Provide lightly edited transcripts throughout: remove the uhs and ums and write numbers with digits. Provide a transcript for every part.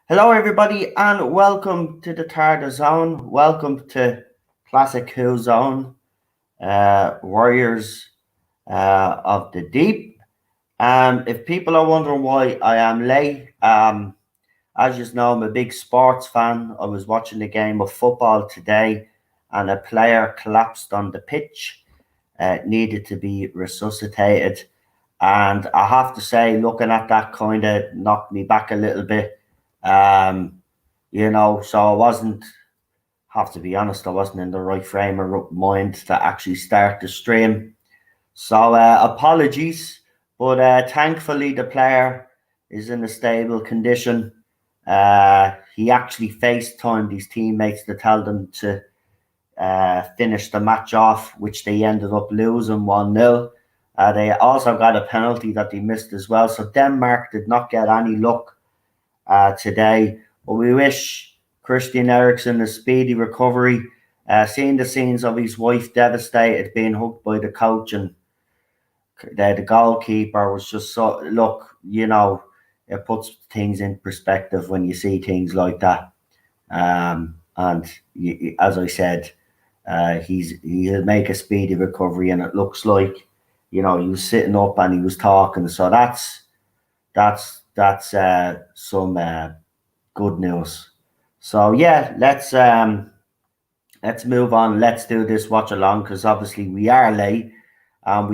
Hello, everybody, and welcome to the ClassicWhoZone. Welcome to ClassicWhoZone, Warriors of the Deep. If people are wondering why I am late, as you know, I'm a big sports fan. I was watching the game of football today, and a player collapsed on the pitch, needed to be resuscitated. And I have to say, looking at that kind of knocked me back a little bit. So I wasn't, have to be honest, I wasn't in the right frame of mind to actually start the stream. So apologies, but thankfully the player is in a stable condition. He actually FaceTimed his teammates to tell them to finish the match off, which they ended up losing 1-0. They also got a penalty that they missed as well. So Denmark did not get any luck today, but we wish Christian Eriksen a speedy recovery. Seeing the scenes of his wife devastated, being hugged by the coach, and the goalkeeper was just so, look, it puts things in perspective when you see things like that. And as I said, he'll make a speedy recovery, and it looks like, he was sitting up and he was talking. So that's some good news. So yeah, let's move on. Let's do this watch along, because obviously we are late, and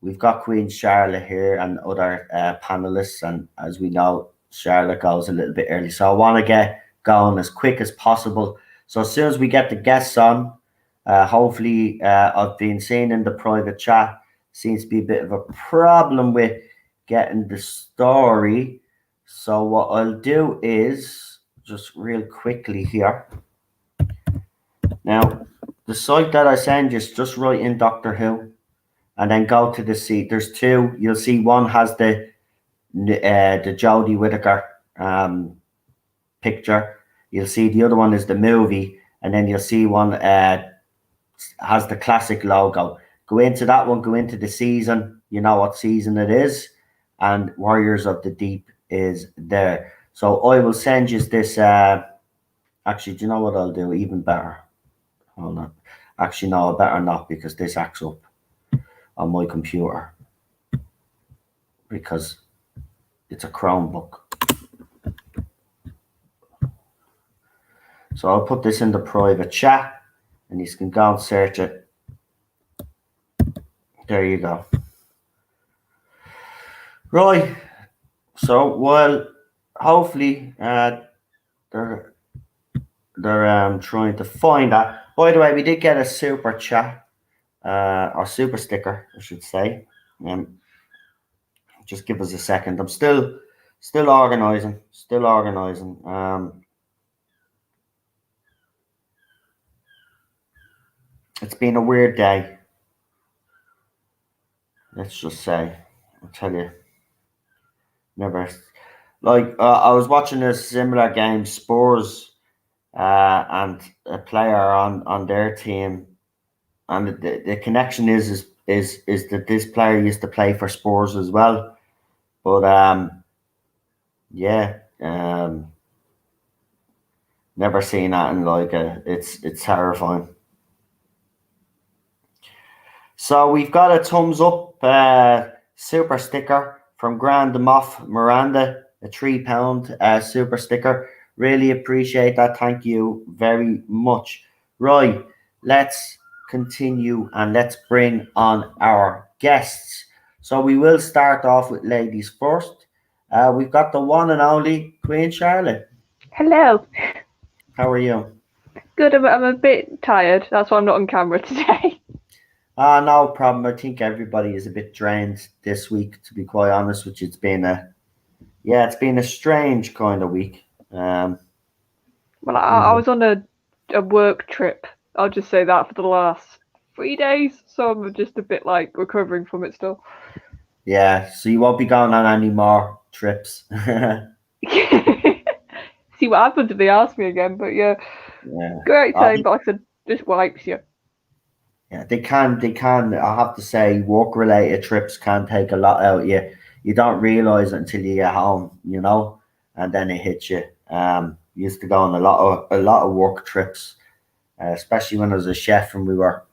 we've got Queen Charlotte here and other panelists, and as we know, Charlotte goes a little bit early, so I want to get going as quick as possible. So as soon as we get the guests on, hopefully, I've been seeing in the private chat, seems to be a bit of a problem with getting the story. So what I'll do is just real quickly here. Now, the site that I send you is just write in Doctor Who, and then go to the seat. There's two. You'll see one has the Jodie Whittaker picture. You'll see the other one is the movie, and then you'll see one has the classic logo. Go into that one, go into the season, you know what season it is, and Warriors of the Deep is there. So I will send you this, actually, do you know what I'll do? Even better. Hold on. Actually, no, I better not, because this acts up on my computer, because it's a Chromebook. So I'll put this in the private chat, and you can go and search it. There you go. Right. So, well, hopefully they're trying to find that. By the way, we did get a super chat, or super sticker, I should say. Just give us a second. I'm still organizing. It's been a weird day. Let's just say, I'll tell you, never, like, I was watching a similar game, Spurs, and a player on their team, and the connection is that this player used to play for Spurs as well, but never seen that, and like it's terrifying. So we've got a thumbs up super sticker from Grand Moff Miranda, a £3 super sticker. Really appreciate that. Thank you very much. Right, let's continue and let's bring on our guests. So we will start off with ladies first. We've got the one and only Queen Charlotte. Hello. How are you? Good. I'm a bit tired. That's why I'm not on camera today. No problem. I think everybody is a bit drained this week, to be quite honest with you. It's been a strange kind of week. Well, I was on a work trip. I'll just say that for the last 3 days, so I'm just a bit like recovering from it still. Yeah, so you won't be going on any more trips. See what happens if they ask me again, but yeah, Yeah. great time. But like I said, just wipes you. Yeah, they can. I have to say, work-related trips can take a lot out of you. You don't realize it until you get home, and then it hits you. Used to go on a lot of work trips, especially when I was a chef and we were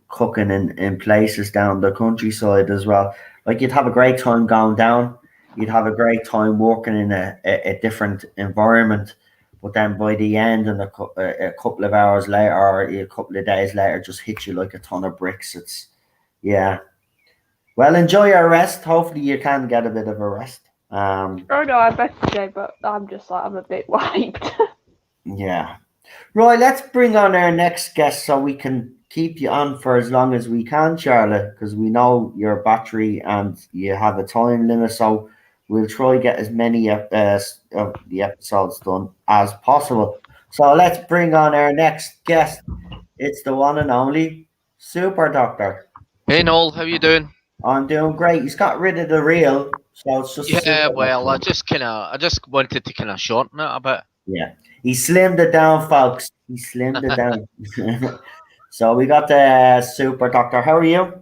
cooking in places down the countryside as well. Like you'd have a great time going down, you'd have a great time working in a different environment, but then by the end and a couple of hours later or a couple of days later just hit you like a ton of bricks. Yeah. Well, enjoy your rest. Hopefully you can get a bit of a rest. Oh no, I bet today, but I'm a bit wiped. Yeah. Right, let's bring on our next guest so we can keep you on for as long as we can, Charlotte, because we know your battery and you have a time limit. So we'll try get as many of the episodes done as possible. So let's bring on our next guest. It's the one and only Super Doctor. Hey Noel, how you doing? I'm doing great. He's got rid of the real, so it's just Yeah, Super well, Doctor. I just wanted to kind of shorten it a bit. Yeah, he slimmed it down, folks. He slimmed it down. So we got the Super Doctor. How are you?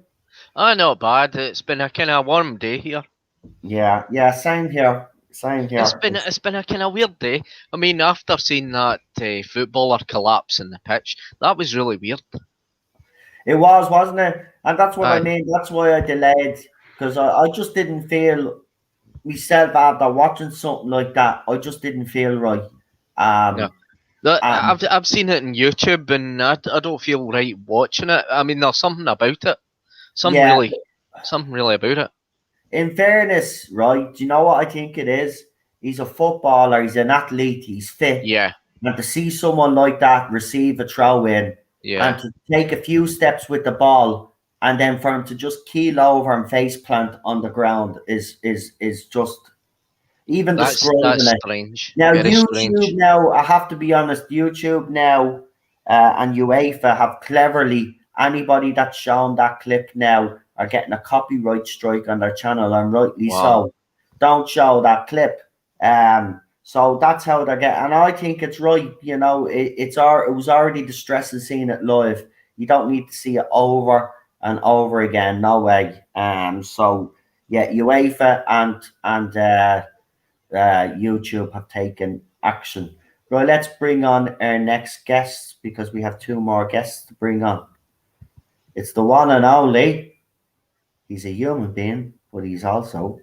Not bad. It's been a kind of warm day here. Yeah, same here. Same It's here. been a kind of weird day. I mean, after seeing that footballer collapse in the pitch, that was really weird. It was, wasn't it? And that's what I Aye. mean. That's why I delayed, because I just didn't feel myself after watching something like that. I just didn't feel right. No. Um, I've seen it on YouTube, and I don't feel right watching it. I mean, there's something about it. Something Yeah. really about it. In fairness, right? Do you know what I think it is? He's a footballer. He's an athlete. He's fit. Yeah, And to see someone like that receive a throw in yeah. and to take a few steps with the ball and then for him to just keel over and face plant on the ground is just even That's describing it. strange. Now Very YouTube strange. now, I have to be honest, YouTube now and UEFA have cleverly anybody that's shown that clip now are getting a copyright strike on their channel, and rightly Wow. so. Don't show that clip. So that's how they're getting, and I think it's right. It was already distressing seeing it live. You don't need to see it over and over again. No way. So yeah, UEFA and YouTube have taken action. Right, let's bring on our next guest because we have two more guests to bring on. It's the one and only. He's a human being, but he's also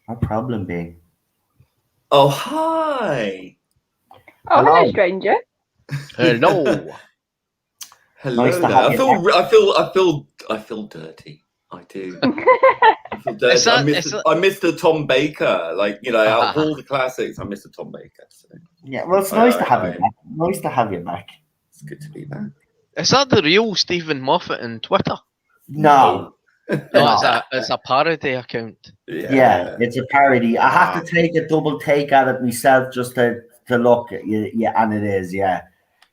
a problem being. Oh, hi. Oh, hello, stranger. Hello. Hello Nice to there. have I you feel dirty. I do. I feel dirty. I missed the Tom Baker. Out of all the classics, I missed the Tom Baker. So Yeah, well, it's nice to have you back. Nice to have you back. it's good to be back. Is that the real Stephen Moffat on Twitter? No. No, it's a parody account. Yeah, it's a parody. I have to take a double take at it myself just to look at you. Yeah, and it is. Yeah.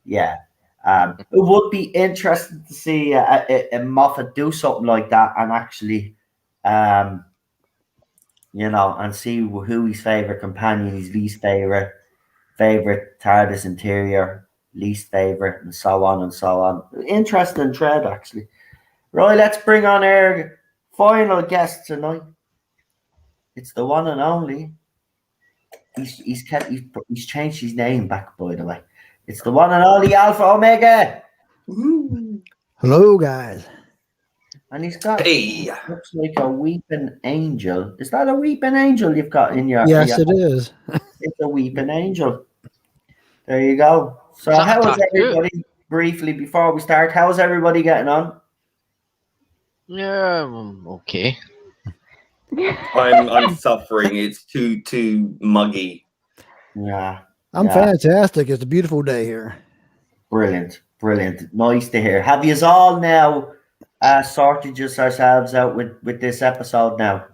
It would be interesting to see a Moffat do something like that and actually, and see who his favorite companion, his least favorite TARDIS interior, least favorite, and so on and so on. Interesting thread, actually. Right, let's bring on our final guest tonight. It's the one and only. He's changed his name back, by the way. It's the one and only Alpha Omega. Woo. Hello, guys. And he's got looks like a weeping angel. Is that a weeping angel you've got in your? Yes, it is. It's a weeping angel. There you go. So how is everybody? Briefly before we start, how's everybody getting on? Yeah, okay. I'm suffering. It's too muggy. Yeah. I'm fantastic. It's a beautiful day here. Brilliant. Nice to hear. Have you all now sorted yourselves out with this episode now?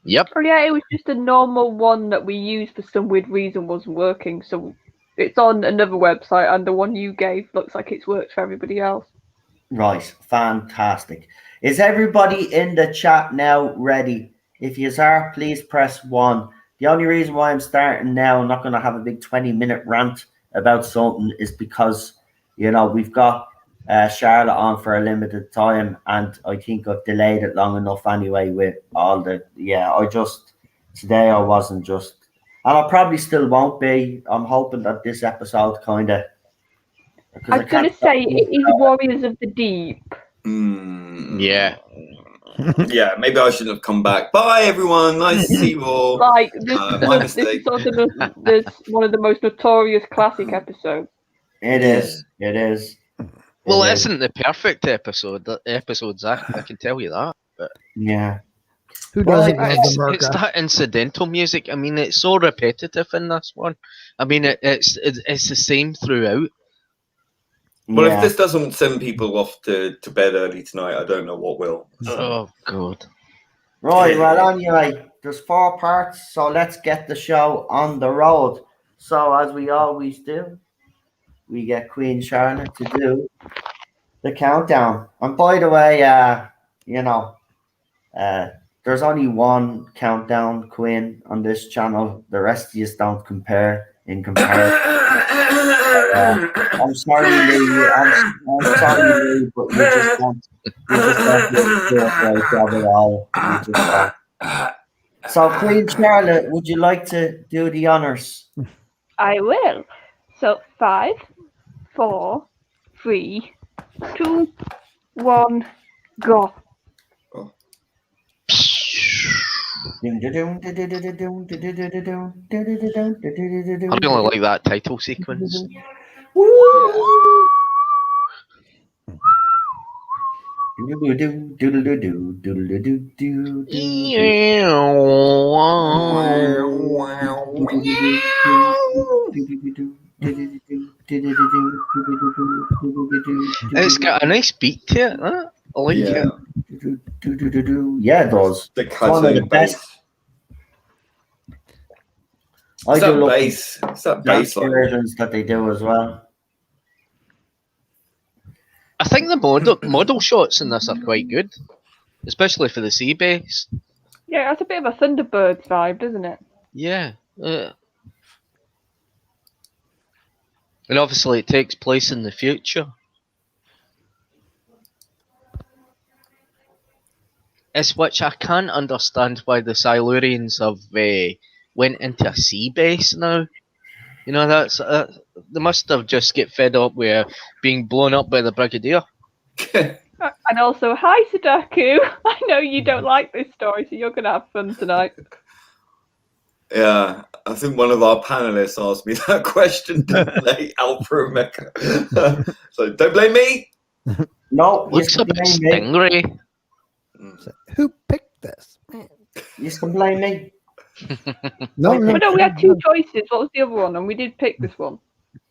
Yep. Oh yeah, it was just a normal one that we used for some weird reason wasn't working. So it's on another website, and the one you gave looks like it's worked for everybody else. Right, fantastic. Is everybody in the chat now ready? If you are, please press 1. The only reason why I'm starting now, I'm not going to have a big 20-minute rant about something, is because, you know, we've got Charlotte on for a limited time, and I think I've delayed it long enough anyway with all the, today I wasn't just, and I probably still won't be. I'm hoping that this episode kind of, I was going to say, it is Warriors of the Deep. Yeah. Yeah, maybe I shouldn't have come back. Bye, everyone. Nice to see you all. Like, My this mistake. is sort of this one of the most notorious classic episodes. It is. Well, It it is. isn't the perfect episodes. I can tell you that. But Yeah. Who doesn't love the it's Merca? that incidental music. I mean, it's so repetitive in this one. I mean, it's the same throughout. Well, Yeah. if this doesn't send people off to bed early tonight, I don't know what will. Oh God. Right, well, anyway, there's 4 parts, so let's get the show on the road. So, as we always do, we get Queen Charlotte to do the countdown. And by the way, there's only one countdown queen on this channel. The rest of you don't compare in comparison. I'm sorry, Lee. I'm sorry, Lee, but you just don't do a great job at all. You just don't. So, Queen Charlotte, would you like to do the honors? I will. So 5, 4, 3, 2, 1, go. I really like that title sequence. It's got a nice beat to it, huh? I like it. Yeah, it does. The It's one of the kazoo best. bass. I It's do that love bass. It's that the bass line. versions that they do as well. I think the model shots in this are quite good, especially for the sea bass. Yeah, that's a bit of a Thunderbirds vibe, doesn't it? Yeah. And obviously it takes place in the future. It's which I can't understand why the Silurians have went into a sea base now. You know, that's they must have just get fed up with being blown up by the Brigadier. And also, hi Sudaku. I know you don't like this story, so you're gonna have fun tonight. Yeah, I think one of our panelists asked me that question, didn't they? Alpha and Mecca. So don't blame me. No, you Looks a can bit blame me. stingery. Who picked this? You can blame me. No, But no, we had 2 choices. What was the other one? And we did pick this one.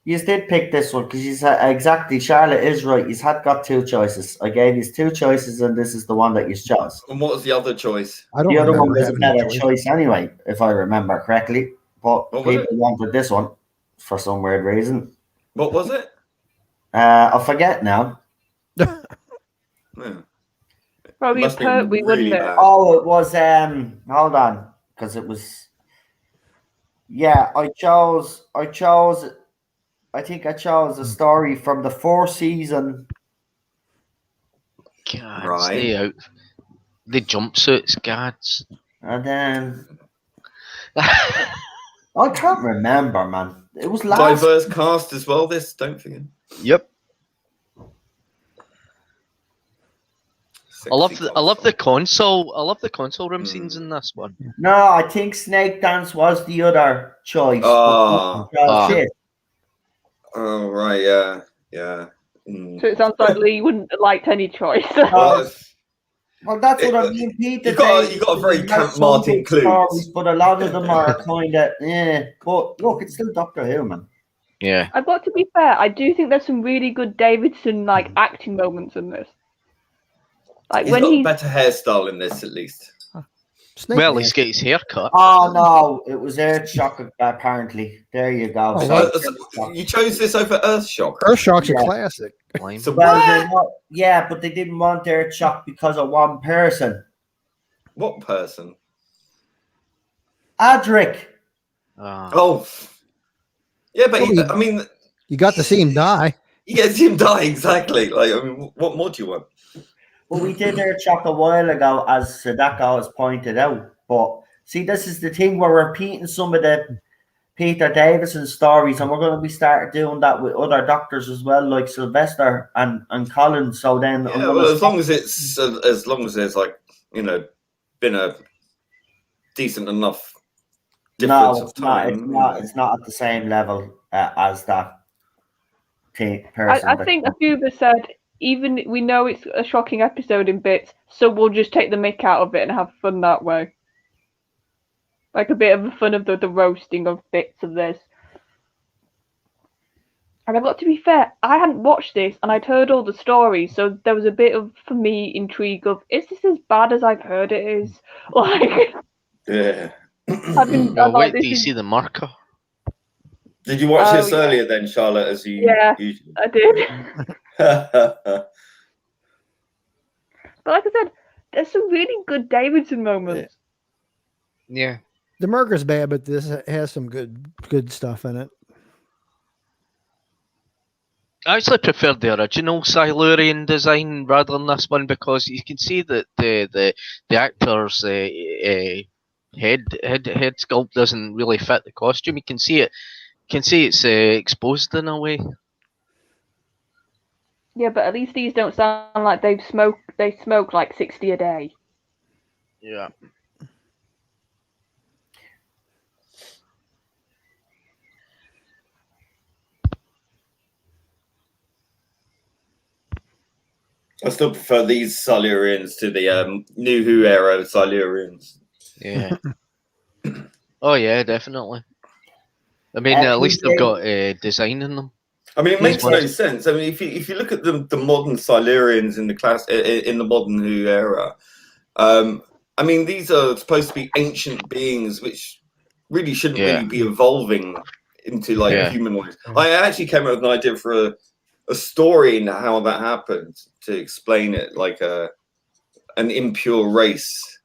You did pick this one because you said exactly. Charlotte is right. You had got 2 choices. I gave you 2 choices, and this is the one that you chose. And what was the other choice? I don't The other one remember was a having better choice. choice anyway, if I remember correctly. But What was people wanted this one for some weird reason. What was it? I forget now. Yeah. Probably a Must be Pertwee, wouldn't it? bad. Oh, it was hold on, because it was. Yeah, I think I chose a story from the 4th season. God, Right. stay out. The jumpsuits, gods. And then I can't remember, man. It was last. Diverse cast as well. This, don't forget. Yep. Sexy I love the console. console. I love the console room scenes in this one. No, I think Snake Dance was the other choice. Oh. Shit. Oh right, yeah, yeah. Mm. So it sounds like Lee wouldn't have liked any choice. Well, Well, that's what I mean, Peter. you got a very Camp some Martin good stories, clues. but a lot of them are kind of But look, it's still Doctor Who, man. Yeah. I've got to be fair, I do think there's some really good Davidson acting moments in this. Like He's when got a he's better hairstyle in this, at least. Snake Well, Man. he's got his hair cut. Oh no, it was Earthshock apparently. There you go. Oh, So So you chose this over Earthshock? Earthshock's Yeah. a classic. Lame. So well, what? but they didn't want Earthshock because of one person. What person? Adric. Oh, yeah, but Well, I mean, You got to see him die. you get to see him die exactly. Like, I mean, what more do you want? Well, we did Earthshock a while ago, as Sadako has pointed out. But see, this is the thing, we're repeating some of the Peter Davison stories, and we're going to be starting doing that with other doctors as well, like Sylvester and Colin. So then, Yeah, well, as long as there's like, you know, been a decent enough difference of time. It's not at the same level as that person. I think a few of us said, even we know it's a shocking episode in bits, so we'll just take the mick out of it and have fun that way. Like a bit of the fun of the roasting of bits of this. And I've got to be fair, I hadn't watched this and I'd heard all the stories, so there was a bit of, for me, intrigue of, is this as bad as I've heard it is? Like, Yeah. Well, wait till you see the marker. Did you watch this yeah. earlier then, Charlotte, as you usually? I did. But But like I said, there's some really good Davidson moments. Yeah. The Murker's bad, but this has some good stuff in it. I actually preferred the original Silurian design rather than this one because you can see that the actor's head sculpt doesn't really fit the costume. You can see it. You can see it's exposed in a way. Yeah, but at least these don't sound like they smoke like 60 a day. Yeah. I still prefer these Silurians to the New Who era Silurians. Yeah. Oh yeah, definitely. I mean, at least they've got design in them. I mean, it makes no sense. I mean, if you look at the modern Silurians in the modern Who era, I mean, these are supposed to be ancient beings which really shouldn't really be evolving into like humanoids. I actually came up with an idea for a story in how that happened to explain it, like an impure race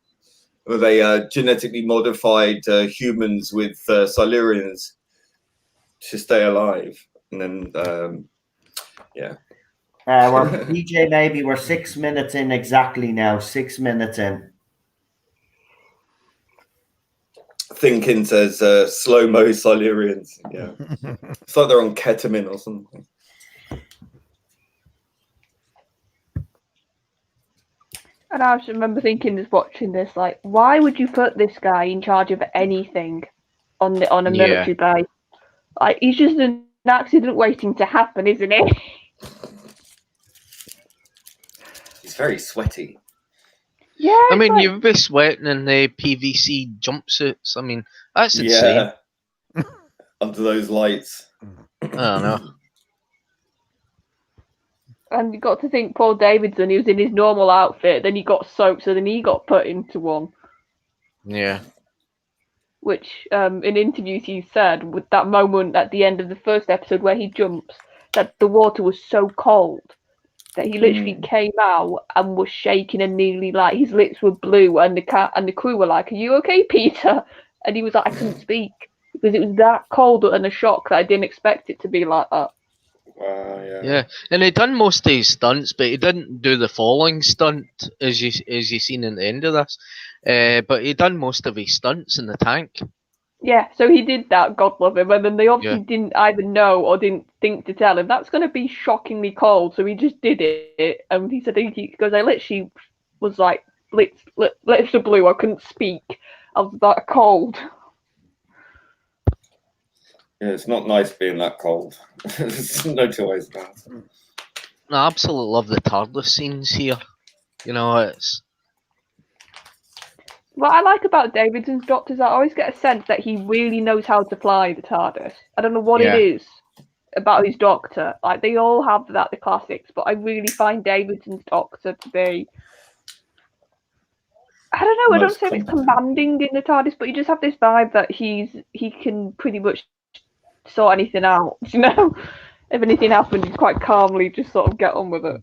where they genetically modified humans with Silurians to stay alive, and then We're DJ, maybe we're 6 minutes in exactly now. 6 minutes in. Thinking says slow-mo Silurians. Yeah, it's like they're on ketamine or something. And I just remember thinking, just watching this, like, why would you put this guy in charge of anything on a military base? Like, he's just an accident waiting to happen, isn't he? He's very sweaty. Yeah. I mean, you'd be sweating in the PVC jumpsuits. I mean, that's insane. Under those lights. I don't know. And you got to think, Paul Davidson, he was in his normal outfit, then he got soaked, so then he got put into one. Yeah. Which, in interviews, he said, with that moment at the end of the first episode where he jumps, that the water was so cold that he literally came out and was shaking and nearly like his lips were blue, and the crew were like, "Are you okay, Peter?" And he was like, "I couldn't speak because it was that cold and a shock that I didn't expect it to be like that." Yeah, and he done most of his stunts, but he didn't do the falling stunt as you seen in the end of this. But he done most of his stunts in the tank. Yeah, so he did that, God love him, and then they obviously didn't either know or didn't think to tell him that's going to be shockingly cold, so he just did it. And he said, because I literally was like, lips are blue, I couldn't speak, I was that cold. Yeah, it's not nice being that cold. There's no choice. I absolutely love the TARDIS scenes here. You know, it's... What I like about Davidson's Doctors, I always get a sense that he really knows how to fly the TARDIS. I don't know what it is about his Doctor. Like, they all have that, the classics, but I really find Davidson's Doctor to be... I don't know. I don't most say it's competent. commanding in the TARDIS, but you just have this vibe that he can pretty much sort anything out. You know, if anything happens, he's quite calmly just sort of get on with it.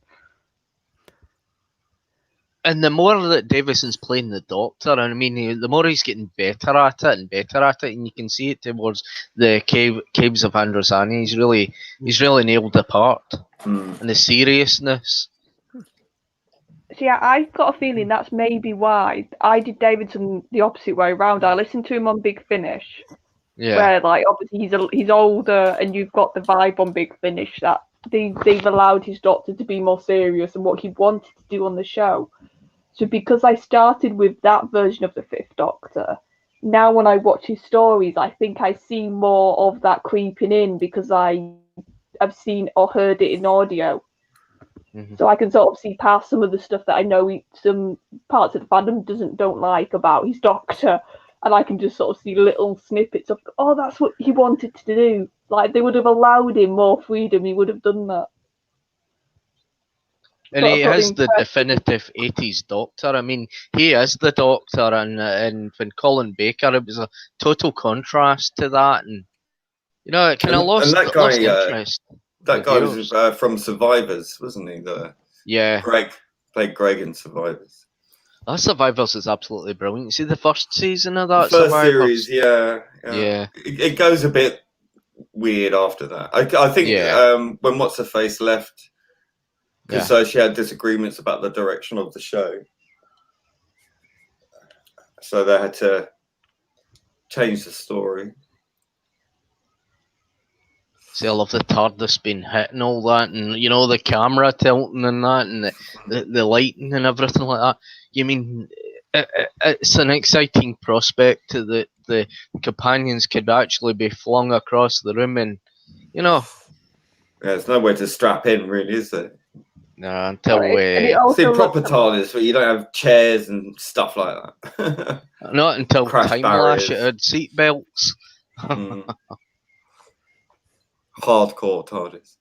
And the more that Davison's playing the Doctor, and I mean, the more he's getting better at it and better at it, and you can see it towards the caves of Androsani. He's really nailed the part and the seriousness. So yeah, I've got a feeling that's maybe why I did Davidson the opposite way around. I listened to him on Big Finish, where like obviously he's older, and you've got the vibe on Big Finish that they've allowed his Doctor to be more serious and what he wanted to do on the show. So because I started with that version of the Fifth Doctor, now when I watch his stories, I think I see more of that creeping in because I've seen or heard it in audio. Mm-hmm. So I can sort of see past some of the stuff that I know some parts of the fandom don't like about his Doctor, and I can just sort of see little snippets of, oh, that's what he wanted to do. Like, they would have allowed him more freedom, he would have done that. And he has the definitive 80s Doctor. I mean, he is the Doctor, and when Colin Baker, it was a total contrast to that, and you know, it kind of lost interest. That guy was from Survivors, wasn't he? Greg played Greg in Survivors. That Survivors is absolutely brilliant. You see the first season of that first Survivors? series, yeah. It goes a bit weird after that. I think when What's Her Face left, because she had disagreements about the direction of the show, so they had to change the story. See, I love the TARDIS being hit and all that, and you know, the camera tilting and that, and the lighting and everything like that. You mean it's an exciting prospect that the companions could actually be flung across the room, and you know, there's nowhere to strap in, really, is there? No, until see proper TARDIS, where you don't have chairs and stuff like that. Not until Time Lash had seatbelts. Hardcore TARDIS.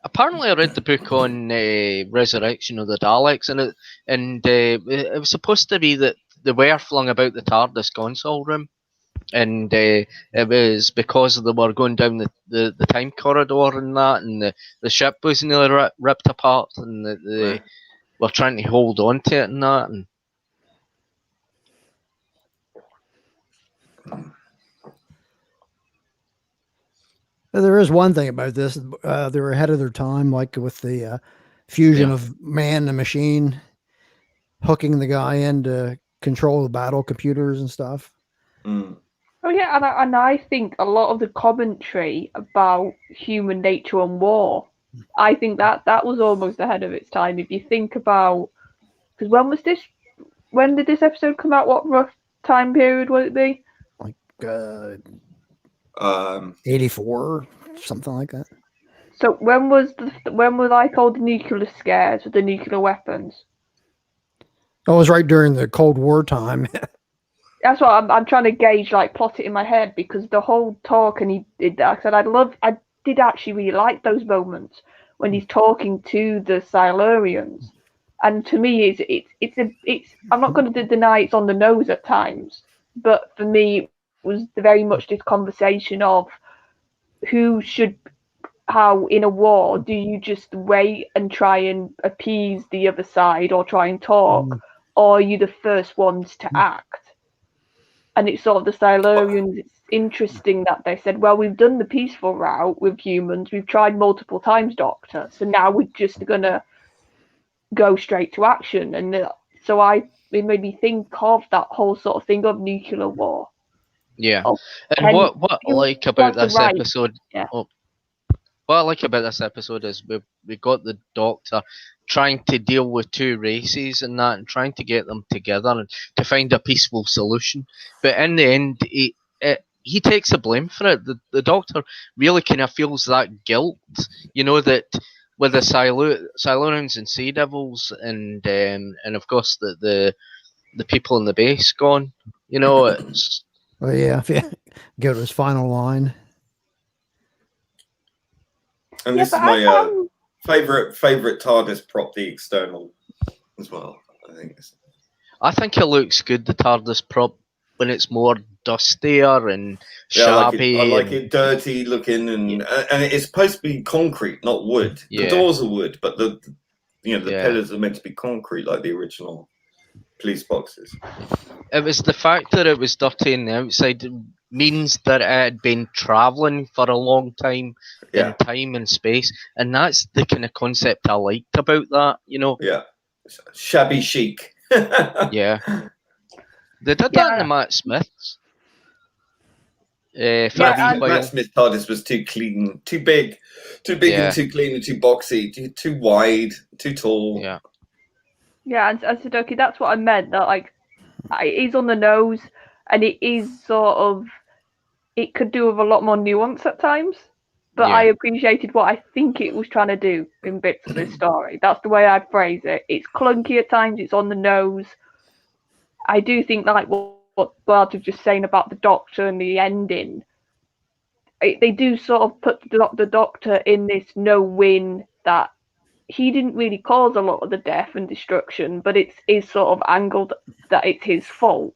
Apparently, I read the book on Resurrection of the Daleks, and it was supposed to be that they were flung about the TARDIS console room, and it was because they were going down the time corridor and that, and the ship was nearly ripped apart, and they were trying to hold on to it and that. And there is one thing about this. They were ahead of their time, like with the fusion of man and machine, hooking the guy in to control the battle computers and stuff. Oh yeah, and I think a lot of the commentary about human nature and war, I think that was almost ahead of its time. If you think about, because when did this episode come out? What rough time period would it be? Like 84, something like that. So when were like all the nuclear scares with the nuclear weapons? It was right during the Cold War time. That's what I'm trying to gauge, like plot it in my head, because the whole talk, and he did that. I said I did actually really like those moments when he's talking to the Silurians, and to me it's I'm not going to deny it's on the nose at times, but for me it was very much this conversation of how in a war do you just wait and try and appease the other side or try and talk, or are you the first ones to act? And it's sort of the Silurians. It's interesting that they said, well, we've done the peaceful route with humans. We've tried multiple times, Doctor. So now we're just going to go straight to action. And so it made me think of that whole sort of thing of nuclear war. Yeah. And what I like about this episode... Yeah. What I like about this episode is we got the Doctor trying to deal with two races and that, and trying to get them together and to find a peaceful solution. But in the end, he takes the blame for it. The Doctor really kind of feels that guilt, you know, that with the Silurians and Sea Devils and of course the people in the base gone, you know. It's oh yeah, go to his final line. And this is my Favorite TARDIS prop, the external as well. I think it looks good, the TARDIS prop, when it's more dustier and shabby. I like it dirty looking, and it's supposed to be concrete, not wood. The doors are wood, but the pillars are meant to be concrete, like the original police boxes. It was the fact that it was dirty on the outside means that it had been travelling for a long time in time and space, and that's the kind of concept I liked about that, Yeah, shabby chic. Yeah. They did that in the Matt Smiths. Matt Smith TARDIS was too clean, too big and too clean and too boxy, too wide, too tall. Yeah. Yeah, and Sudoku, that's what I meant. That it is on the nose, and it is sort of, it could do with a lot more nuance at times. But I appreciated what I think it was trying to do in bits of this story. That's the way I'd phrase it. It's clunky at times. It's on the nose. I do think like what Bart was just saying about the Doctor and the ending. They do sort of put the Doctor in this no-win that he didn't really cause a lot of the death and destruction, but it is sort of angled that it's his fault.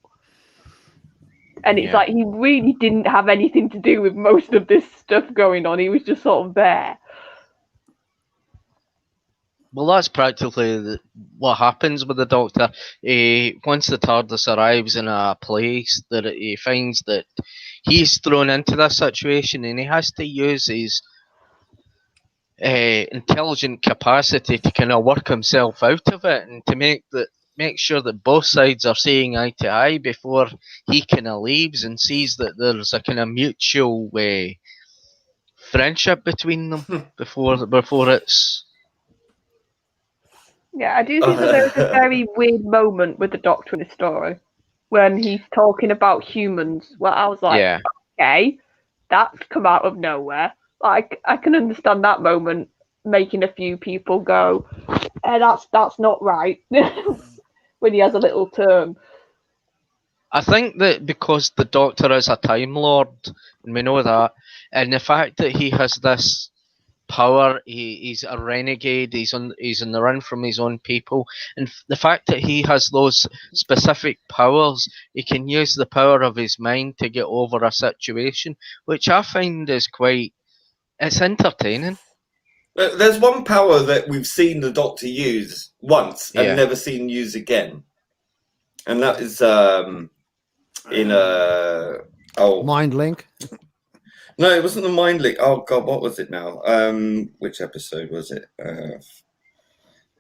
And it's like he really didn't have anything to do with most of this stuff going on. He was just sort of there. Well, that's practically what happens with the Doctor. Once the TARDIS arrives in a place, that he finds that he's thrown into this situation, and he has to use his intelligent capacity to kind of work himself out of it, and to make sure that both sides are seeing eye to eye before he kind of leaves and sees that there's a kind of mutual friendship between them before it's. Yeah, I do think that there's a very weird moment with the Doctor in the story when he's talking about humans. Well, I was like, okay, that's come out of nowhere. Like, I can understand that moment making a few people go, that's not right. When he has a little term. I think that because the Doctor is a Time Lord, and we know that, and the fact that he has this power, he's a renegade, he's on the run from his own people, and the fact that he has those specific powers, he can use the power of his mind to get over a situation, which I find is it's entertaining. There's one power that we've seen the Doctor use once and never seen use again, and that is in Mind Link. No, it wasn't the Mind Link. Oh God, what was it now? Which episode was it?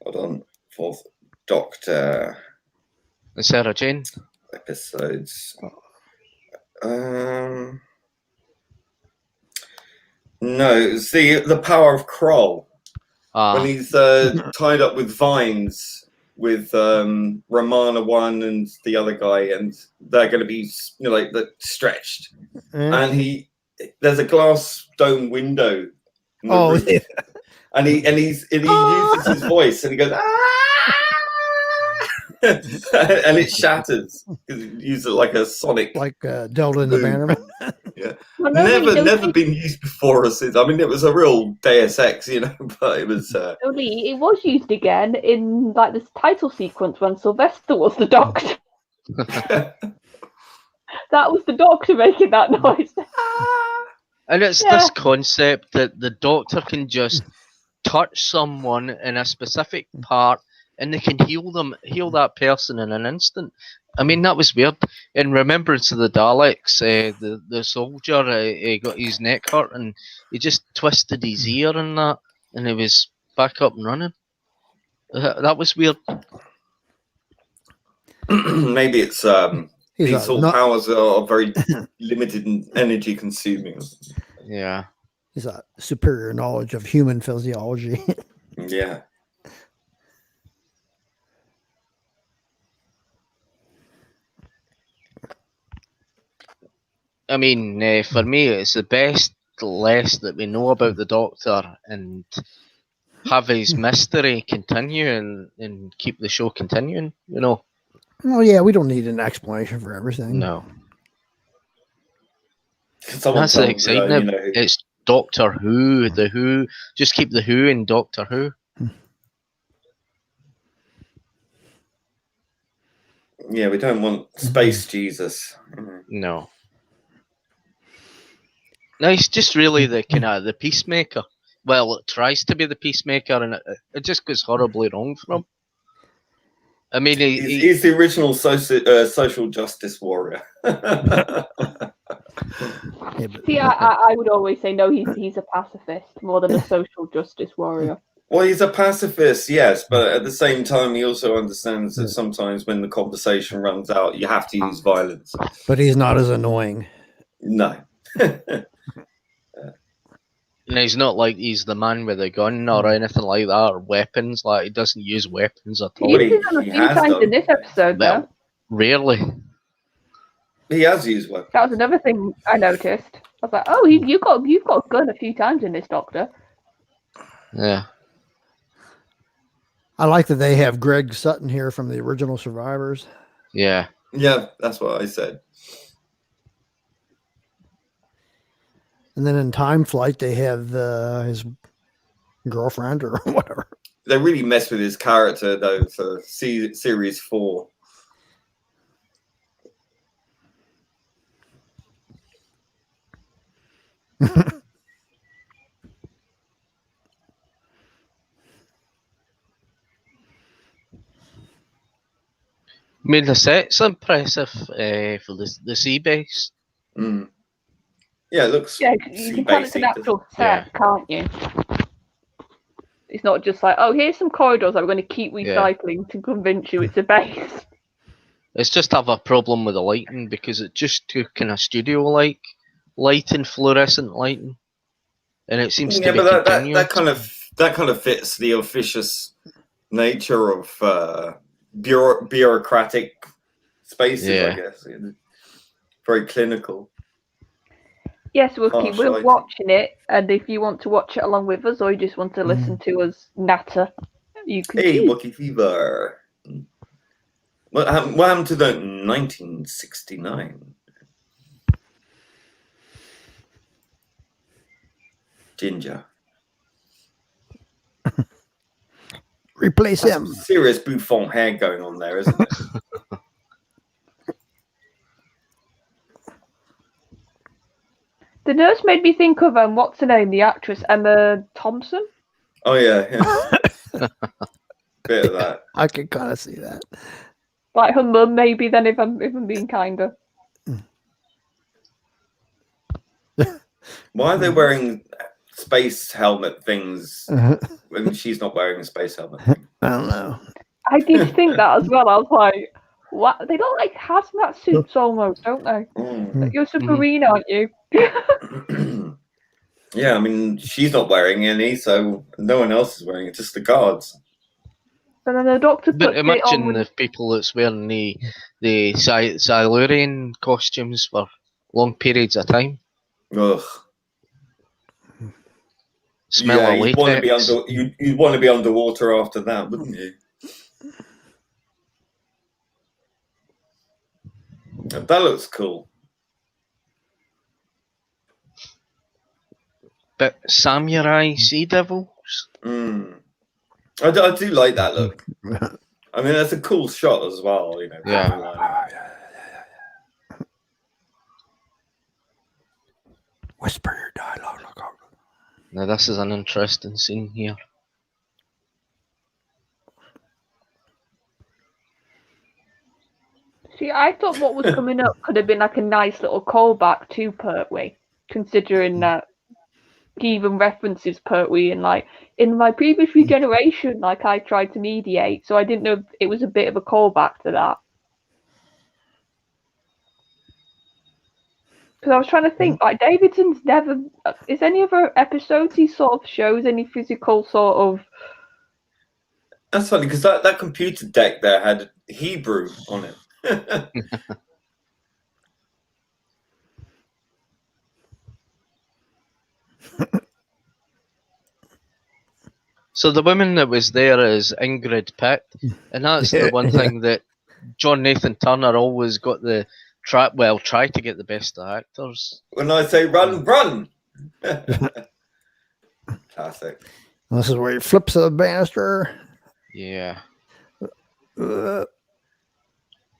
Hold on, 4th Doctor. The Sarah Jane episodes. No, it's the power of Kroll. When he's tied up with vines with Romana 1 and the other guy, and they're going to be stretched, and there's a glass dome window. And he uses his voice, and he goes and it shatters because he uses it like a sonic, like Delta and the Bannerman. Yeah, never been used before or since. I mean, it was a real Deus Ex, but it was. It was used again in like this title sequence when Sylvester was the Doctor. That was the Doctor making that noise. And it's this concept that the Doctor can just touch someone in a specific part, and they can heal that person in an instant. I mean, that was weird. In Remembrance of the Daleks, the soldier got his neck hurt, and he just twisted his ear and that, and he was back up and running. That was weird. Maybe it's these sort of powers are very limited and energy consuming. Yeah. He's a superior knowledge of human physiology. Yeah. I mean, for me, it's the best less that we know about the Doctor, and have his mystery continue and keep the show continuing, Oh yeah, we don't need an explanation for everything. No. That's the excitement. It's Doctor Who, the Who. Just keep the Who in Doctor Who. Yeah, we don't want Space Jesus. No. No, he's just really the kind of the peacemaker. Well, it tries to be the peacemaker, and it just goes horribly wrong for him. I mean, he's the original social justice warrior. See, I would always say no. He's a pacifist more than a social justice warrior. Well, he's a pacifist, yes, but at the same time, he also understands that sometimes when the conversation runs out, you have to use violence. But he's not as annoying. No. And he's not like he's the man with a gun or anything like that, or weapons. Like, he doesn't use weapons at all. He uses them a few times in this episode, though. Rarely. He has used weapons. That was another thing I noticed. I was like, oh, you've got a gun a few times in this, Doctor. Yeah. I like that they have Greg Sutton here from the original Survivors. Yeah. Yeah, that's what I said. And then in Time Flight, they have his girlfriend or whatever. They really messed with his character, though, for series 4. I mean, the set's impressive for the sea base. Mm. Yeah, it looks. Yeah, you can tell it's an actual set, can't you? It's not just like, oh, here's some corridors that we're going to keep recycling to convince you it's a base. It's just have a problem with the lighting because it just took kind of studio-like lighting, fluorescent lighting, and it seems to be continuous. that kind of fits the officious nature of bureaucratic spaces, I guess. Very clinical. Yes, we're watching it, and if you want to watch it along with us, or you just want to listen to us natter, you can. Hey, Wookie Fever. What happened to the 1969? Ginger. Replace him. Some serious Buffon hair going on there, isn't it? The nurse made me think of what's her name, the actress Emma Thompson. Oh yeah. Bit of that. I can kind of see that. Like her mum, maybe. Then, if I'm being kinder. Why are they wearing space helmet things when she's not wearing a space helmet? I don't know. I did think that as well. I was like, what? They look like hazmat suits almost, don't they? You're a submarine, aren't you? Yeah, I mean, she's not wearing any, so no one else is wearing it, just the guards. And then the doctor But imagine the people that's wearing the Silurian costumes for long periods of time. Ugh. Smell of latex. You'd want to be underwater after that, wouldn't you? That looks cool. But samurai sea devils? I do like that look. I mean, that's a cool shot as well, you know. Yeah. Whisper your dialogue. Now this is an interesting scene here. See, I thought what was coming up could have been like a nice little callback to Pertwee, considering that he even references Pertwee and like in my previous regeneration, like I tried to mediate, so I didn't know if it was a bit of a callback to that. Because I was trying to think, like Davidson's never is any other episodes he sort of shows any physical sort of. That's funny because that computer deck there had Hebrew on it. So the woman that was there is Ingrid Pitt, and that's the one thing that John Nathan Turner always got the try to get the best of actors. When I say run, Classic. This is where he flips the banister. Yeah. Uh,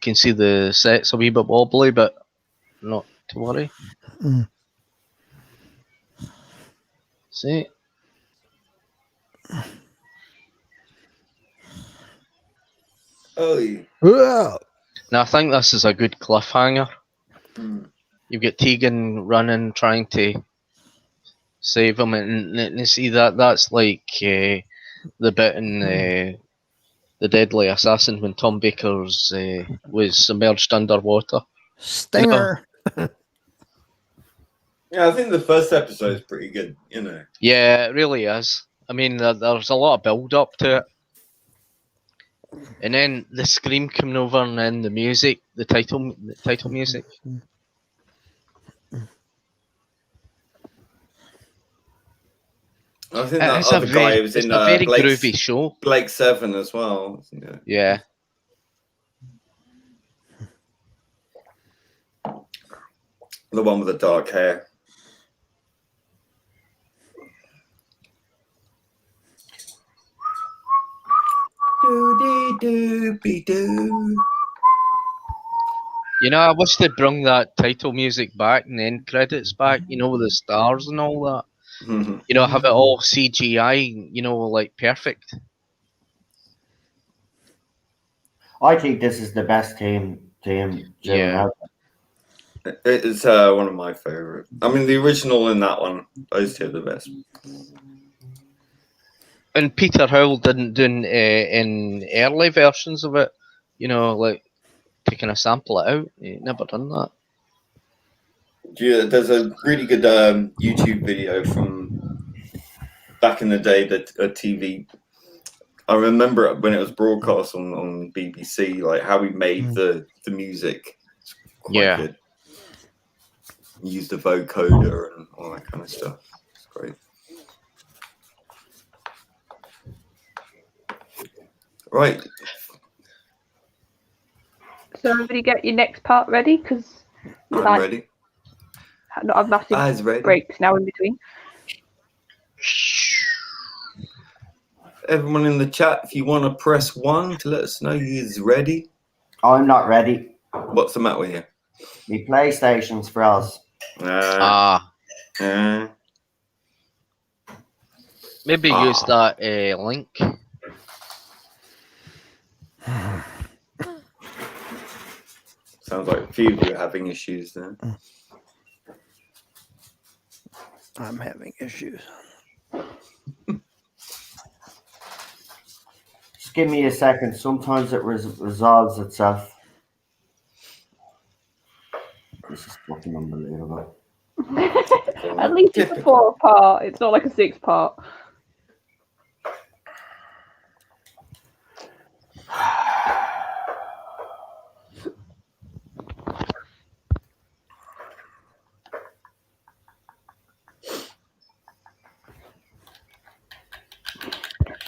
Can see the set's a wee bit wobbly, but not to worry. Mm. See? Oh, yeah. Now I think this is a good cliffhanger. You've got Tegan running, trying to save him, and you see that's like the bit in the Deadly Assassin when Tom Baker's was submerged underwater. Stinger. Yeah, I think the first episode is pretty good, you know. Yeah, it really is. I mean, there's a lot of build up to it. And then the scream coming over, and then the music, the title music. I think that It's other guy was it's in a very Blake's, groovy show. Blake 7 as well. Yeah. The one with the dark hair. Doo-dee-doo-be-doo. You know, I wish they'd bring that title music back and the end credits back, you know, with the stars and all that. You know, have it all CGI, you know, like perfect. I think this is the best team doing Yeah. that. It's one of my favorite. I mean, the original and that one, those two are the best. And Peter Howell didn't do in early versions of it, you know, like taking a sample it out. He never done that. Yeah, there's a really good YouTube video from back in the day that TV. I remember it when it was broadcast on BBC, like how we made the music. It's quite good. Used the vocoder and all that kind of stuff. It's great. Right. So everybody get your next part ready, because I'm ready. not have massive Eyes ready. breaks now in between. Everyone in the chat, if you want to press 1 to let us know you're ready. I'm not ready. What's the matter with you? My PlayStation's froze. Maybe use that link. Sounds like a few of you are having issues there. I'm having issues. Just give me a second. Sometimes it resolves itself. This is fucking unbelievable. At least it's a 4-part. It's not like a 6-part.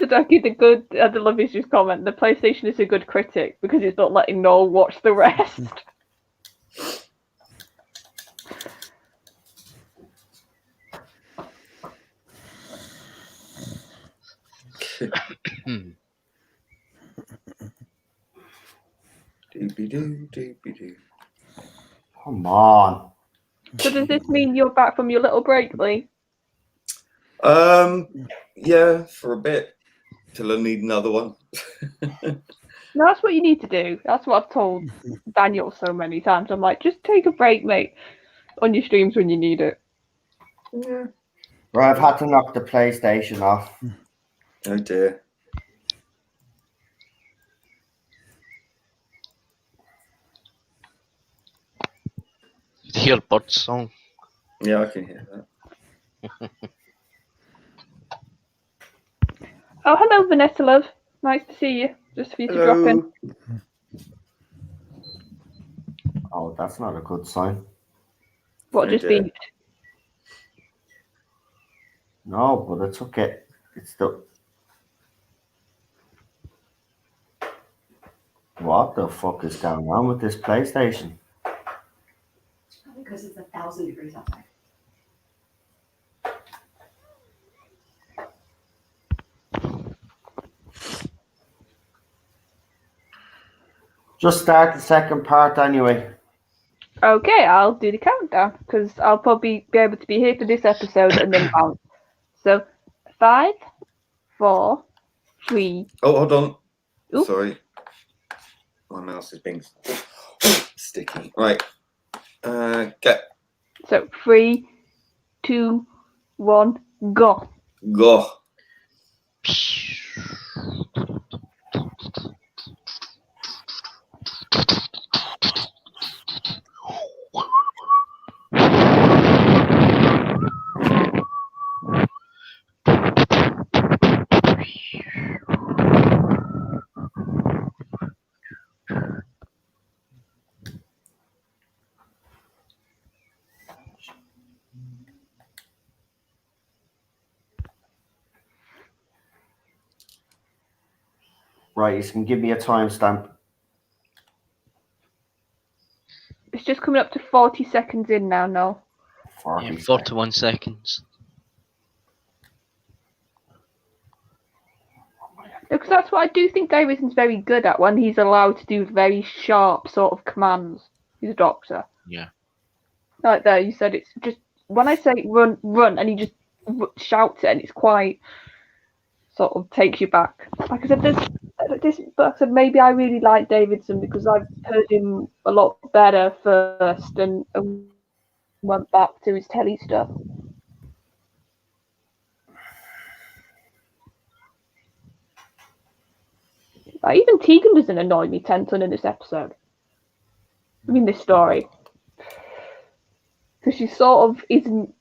Sadaki, the Love Issues comment, the PlayStation is a good critic because it's not letting Noel watch the rest. Doobie-doo. Come on. So does this mean you're back from your little break, Lee? Yeah, for a bit. Till I need another one. No, that's what you need to do. That's what I've told Daniel so many times. I'm like, just take a break, mate, on your streams when you need it. Yeah. Right, I've had to knock the PlayStation off. Oh dear. Hear bird song. Yeah, I can hear that. Oh, hello, Vanessa, love. Nice to see you. Just for you to drop in. Oh, that's not a good sign. What, just beeped? No, but it's okay. It's the... What the fuck is going on with this PlayStation? Because it's 1,000 degrees outside. Just start the second part anyway. Okay, I'll do the countdown because I'll probably be able to be here for this episode and then bounce. So, 5, 4, 3. Oh, hold on. Oop. Sorry. My mouse is being sticky. Right. Get. So 3, 2, 1, go. Go. Right, you can give me a timestamp. It's just coming up to 40 seconds in now, no? 40 41 seconds. Because that's what I do think Davidson's very good at when he's allowed to do very sharp sort of commands. He's a doctor. Yeah. Like there, you said it's just when I say run, run, and he just shouts it, and it's quite sort of takes you back. Like I said, but I said maybe I really like Davidson because I've heard him a lot better first and went back to his telly stuff. Like, even Tegan doesn't annoy me 10 ton in this episode. I mean, this story. Because she sort of isn't,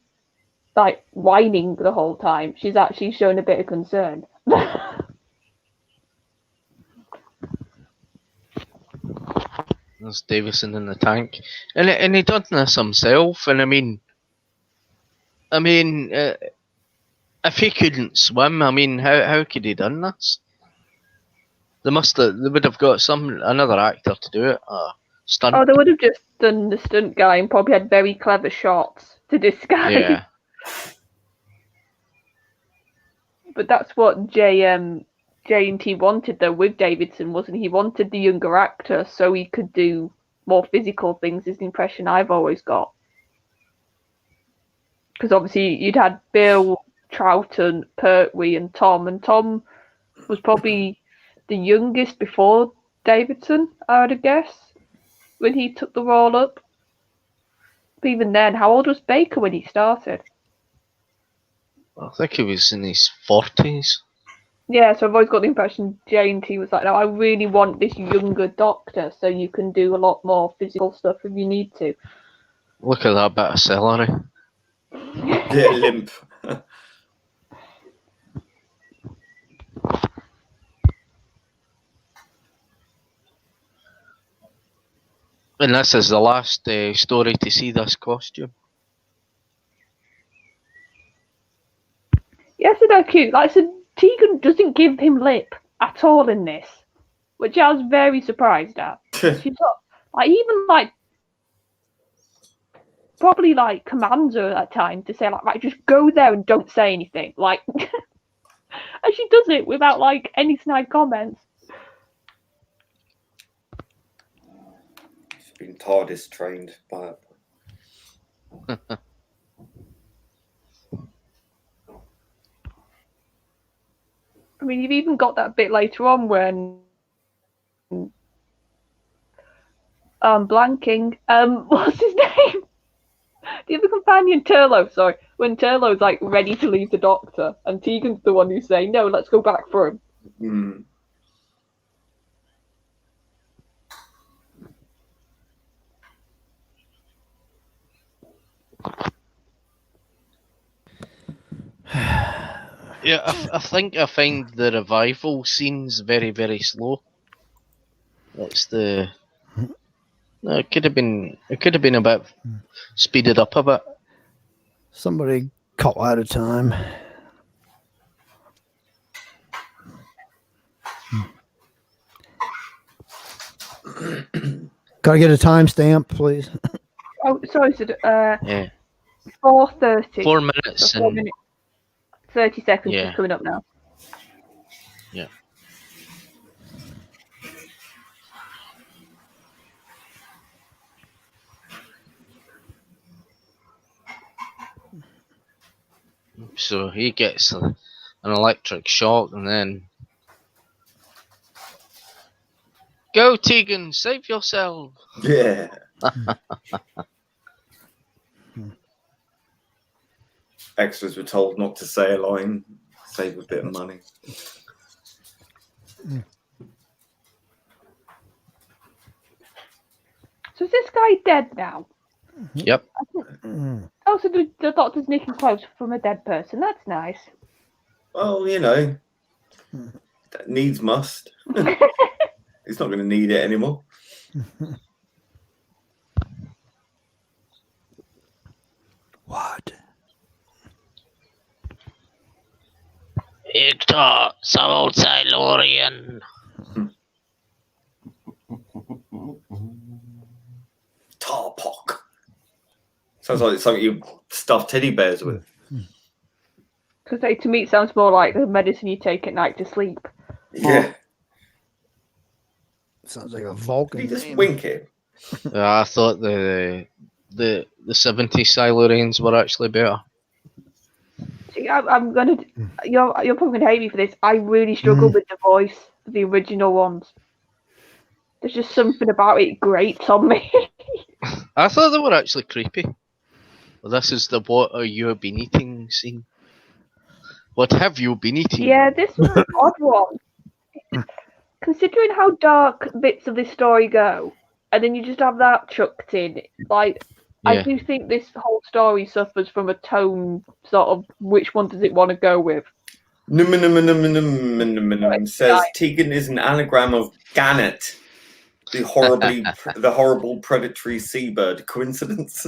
like, whining the whole time. She's actually shown a bit of concern. There's Davison in the tank. And he done this himself, and I mean, if he couldn't swim, I mean, how could he done this? They would have got another actor to do it. Stunt. Oh, they would have just done the stunt guy and probably had very clever shots to disguise. Yeah. But that's what J&T wanted though with Davidson, wasn't he? He wanted the younger actor so he could do more physical things, is the impression I've always got. Because obviously you'd had Bill, Troughton, Pertwee and Tom was probably the youngest before Davidson, I would guess, when he took the role up. But even then, how old was Baker when he started? I think he was in his 40s. Yeah, so I've always got the impression J&T was like, no, I really want this younger doctor so you can do a lot more physical stuff if you need to. Look at that bit of celery. Yeah, limp. And this is the last story to see this costume. Yes, they're cute. Like I said, Tegan doesn't give him lip at all in this, which I was very surprised at. She's not, like, even like probably like commands her at times to say like, right, just go there and don't say anything. Like, and she does it without like any snide comments. She's been TARDIS trained by. I mean, you've even got that bit later on when blanking. What's his name? The other companion, Turlo. Sorry, when Turlo's like ready to leave the doctor, and Tegan's the one who's saying, "No, let's go back for him." Mm. Yeah, I think I find the revival scenes very, very slow. That's the. No, it could have been a bit speeded up a bit. Somebody call out of time. Can I get a timestamp, please? Oh, sorry, so, Yeah. 4:30. 4 minutes So 4 and minutes, 30 seconds Yeah. is coming up now. yeah. so he gets an electric shock, and then go Tegan, save yourself. Yeah. Extras were told not to say a line, save a bit of money. So is this guy dead now? Yep. Oh, so the doctor's nicking clothes from a dead person. That's nice. Well, you know, that needs must. He's not going to need it anymore. What? Victor, some old Silurian. Tarpock. Sounds like something you stuff teddy bears with. Because to me it sounds more like the medicine you take at night to sleep. Yeah. Sounds like a Did Vulcan. he just name. wink it? I thought the 70s Silurians were actually better. See, I'm gonna. You're probably gonna hate me for this. I really struggle with the voice of the original ones. There's just something about it grates on me. I thought they were actually creepy. Well, this is the what are you been eating scene. What have you been eating? Yeah, this was an odd one. Considering how dark bits of this story go, and then you just have that chucked in, like, I Yeah. do think this whole story suffers from a tone, sort of, which one does it want to go with? Says Tegan is an anagram of Gannet, the horrible predatory seabird. Coincidence?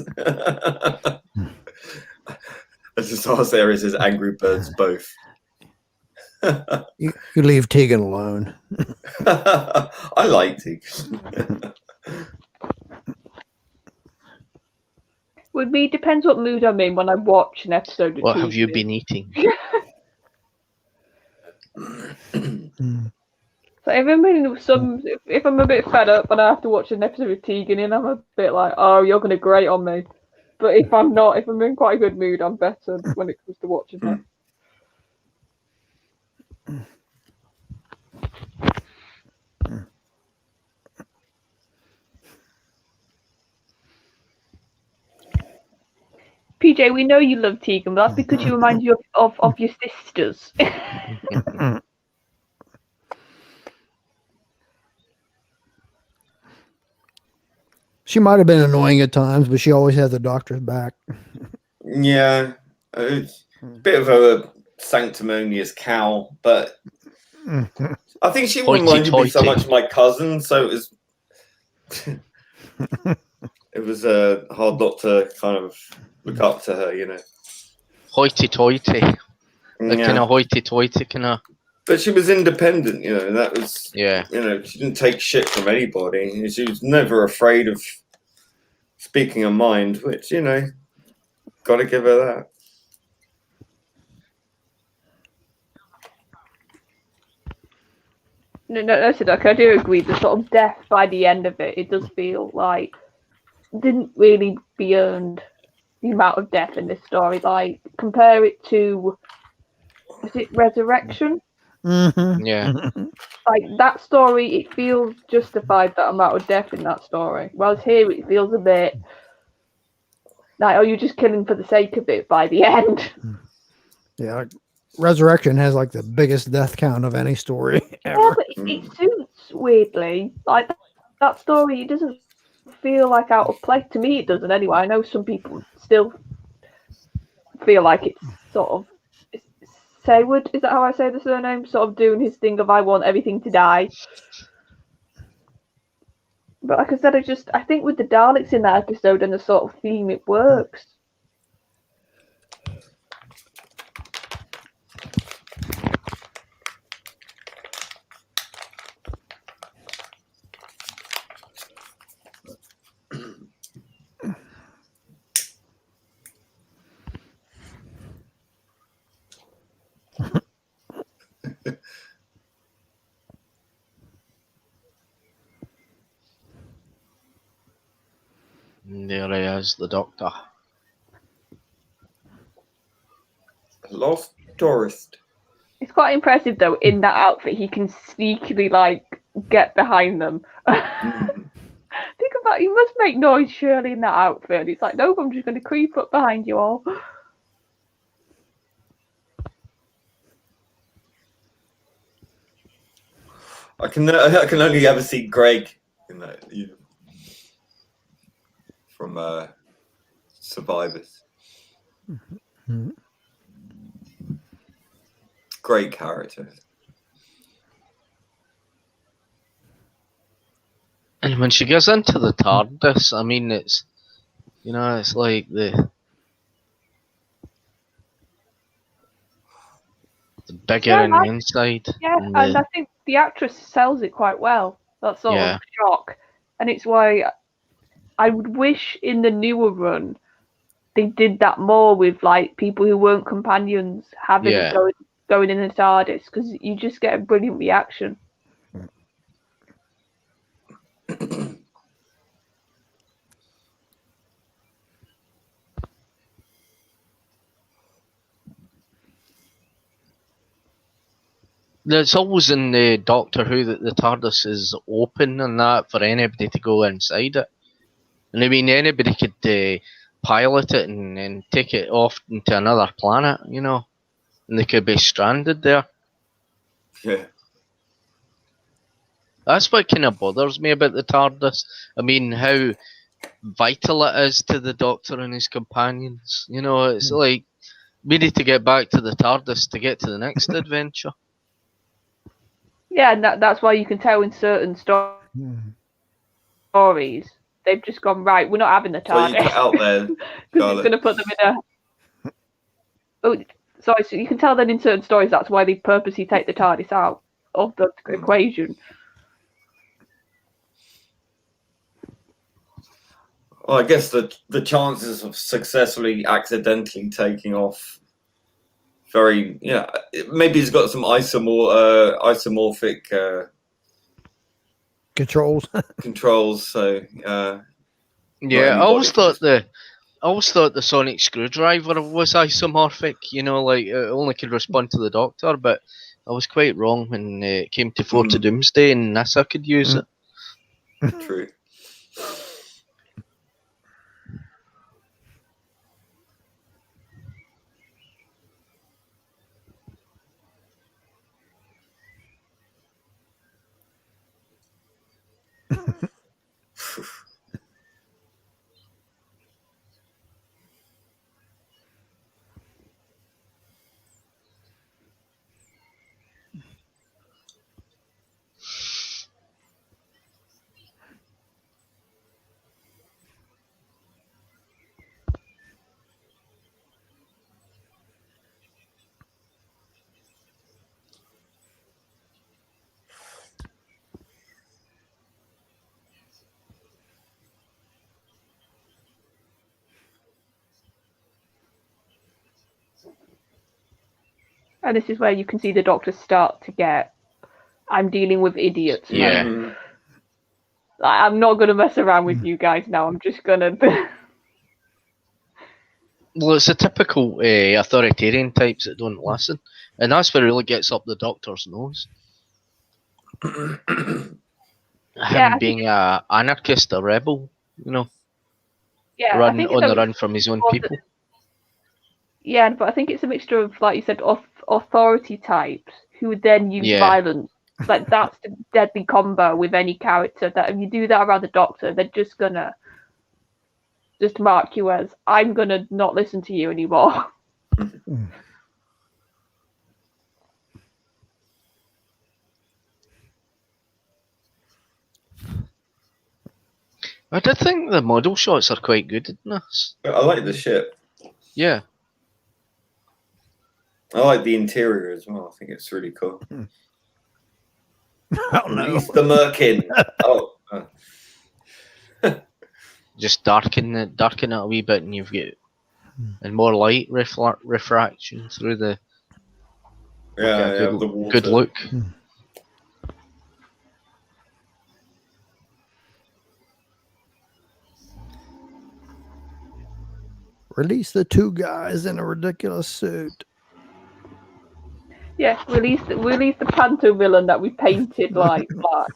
As the source there is Angry Birds both. You leave Tegan alone. I like Tegan. With me, depends what mood I'm in when I watch an episode of What TV. have you been eating? So if I'm in if I'm a bit fed up and I have to watch an episode of Tegan, and I'm a bit like, oh, you're gonna grate on me. But if I'm not, if I'm in quite a good mood, I'm better when it comes to watching it. PJ, we know you love Tegan, but that's because she reminds you of your sisters. She might have been annoying at times, but she always had the doctor's back. Yeah, it's a bit of a sanctimonious cow, but I think she reminded me so much of my cousin, so it was hard not to kind of look up to her, you know. Hoity-toity. The Yeah. kind of hoity-toity kind of. But she was independent, you know, and that was, Yeah. you know, she didn't take shit from anybody. And she was never afraid of speaking her mind, which, you know, got to give her that. No, Doc, I do agree. The sort of death by the end of it, it does feel like didn't really be earned. The amount of death in this story, like compare it to, is it Resurrection? Yeah. Like that story, it feels justified that amount of death in that story. Whereas here, it feels a bit like, oh, you're just killing for the sake of it by the end. Yeah, Resurrection has like the biggest death count of any story ever. Yeah, but it suits weirdly. Like that story, it doesn't feel like out of place. To me, it doesn't anyway. I know some people still feel like it's sort of Saywood, is that how I say the surname? Sort of doing his thing of I want everything to die. But like I said, I think with the Daleks in that episode and the sort of theme, it works. There he is, the doctor. Lost tourist. It's quite impressive though. In that outfit, he can sneakily like get behind them. Mm. Think about, you must make noise surely in that outfit. And it's like, nope, I'm just going to creep up behind you all. I can only ever see Greg in that from Survivors. Mm-hmm. Great character. And when she goes into the TARDIS, I mean, it's, it's like the bigger Yeah, in the inside. Yeah, and I think the actress sells it quite well. That sort of shock, and it's why I would wish in the newer run they did that more with like people who weren't companions having it going in the TARDIS, because you just get a brilliant reaction. It's always in the Doctor Who that the TARDIS is open and that for anybody to go inside it. And I mean, anybody could pilot it and take it off into another planet, and they could be stranded there. Yeah. That's what kind of bothers me about the TARDIS. I mean, how vital it is to the Doctor and his companions. It's like we need to get back to the TARDIS to get to the next adventure. Yeah, and that's why you can tell in certain stories they've just gone, right, we're not having the TARDIS. So you cut out there, because it's going to put them in a... Oh, sorry, so you can tell that in certain stories that's why they purposely take the TARDIS out of the equation. Well, I guess the chances of successfully accidentally taking off very, maybe he's got some isomorphic controls. So yeah, I always thought the sonic screwdriver was isomorphic. Like it only could respond to the Doctor, but I was quite wrong when it came to Fort of Doomsday, and NASA could use it. True. And this is where you can see the Doctor start to get, I'm dealing with idiots. Yeah. I'm not going to mess around with you guys now. I'm just going to... Well, it's a typical authoritarian types that don't listen. And that's what really gets up the Doctor's nose. Him being an anarchist, a rebel, Yeah, run from his own people. Yeah, but I think it's a mixture of, like you said, authority types who would then use violence. Like, that's the deadly combo with any character, that if you do that around the Doctor, they're just gonna just mark you as, I'm gonna not listen to you anymore. I did think the model shots are quite good in this. I like the ship. Yeah. I like the interior as well. I think it's really cool. Oh no, Release the Merkin. Just darken it a wee bit, and you've got and more light refraction through the the water. Good look. Release the two guys in a ridiculous suit. Yeah, release the panto villain that we painted like black.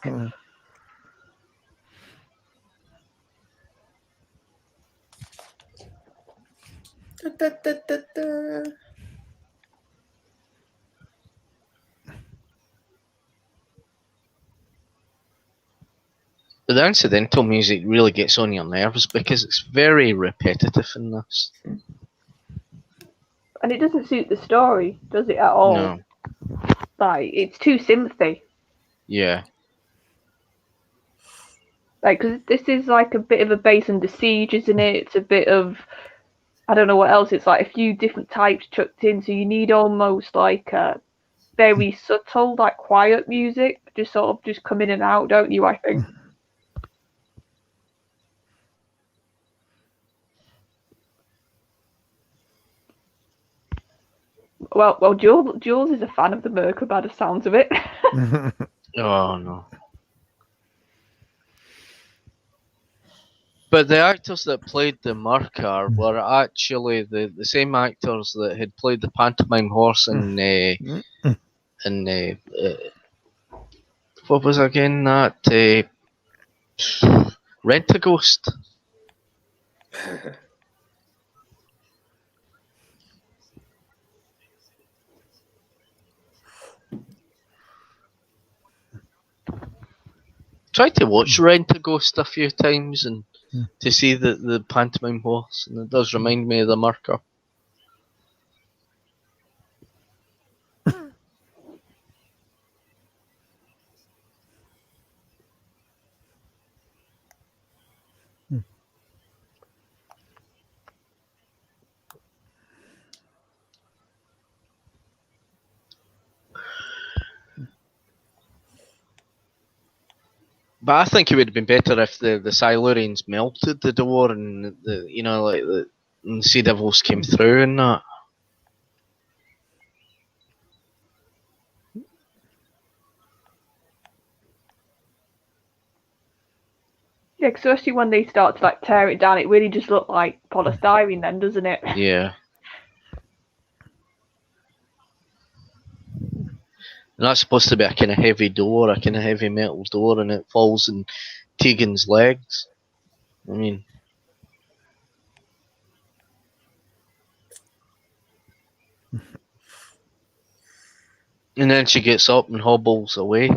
But the incidental music really gets on your nerves because it's very repetitive in this. And it doesn't suit the story, does it at all? No. Like, it's too sympathy. Yeah. Like, because this is like a bit of a base under siege, isn't it? It's a bit of, I don't know what else. It's like a few different types chucked in, so you need almost like a very subtle, like quiet music, just sort of just come in and out, don't you? I think. Well, Jules is a fan of the Mercury by the sounds of it. Oh no. But the actors that played the Mercar were actually the same actors that had played the pantomime horse in what was again that Rent a Ghost. Tried to watch Rent a Ghost a few times and to see the pantomime horse, and it does remind me of the Mercar. But I think it would have been better if the Silurians melted the door and the Sea Devils came through and that. Yeah, especially when they start to like tear it down, it really just looked like polystyrene then, doesn't it? Yeah. And that's supposed to be a kind of heavy door, a kind of heavy metal door, and it falls in Tegan's legs. I mean, and then she gets up and hobbles away.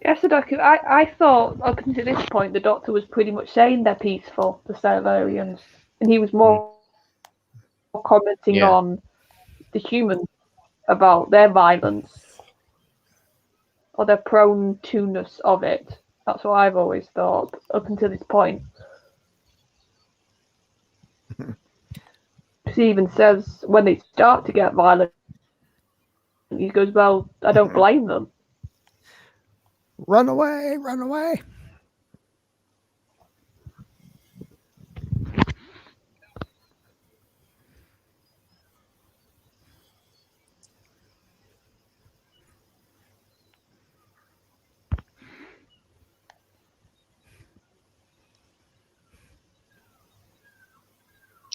Yeah, Sudoku, I thought up until this point the Doctor was pretty much saying they're peaceful, the Silurians, and he was more commenting on the humans about their violence or their prone to-ness of it. That's what I've always thought up until this point. He even says when they start to get violent, he goes, "Well, I don't blame them." Run away, run away.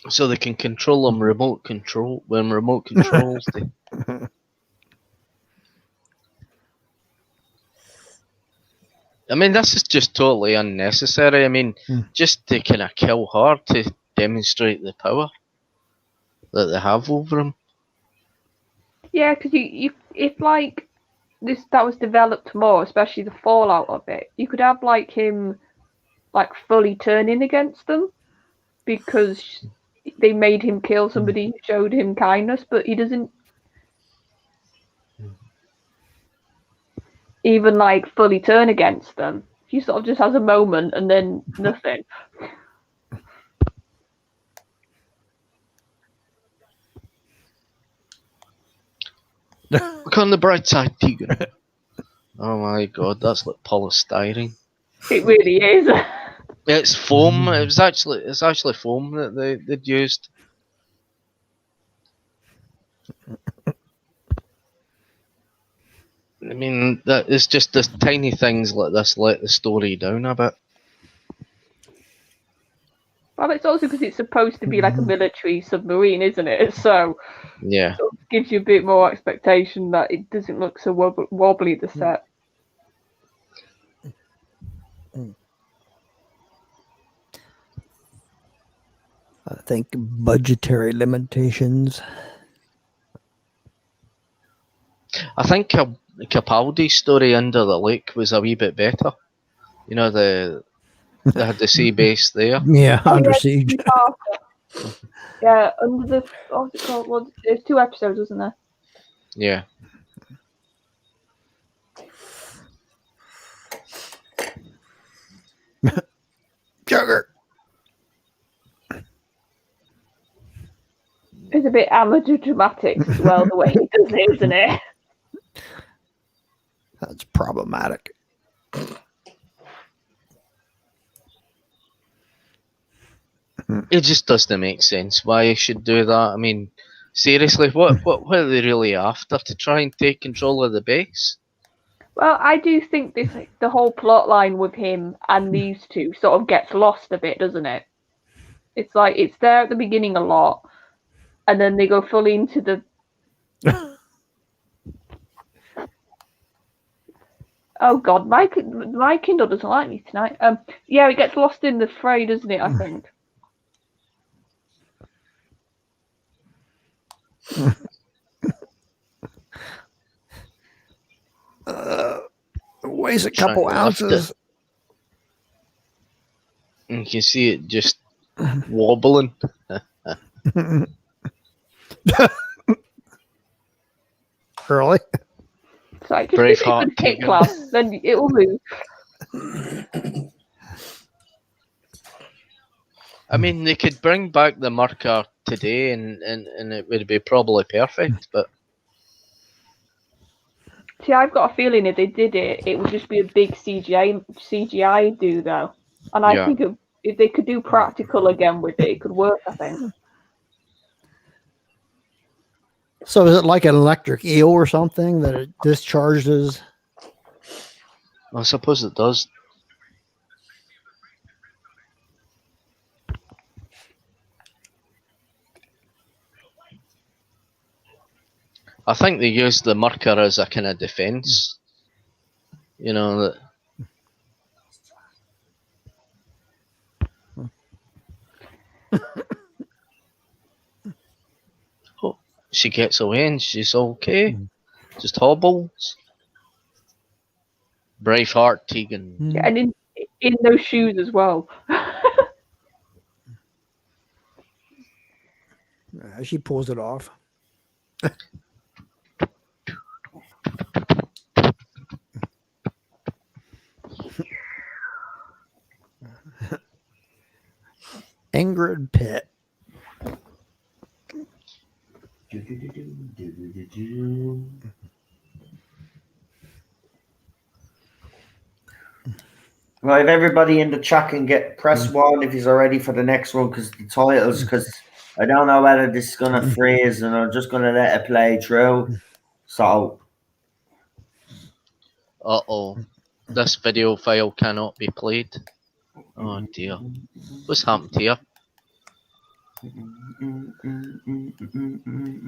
So they can control them remote controls. I mean, this is just totally unnecessary. I mean, just to kind of kill her to demonstrate the power that they have over him. Yeah, because if like that was developed more, especially the fallout of it, you could have like him like fully turning against them because they made him kill somebody who showed him kindness, but he doesn't even like fully turn against them. He sort of just has a moment and then nothing. Look on the bright side, Tegan. Oh my god, that's like polystyrene. It really is. It's foam. It's actually foam that they'd used. mean, that it's just the tiny things like this let the story down a bit. Well, it's also because it's supposed to be like a military submarine, isn't it? So Yeah. it gives you a bit more expectation that it doesn't look so wobbly, the set. I think budgetary limitations. I think Capaldi's story Under the Lake was a wee bit better. You know, they had the sea base there. Yeah, Under yeah, Siege. Yeah, under the what's it called? Well, there's 2 episodes, wasn't there? Yeah. Sugar. It's a bit amateur dramatics as well, the way he does it, isn't it? That's problematic. It just doesn't make sense why he should do that. I mean, seriously, what are they really after? To try and take control of the base? Well, I do think the whole plot line with him and these two sort of gets lost a bit, doesn't it? It's like it's there at the beginning a lot, and then they go fully into the. Oh God, my Kindle doesn't like me tonight. Yeah, it gets lost in the fray, doesn't it? I think. Weighs a couple Trying to lift ounces. it. And you can see it just wobbling. Really? So just give it a Braveheart, good kick, Keegan. class, then it will move. I mean, they could bring back the marker today and it would be probably perfect, but See, I've got a feeling if they did it, it would just be a big CGI do though, and I Yeah. think if they could do practical again with it, it could work. I think. So is it like an electric eel or something that it discharges? I suppose it does. I think they use the marker as a kind of defense. You know that. Oh, she gets away and she's okay. Just hobbles. Braveheart, Tegan. Yeah, and in those shoes as well. She pulls it off. Ingrid Pitt. Right, if everybody in the chat can press 1 if he's ready for the next one, because the titles, because I don't know whether this is going to freeze and I'm just going to let it play through. So. Uh-oh. This video file cannot be played. Oh dear. What's happened here?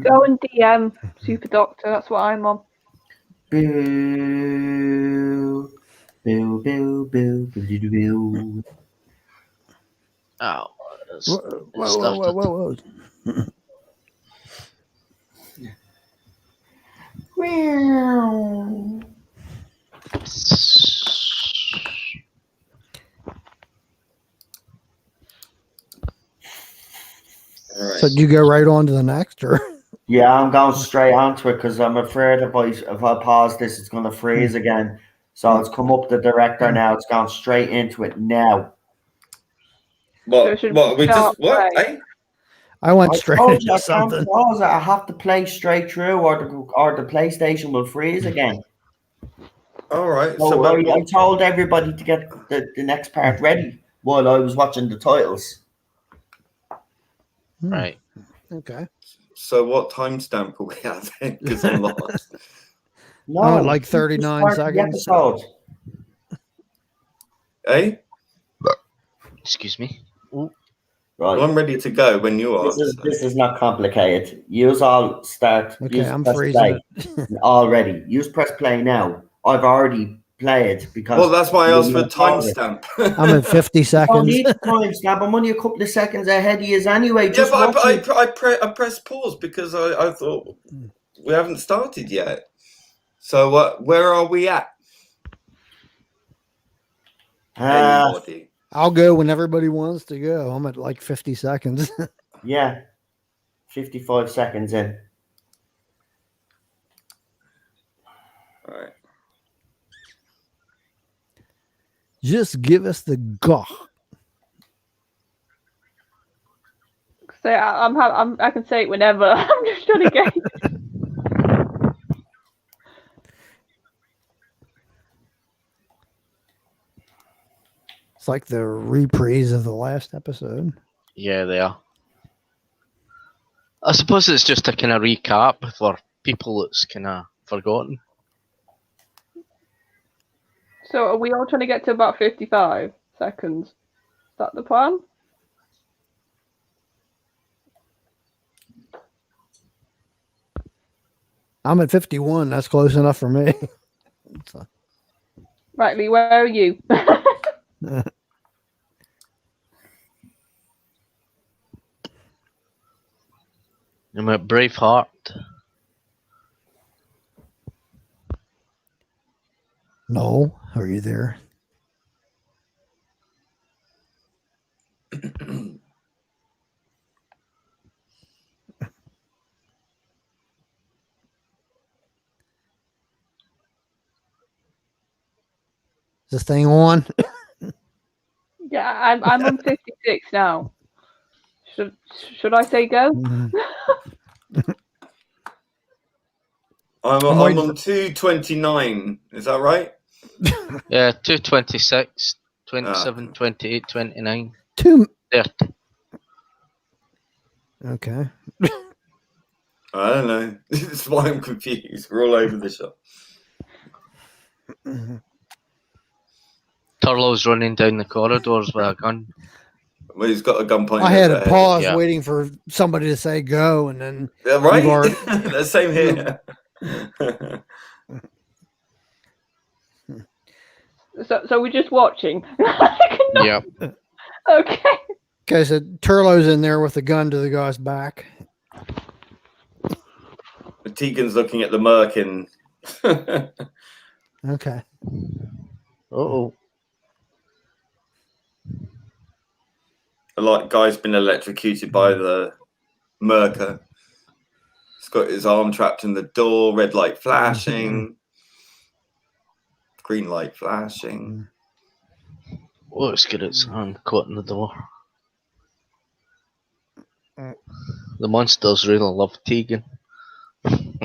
Go and DM Super Doctor. That's what I'm on. Boo. Boo, boo, boo, boo, boo, boo. Oh, Whoa. So do you go right on to the next, or? Yeah, I'm going straight onto it because I'm afraid if I pause this, it's going to freeze again. So it's come up the director now. It's gone straight into it now. What? We just what? Eh? I went I straight told you into I something. can't pause it. I have to play straight through, or the PlayStation will freeze again. All right. So I told everybody to get the next part ready while I was watching the titles. right. Okay. So what timestamp are we at then? Because I'm lost. No, I'm at like you just 39 started the seconds. episode. Eh? Excuse me. Well, Right. I'm ready to go when you are. This is not complicated. Use all start. Okay, Use I'm press freezing play already. Use press play now. I've already played because. Well, that's why I asked for a you recorded. timestamp. I'm at 50 I don't seconds. need a timestamp. I'm only a couple of seconds ahead of you anyway. Yeah, Just but watch it. I pressed pause because I thought we haven't started yet. So where are we at? Anybody? I'll go when everybody wants to go. I'm at like 50 seconds. Yeah. 55 seconds in. All right. Just give us the go. So I can say it whenever. I'm just trying to get. It's like the reprise of the last episode. Yeah, they are. I suppose it's just a kind of recap for people that's kind of forgotten. So are we all trying to get to about 55 seconds? Is that the plan? I'm at 51. That's close enough for me. Right, Lee, where are you? I'm at Braveheart. No, are you there? Is this thing on? Yeah, I'm on 56 now. Should I say go? I'm on 229. Is that right? Yeah, 226, 27, 28, 29, Two. 30. Okay. I don't know. That's why I'm confused. We're all over the shop. Turlo's running down the corridors with a gun. Well, he's got a gun pointing. I had at a their pause Yeah. waiting for somebody to say go, and then head. Yeah, right? You've already- The same here. So we're just watching. Yep. Okay. okay, so Turlo's in there with the gun to the guy's back. Tegan's looking at the Merkin. Okay. Uh-oh. A lot guy's been electrocuted by the Merker. He's got his arm trapped in the door, red light flashing, green light flashing. Oh, it's got its hand caught in the door. The monsters really love Tegan. Because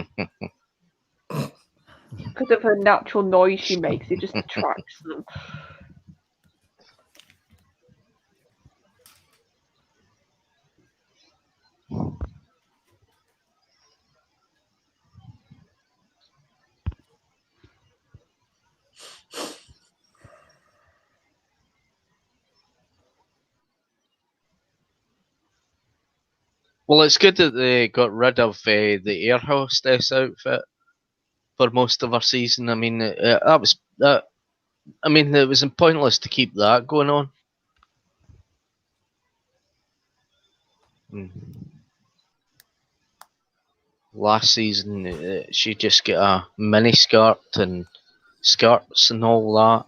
of her natural noise she makes, it just attracts them. Well, it's good that they got rid of the air hostess outfit for most of our season. I mean, that was that. I mean, it was pointless to keep that going on. Last season, she just got a mini skirt and skirts and all that.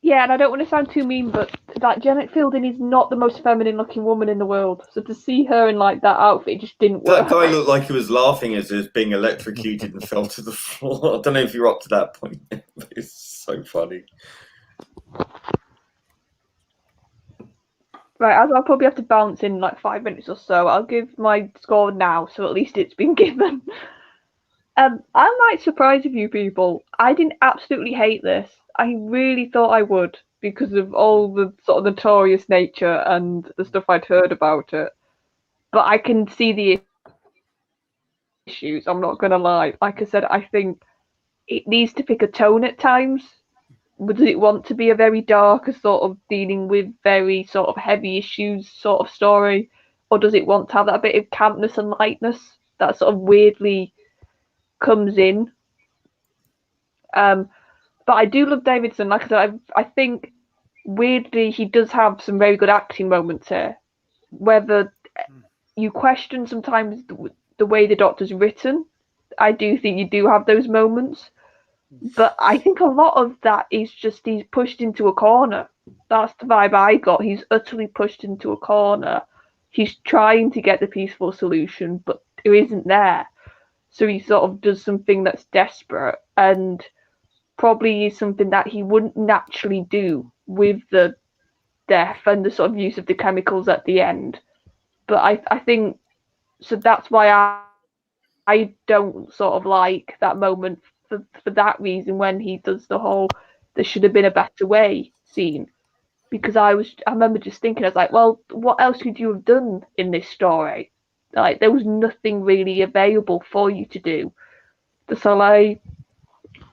Yeah, and I don't want to sound too mean, but like Janet Fielding is not the most feminine looking woman in the world. So to see her in like that outfit just didn't work. That guy looked like he was laughing as he was being electrocuted and fell to the floor. I don't know if you're up to that point, but it's so funny. Right, as I'll probably have to bounce in like 5 minutes or so, I'll give my score now, so at least it's been given. I might surprise a few people. I didn't absolutely hate this. I really thought I would because of all the sort of notorious nature and the stuff I'd heard about it. But I can see the issues. I'm not gonna lie. Like I said, I think it needs to pick a tone at times. Does it want to be a very dark, sort of dealing with very sort of heavy issues sort of story, or does it want to have that bit of campness and lightness that sort of weirdly comes in? But I do love Davidson. Like I said, I think weirdly he does have some very good acting moments here. Whether you question sometimes the way the Doctor's written, I do think you do have those moments. But I think a lot of that is just he's pushed into a corner. That's the vibe I got. He's utterly pushed into a corner. He's trying to get the peaceful solution, but it isn't there. So he sort of does something that's desperate and probably is something that he wouldn't naturally do with the death and the sort of use of the chemicals at the end. But I think, so that's why I don't sort of like that moment for that reason when he does the whole there should have been a better way scene. Because I remember just thinking, I was like, well, what else could you have done in this story? Like, there was nothing really available for you to do. The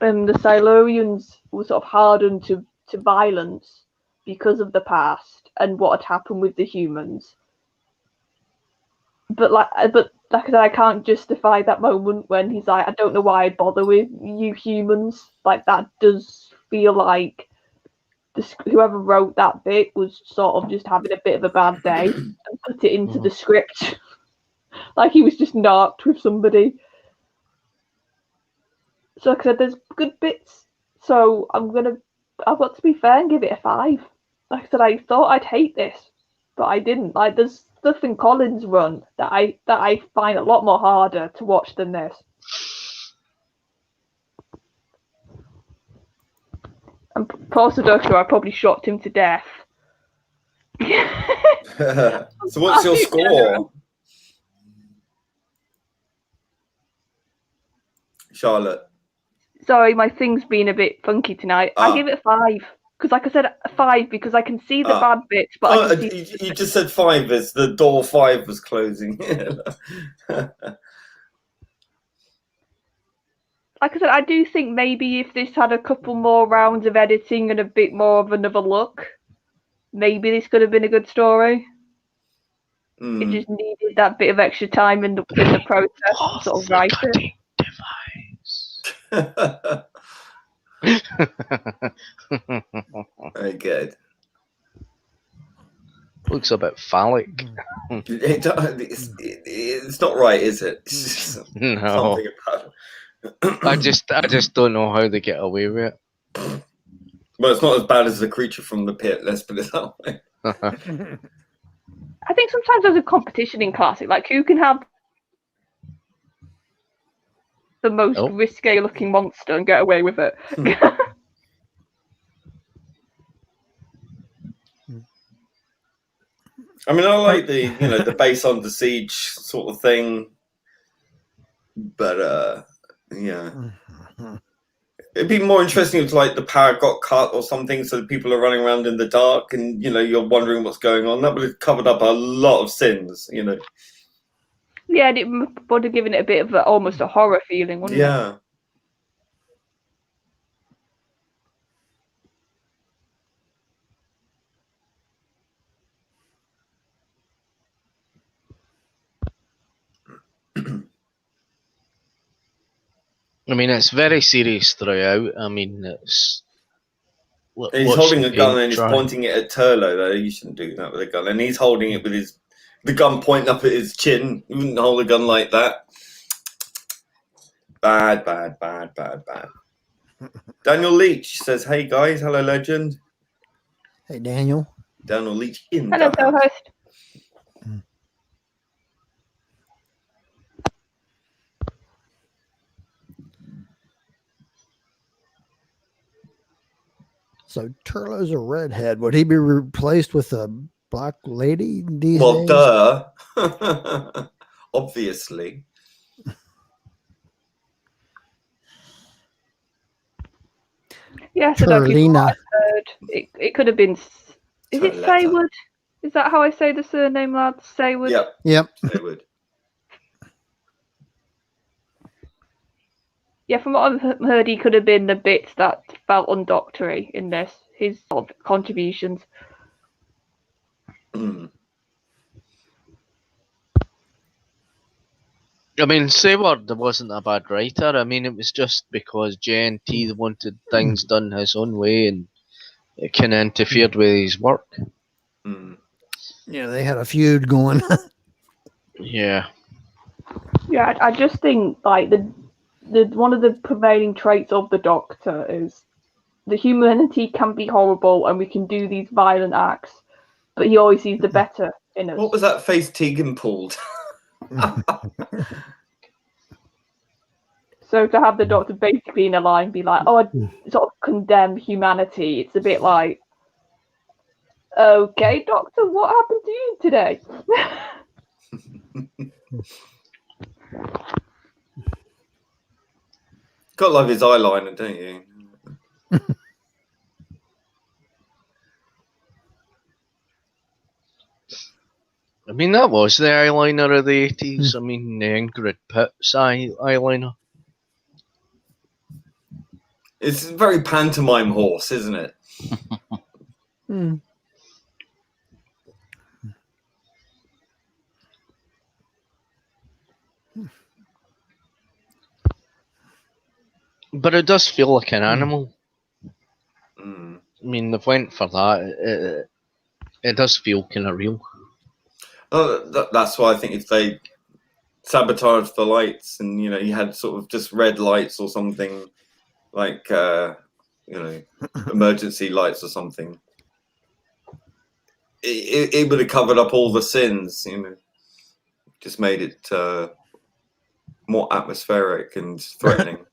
Silurians were sort of hardened to violence because of the past and what had happened with the humans. But like I said, I can't justify that moment when he's like, I don't know why I'd bother with you humans. Like, that does feel like whoever wrote that bit was sort of just having a bit of a bad day and put it into the script. Like he was just narked with somebody. So like I said, there's good bits. So I've got to be fair and give it a 5. Like I said, I thought I'd hate this, but I didn't. Like, there's stuff in Colin's run that I find a lot more harder to watch than this. And poor Sudoku, I probably shocked him to death. So what's your score? Charlotte? Sorry, my thing's been a bit funky tonight. I give it a 5. Because like I said, a 5 because I can see the bad bits, but I can see... You just said 5 as the door 5 was closing. Like I said, I do think maybe if this had a couple more rounds of editing and a bit more of another look, maybe this could have been a good story. It just needed that bit of extra time in the process to sort of write it. Very good. Looks a bit phallic. It's not right, is it? No. Something about it. I just don't know how they get away with it. Well, it's not as bad as the creature from the pit, let's put it that way. I think sometimes there's a competition in Classic, like who can have the most risque looking monster and get away with it. I mean, I like the base under siege sort of thing, but yeah, it'd be more interesting if like the power got cut or something, so people are running around in the dark and you're wondering what's going on. That would have covered up a lot of sins, Yeah, and it would have given it a bit of almost a horror feeling, wouldn't it? Yeah. I mean, it's very serious throughout. I mean, it's... He's holding a gun and he's pointing it at Turlo, though. You shouldn't do that with a gun. And he's holding it with the gun pointing up at his chin. You wouldn't hold a gun like that. Bad. Daniel Leach says, hey, guys. Hello, legend. Hey, Daniel. Daniel Leach in. Hello, co-host. So Turlo's a redhead. Would he be replaced with a black lady these days? Duh. Obviously. Yeah, so Turlina. It could have been... Is it Saywood? Is that how I say the surname, lads? Saywood? Yep. Saywood. from what I've heard, he could have been the bits that felt undoctory in this. His sort of contributions. Mm. I mean, Seward wasn't a bad writer. I mean, it was just because JNT wanted things done his own way, and it kind of interfered with his work. Mm. Yeah, they had a feud going. Yeah. Yeah, I just think like the one of the prevailing traits of the Doctor is the humanity can be horrible and we can do these violent acts, but he always sees the better in us. What was that face Tegan pulled? So to have the Doctor basically in a line be like, "Oh, I sort of condemn humanity," it's a bit like, "Okay, Doctor, what happened to you today?" Got love his eyeliner, don't you? I mean, that was the eyeliner of the 80s. I mean, the Ingrid Pitt's eyeliner. It's a very pantomime horse, isn't it? But it does feel like an animal. Mm. I mean, they've went for that. It does feel kind of real. Oh, that's why I think if they sabotaged the lights and, you had sort of just red lights or something, like, emergency lights or something, it would have covered up all the sins, just made it more atmospheric and threatening.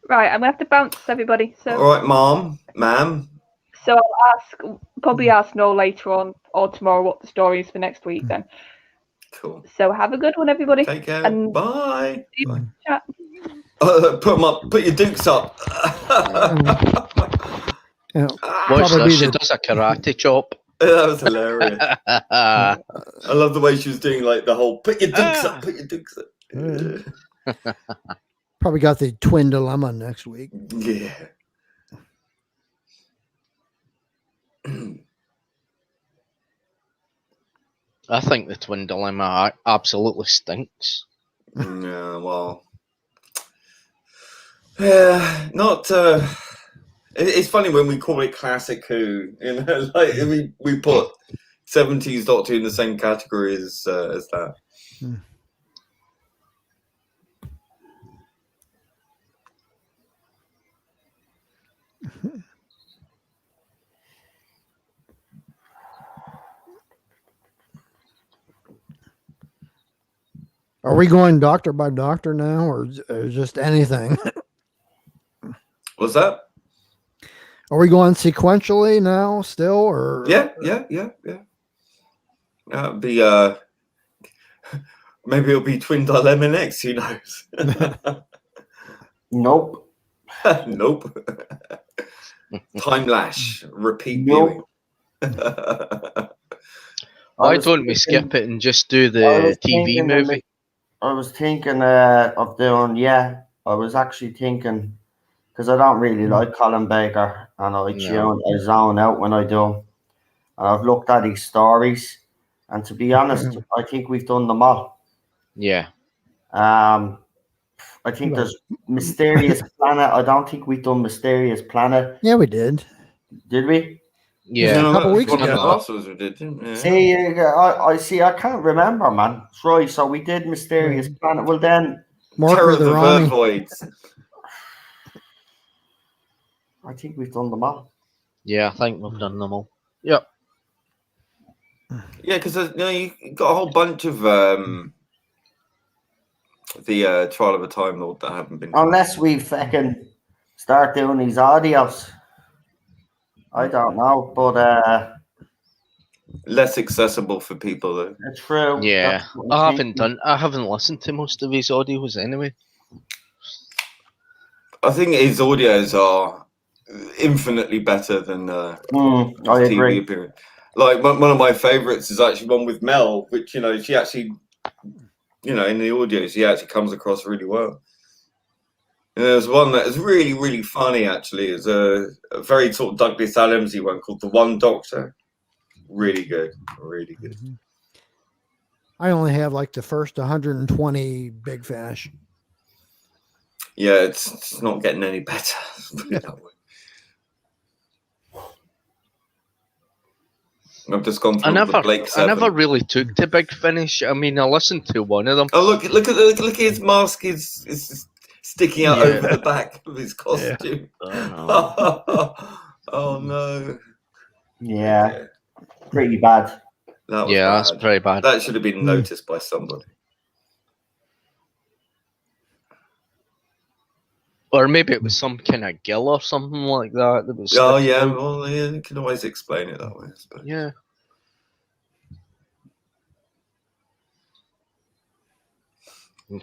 Right, I'm gonna have to bounce, everybody. So, All right, ma'am. So I'll probably ask Noel later on or tomorrow what the story is for next week. Then. Cool. So have a good one, everybody. Take care. And Bye. Bye. chat. Put them up. Put your dukes up. Yeah, Watch probably this, she the- does a karate chop. That was hilarious. I love the way she was doing like the whole put your dukes up, put your dukes up. Probably got the twin dilemma next week. Yeah. I think the twin dilemma absolutely stinks. Yeah, well. Yeah, not it's funny when we call it classic Who, like we put 70s Doctor in the same category as that. Are we going doctor by doctor now, or just anything? What's that? Are we going sequentially now still, or Yeah. That'd be maybe it'll be Twin Dilemma next, who knows? Nope. Nope. Time Lash, repeat Nope. viewing. Why don't we skip it and just do the TV movie? I was thinking of doing, I was actually thinking, because I don't really like Colin Baker, and I zone out when I do. And I've looked at his stories, and to be honest, I think we've done them all. Yeah. I think there's Mysterious Planet. I don't think we've done Mysterious Planet. Yeah, we did. Did we? Yeah. A couple weeks One of the ago. last ones we did, didn't we? See, I see. I can't remember, man. Right, so we did Mysterious Planet. Well, then Terror of the Ronnie. Vervoids. I think we've done them all. Yeah, I think we've done them all. Yep. Yeah, because you got a whole bunch of the Trial of a Time Lord that haven't been. Unless we fucking start doing these audios. I don't know, but Less accessible for people though. it's true. Yeah. That's what I'm thinking. I haven't listened to most of his audios anyway. I think his audios are infinitely better than I his agree. TV appearance. Like one of my favourites is actually one with Mel, which she actually in the audios, he actually comes across really well. And there's one that is really, really funny, actually. It's a very sort of Douglas Adamsy one called The One Doctor. Really good. Really good. I only have like the first 120 Big Finish. Yeah, it's not getting any better. Put it that way. I've just gone through the Blake I 7. never really took to Big Finish. I mean, I listened to one of them. Oh, look at his mask is sticking out over the back of his costume. Oh no. Yeah, Okay. pretty bad. That was Yeah, bad. that's pretty bad. That should have been noticed by somebody. Or maybe it was some kind of gill or something like that. That was Oh sticking yeah, out. well yeah, you can always explain it that way, I suppose. Yeah.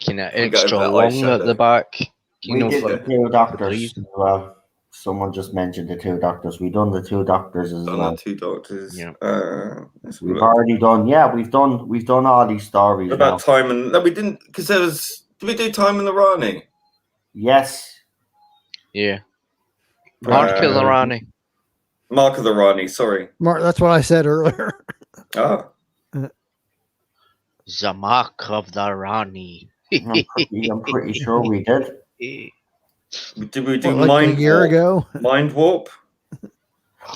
Kind of We got extra a bit of long at the eyeshadow. back. You We know, did for the two doctors breathe. as well. Someone just mentioned the two doctors. We done the two doctors as Done well. the two doctors. Yeah. We've already done. Yeah, we've done all these stories About now. Time and no, we didn't because there was. Did we do Time and the Rani? Yes. Yeah. Mark of the Rani. Mark of the Rani. Sorry. Mark, that's what I said earlier. Ah. The Mark of the Rani. I'm pretty sure we did. Did we do What, like Mind a year Warp? ago? Mind Warp.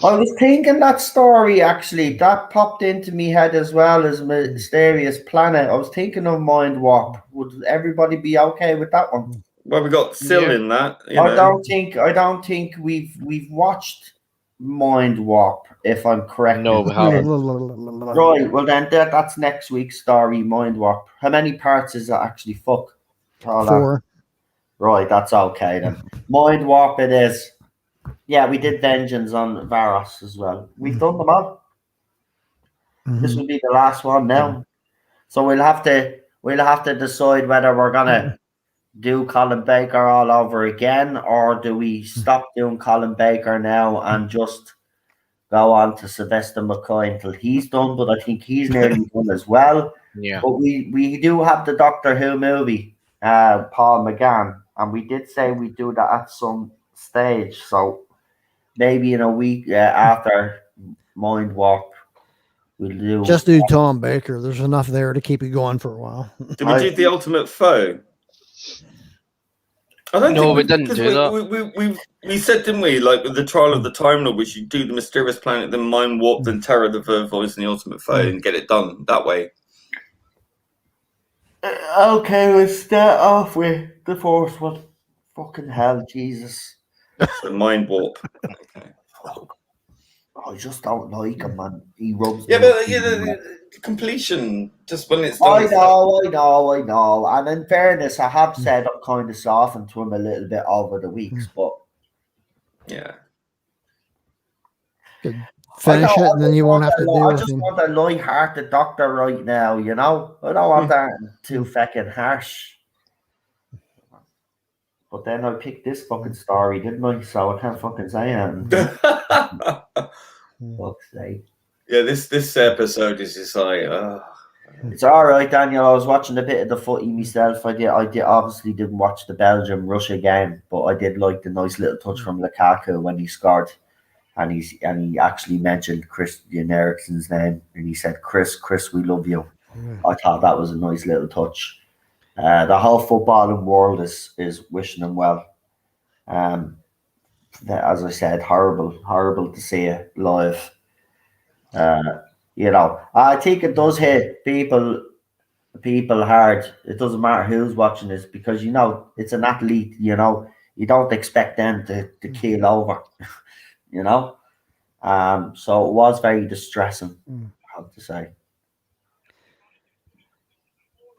I was thinking that story actually that popped into me head as well as Mysterious Planet. I was thinking of Mind Warp. Would everybody be okay with that one? Well, we got Syl Yeah. in that. I don't think we've watched Mind Warp, if I'm correct. No, we haven't. Right, well then that's next week's story, Mind Warp. How many parts is that actually? Fuck. All that. 4. Right, that's okay then. Mind Warp it is. Yeah, we did Vengeance on Varos as well. We've done them all. This will be the last one now. So we'll have to decide whether we're gonna do Colin Baker all over again, or do we stop doing Colin Baker now and just go on to Sylvester McCoy until he's done, but I think he's nearly done as well. Yeah. But we do have the Doctor Who movie, Paul McGann, and we did say we'd do that at some stage. So maybe in a week after Mind Warp, we'll do. Just do Tom Baker. There's enough there to keep you going for a while. Did we do The Ultimate Foe? I don't No, think we didn't because do that. we said, didn't we, like with the Trial of the Time Lord, we should do the Mysterious Planet, then Mind Warp, then Terror, the Vervoice, and the Ultimate Foe, and get it done that way. Okay, let's start off with the first one. Fucking hell, Jesus. So Mind Warp. Okay. I just don't like him, man. He rubs Yeah, me but up. the completion, just when it's done. I know. And in fairness, I have said I'm kind of softened to him a little bit over the weeks, but Yeah. Finish it, and then you won't have to deal I with just him. want a light-hearted Doctor right now, you know? I don't want that too fucking harsh. But then I picked this fucking story, didn't I? So I can't fucking say anything. Fuck's sake. Yeah, this episode is just like, It's all right, Daniel. I was watching a bit of the footy myself. I obviously didn't watch the Belgium-Russia game, but I did like the nice little touch from Lukaku when he scored, and he actually mentioned Christian Eriksen's name, and he said, "Chris, we love you." I thought that was a nice little touch. The whole footballing world is wishing him well. As I said, horrible to see it live. You know, I think it does hit people hard. It doesn't matter who's watching this, because you know it's an athlete. You know, you don't expect them to keel over. You know, so it was very distressing. I have to say.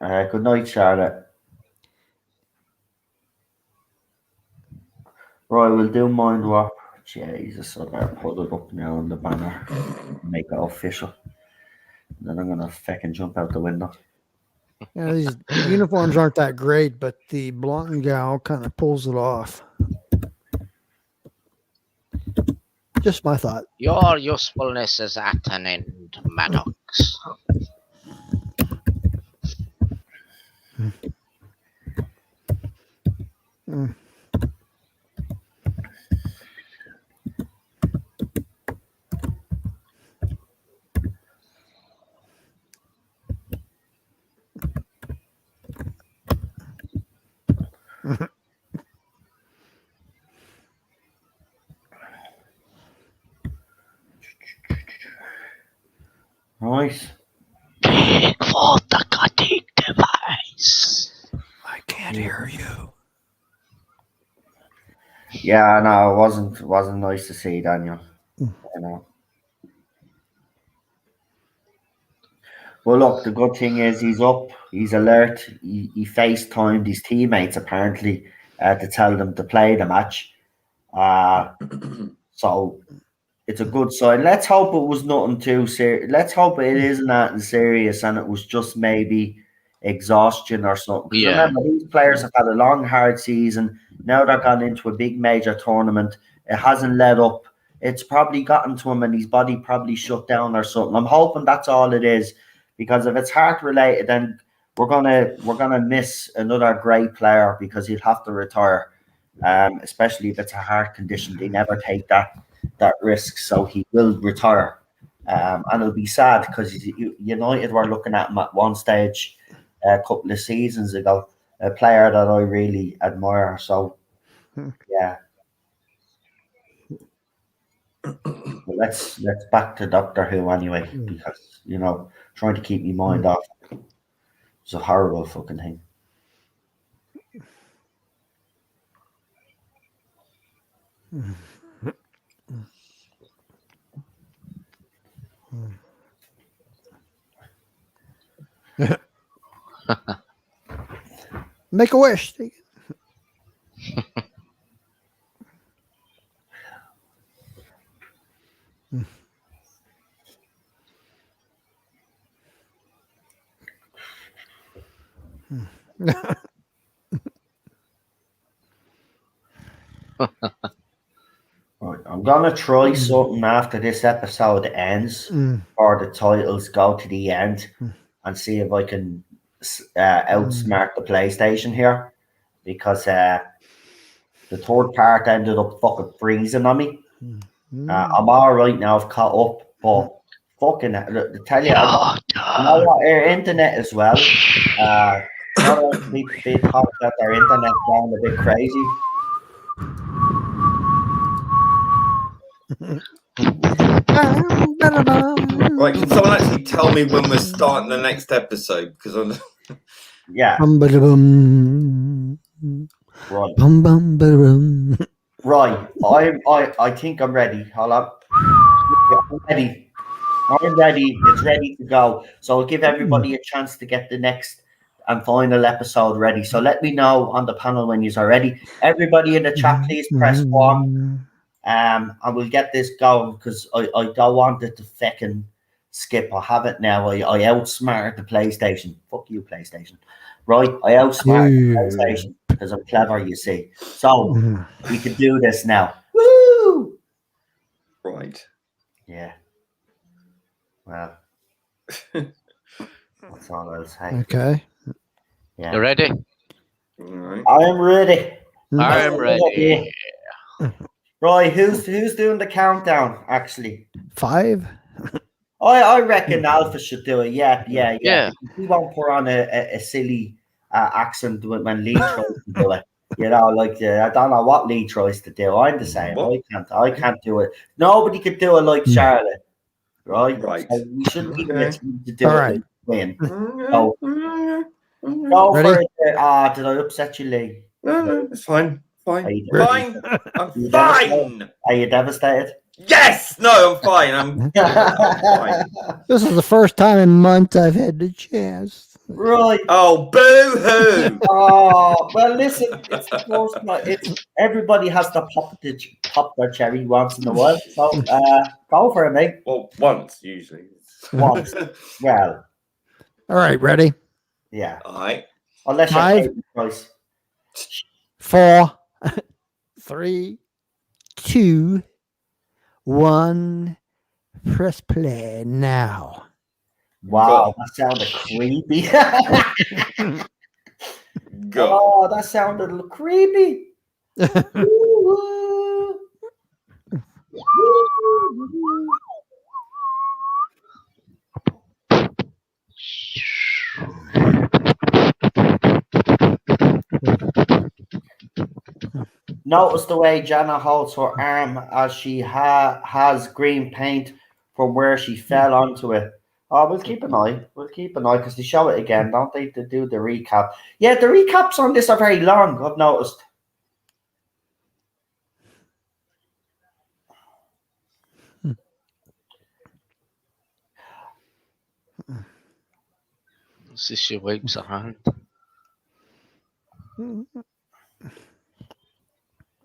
Good night, Charlotte. Right, we'll do Mind Warp. Jesus, I better put it up now on the banner. Make it official. Then I'm gonna fucking jump out the window. Yeah, these uniforms aren't that great, but the blonde gal kind of pulls it off. Just my thought. Your usefulness is at an end, Maddox. Right. For the cutting device. I can't hear you. Yeah, no, it wasn't nice to see, Daniel. You know. Well, look, the good thing is he's up, he's alert. He FaceTimed his teammates apparently to tell them to play the match. So it's a good sign. Let's hope it was nothing too serious. Let's hope it isn't that serious and it was just maybe exhaustion or something. Because Yeah. remember, these players have had a long, hard season. Now they're gone into a big major tournament. It hasn't let up. It's probably gotten to him and his body probably shut down or something. I'm hoping that's all it is. Because if it's heart related, then we're gonna miss another great player because he'll have to retire. Especially if it's a heart condition, they never take that risk, so he will retire. And it'll be sad because United were looking at him at one stage a couple of seasons ago, a player that I really admire. So yeah. But let's back to Doctor Who anyway, because trying to keep my mind off it's a horrible fucking thing. Make a wish. Right, I'm gonna try something after this episode ends, or the titles go to the end, and see if I can outsmart the PlayStation here, because the third part ended up fucking freezing on me. I'm all right now. I've caught up, but fucking to tell you, what, our internet as well. Not only people talk about their internet going a bit crazy. Right, can someone actually tell me when we're starting the next episode? Because I'm Yeah. Right. Right. I think I'm ready. Hold on. I'm ready. I'm ready. It's ready to go. So I'll give everybody a chance to get the next and final episode ready. So let me know on the panel when you are ready. Everybody in the chat, please press 1. And we'll get this going because I don't want it to fucking skip. I have it now. I outsmarted the PlayStation. Fuck you, PlayStation. Right? I outsmarted the PlayStation because I'm clever, you see. So we can do this now. Woo! right. Yeah. Well, that's all I'll say. Okay. Yeah. You ready? All right. I am ready. I am ready. Right, who's doing the countdown? Actually, 5. I reckon Alpha should do it. Yeah. Yeah. We won't put on a silly accent when Lee tries to do it. I don't know what Lee tries to do. I'm the same. What? I can't do it. Nobody could do it like Charlotte, right? Right. So we shouldn't give Okay. it to you to do All it right. like Win. No, Go Ready? for it. Did I upset you, Lee? it's fine. Are Fine. you Fine. I'm You fine. Are you devastated? Yes. No, I'm fine. I'm fine. This is the first time in months I've had the chance. Right. Oh, boo-hoo. Oh, well, listen, it's the first night. Everybody has to pop their cherry once in a while. So go for it, mate. Well, once, usually. Once. Well, All right, ready? yeah. All right. Unless you're 5, paying the price. 4, 3, 2, 1. Press play now. Wow, that sounded creepy. Go. Oh, that sounded a little creepy. Ooh. Notice the way Jana holds her arm as she has green paint from where she fell onto it. Oh, we'll keep an eye. We'll keep an eye because they show it again, don't they? To do the recap. Yeah, the recaps on this are very long. I've noticed. This is she wipes her hand.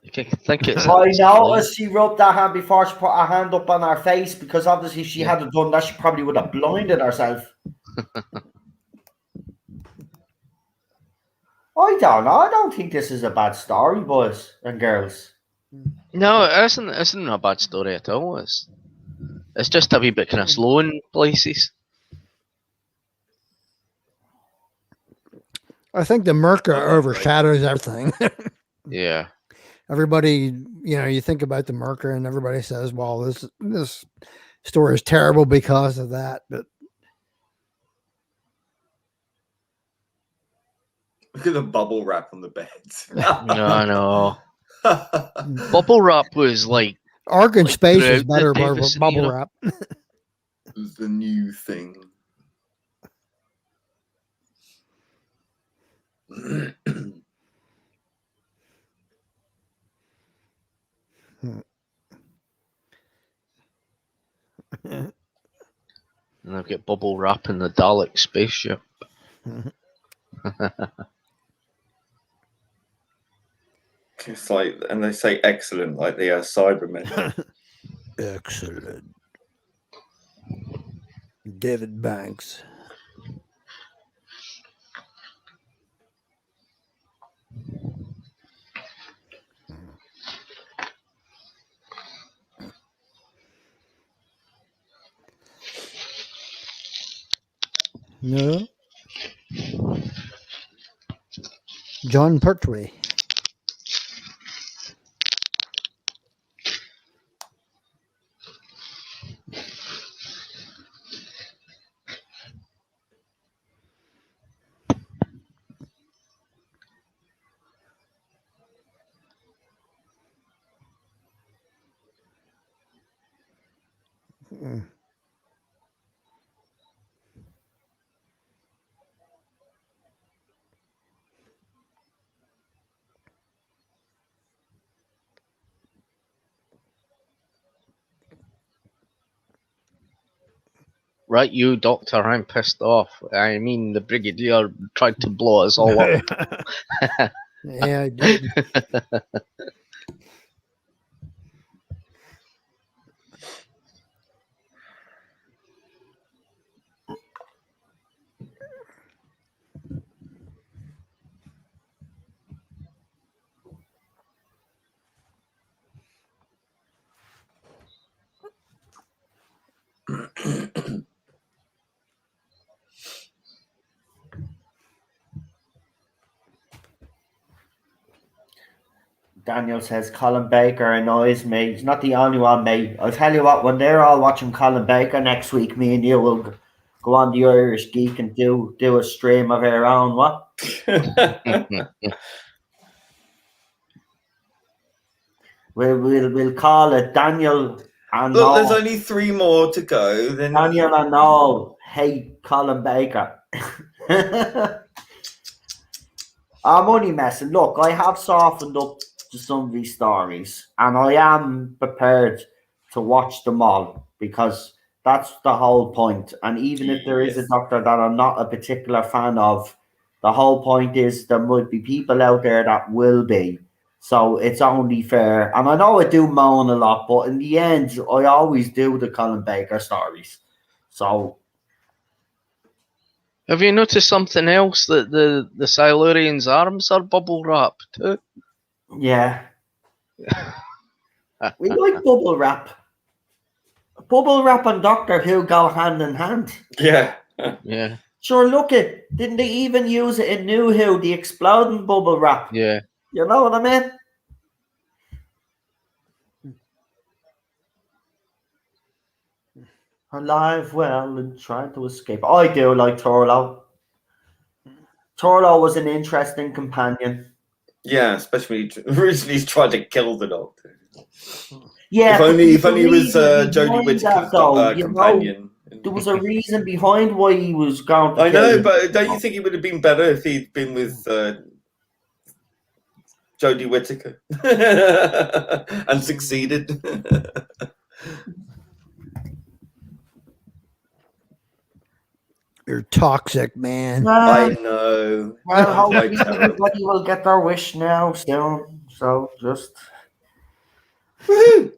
I think it's. I noticed she rubbed her hand before she put her hand up on her face because obviously if she Yeah. hadn't done that, she probably would have blinded herself. I don't know. I don't think this is a bad story, boys and girls. No, it isn't. It isn't a bad story at all. It's just a wee bit kind of slow in places. I think the Merca overshadows everything. Yeah. Everybody, you think about the Merca and everybody says, well, this story is terrible because of that. But Look at the bubble wrap on the beds. No. Bubble wrap was like Ark in Space is throughout better the Davis bubble era. wrap. It was the new thing. And they've got bubble wrap in the Dalek spaceship. It's like, and they say excellent, like they are Cybermen. Excellent. David Banks. No. John Pertwee. Right, you doctor, I'm pissed off. I mean, the Brigadier tried to blow us all up. Yeah, I did. Daniel says Colin Baker annoys me. He's not the only one, mate. I'll tell you what, when they're all watching Colin Baker next week, me and you will go on the Irish Geek and do a stream of our own. What? We'll call it Daniel and Look, Noel. there's only 3 more to go. Then Daniel and Noel hate Colin Baker. I'm only messing. Look, I have softened up to some of these stories, and I am prepared to watch them all because that's the whole point. And even if there is a Yes. doctor that I'm not a particular fan of, the whole point is there might be people out there that will be. So it's only fair. And I know I do moan a lot, but in the end, I always do the Colin Baker stories. So Have you noticed something else? That the Silurians' arms are bubble wrap too? yeah. We like bubble wrap. Bubble wrap and Doctor Who go hand in hand. yeah. Yeah, Sure, look it. Didn't they even use it in New Who, the exploding bubble wrap? yeah. You know what I mean? Alive, well, and trying to escape. I do like Torlo. Torlo was an interesting companion. Yeah, especially originally he's tried to kill the Doctor. Yeah, If but only you it was believe me Jodie behind Whittaker's that, though, you know. companion. There was a reason behind why he was going to I kill know, him. but don't you think it would have been better if he'd been with Jodie Whittaker and succeeded? You're toxic, man. I know. Well, I'm hopefully quite terrible. everybody will get their wish now soon. So just Woohoo!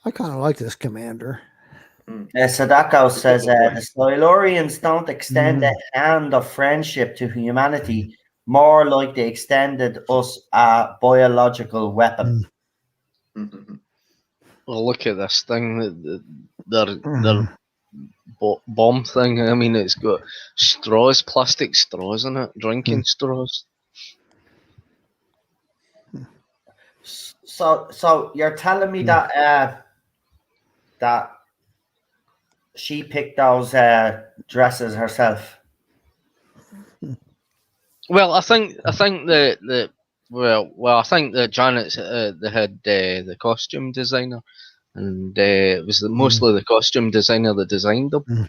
I kind of like this commander. Sadako says good boy. the Silurians don't extend a hand of friendship to humanity, more like they extended us a biological weapon. Well, look at this thing. Their bomb thing. I mean, it's got straws, plastic straws in it, drinking straws. So you're telling me that that she picked those dresses herself? Well, I think that I think that Janet's they had the costume designer, and it was mostly the costume designer that designed them.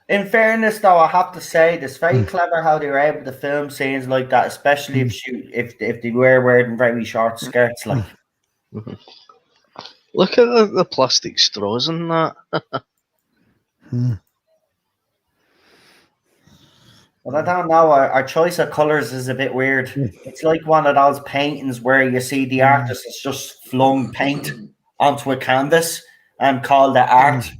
In fairness, though, I have to say it's very clever how they were able to film scenes like that, especially if they were wearing very short skirts. Like, Look at the plastic straws in that. well, I don't know. Our choice of colors is a bit weird. It's like one of those paintings where you see the artist has just flung paint onto a canvas and called it art.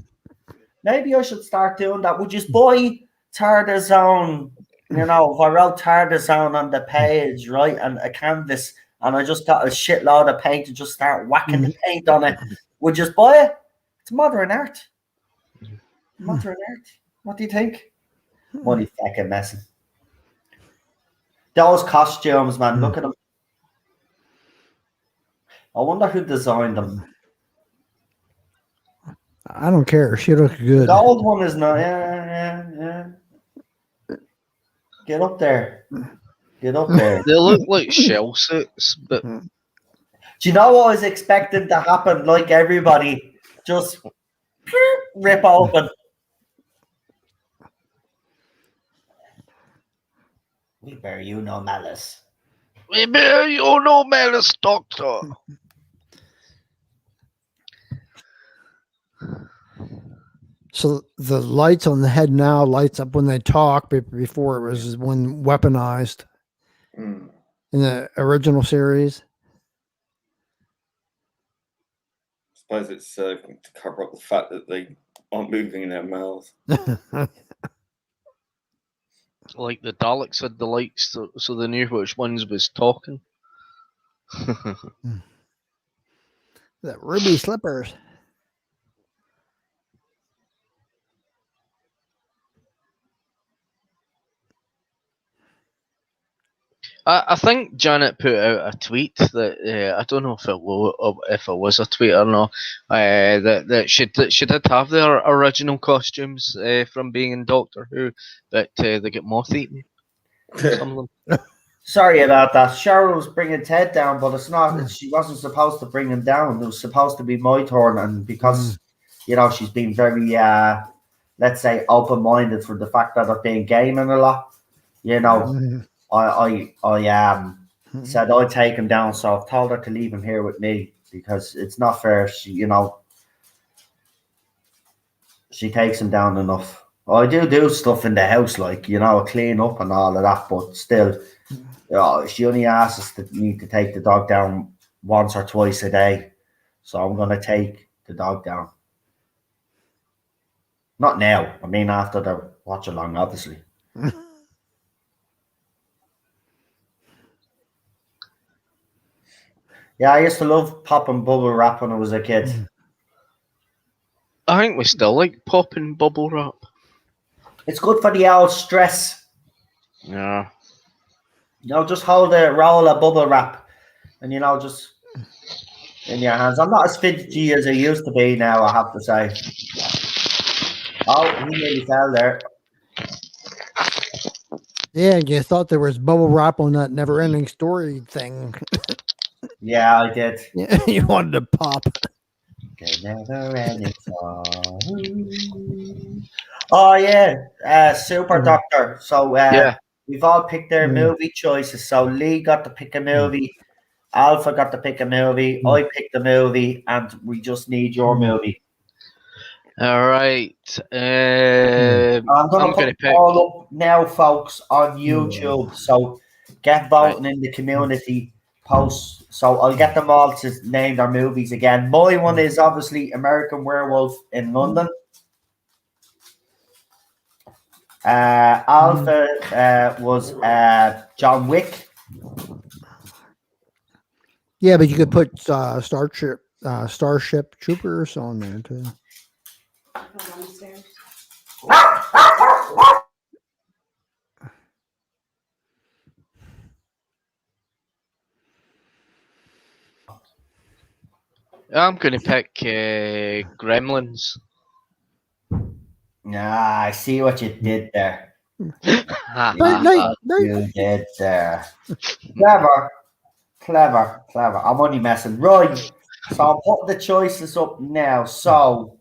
Maybe I should start doing that. Would you buy TardaZone? You know, if I wrote TardaZone on the page, right, and a canvas, and I just got a shitload of paint and just start whacking the paint on it, would you buy it? It's modern art. Modern art. What do you think? Money fucking messing. Those costumes, man, look at them. I wonder who designed them. I don't care. She looks good. The old one is not. Yeah. Get up there. Get up there. They look like shell suits, but Do you know what I was expecting to happen? Like everybody, just rip open. We bear you no malice. we bear you no malice, Doctor. So the lights on the head now lights up when they talk, but before it was when weaponized in the original series. I suppose it's to cover up the fact that they aren't moving in their mouths. Like the Daleks had the lights, so they knew which ones was talking. The ruby slippers. I think Janet put out a tweet that I don't know if it was a tweet or not. That she did have their original costumes from being in Doctor Who, but they get moth eaten. Some of them. Sorry about that. Cheryl was bringing Ted down, but it's not. She wasn't supposed to bring him down. It was supposed to be my turn, and because she's been very, let's say, open-minded for the fact that I've been gaming a lot. I said I'd take him down, so I've told her to leave him here with me because it's not fair. She takes him down enough. I do stuff in the house, like clean up and all of that, but still, she only asks us me to take the dog down once or twice a day, so I'm gonna take the dog down. Not now. I mean, after the watch along, obviously. Yeah, I used to love popping bubble wrap when I was a kid. I think we still like popping bubble wrap. It's good for the old stress. Yeah. Just hold a roll of bubble wrap and, just in your hands. I'm not as fidgety as I used to be now, I have to say. Oh, he nearly fell there. Yeah, you thought there was bubble wrap on that never-ending story thing. Yeah, I did. Yeah, you wanted to pop. The never-ending song. Oh yeah, Super Doctor. So Yeah. we've all picked their movie choices. So Lee got to pick a movie. Alpha got to pick a movie. I picked a movie, and we just need your movie. All right. I'm I'm gonna going to put pick. all up now, folks, on YouTube. So get voting Right. in the community posts. So I'll get them all to name their movies again. My one is obviously American Werewolf in London. Alpha was John Wick. Yeah, but you could put Starship Troopers on there too. I'm going to pick Gremlins. Nah, I see what you did there. Right. You did there. Clever. I'm only messing. Right. So I'll put the choices up now. So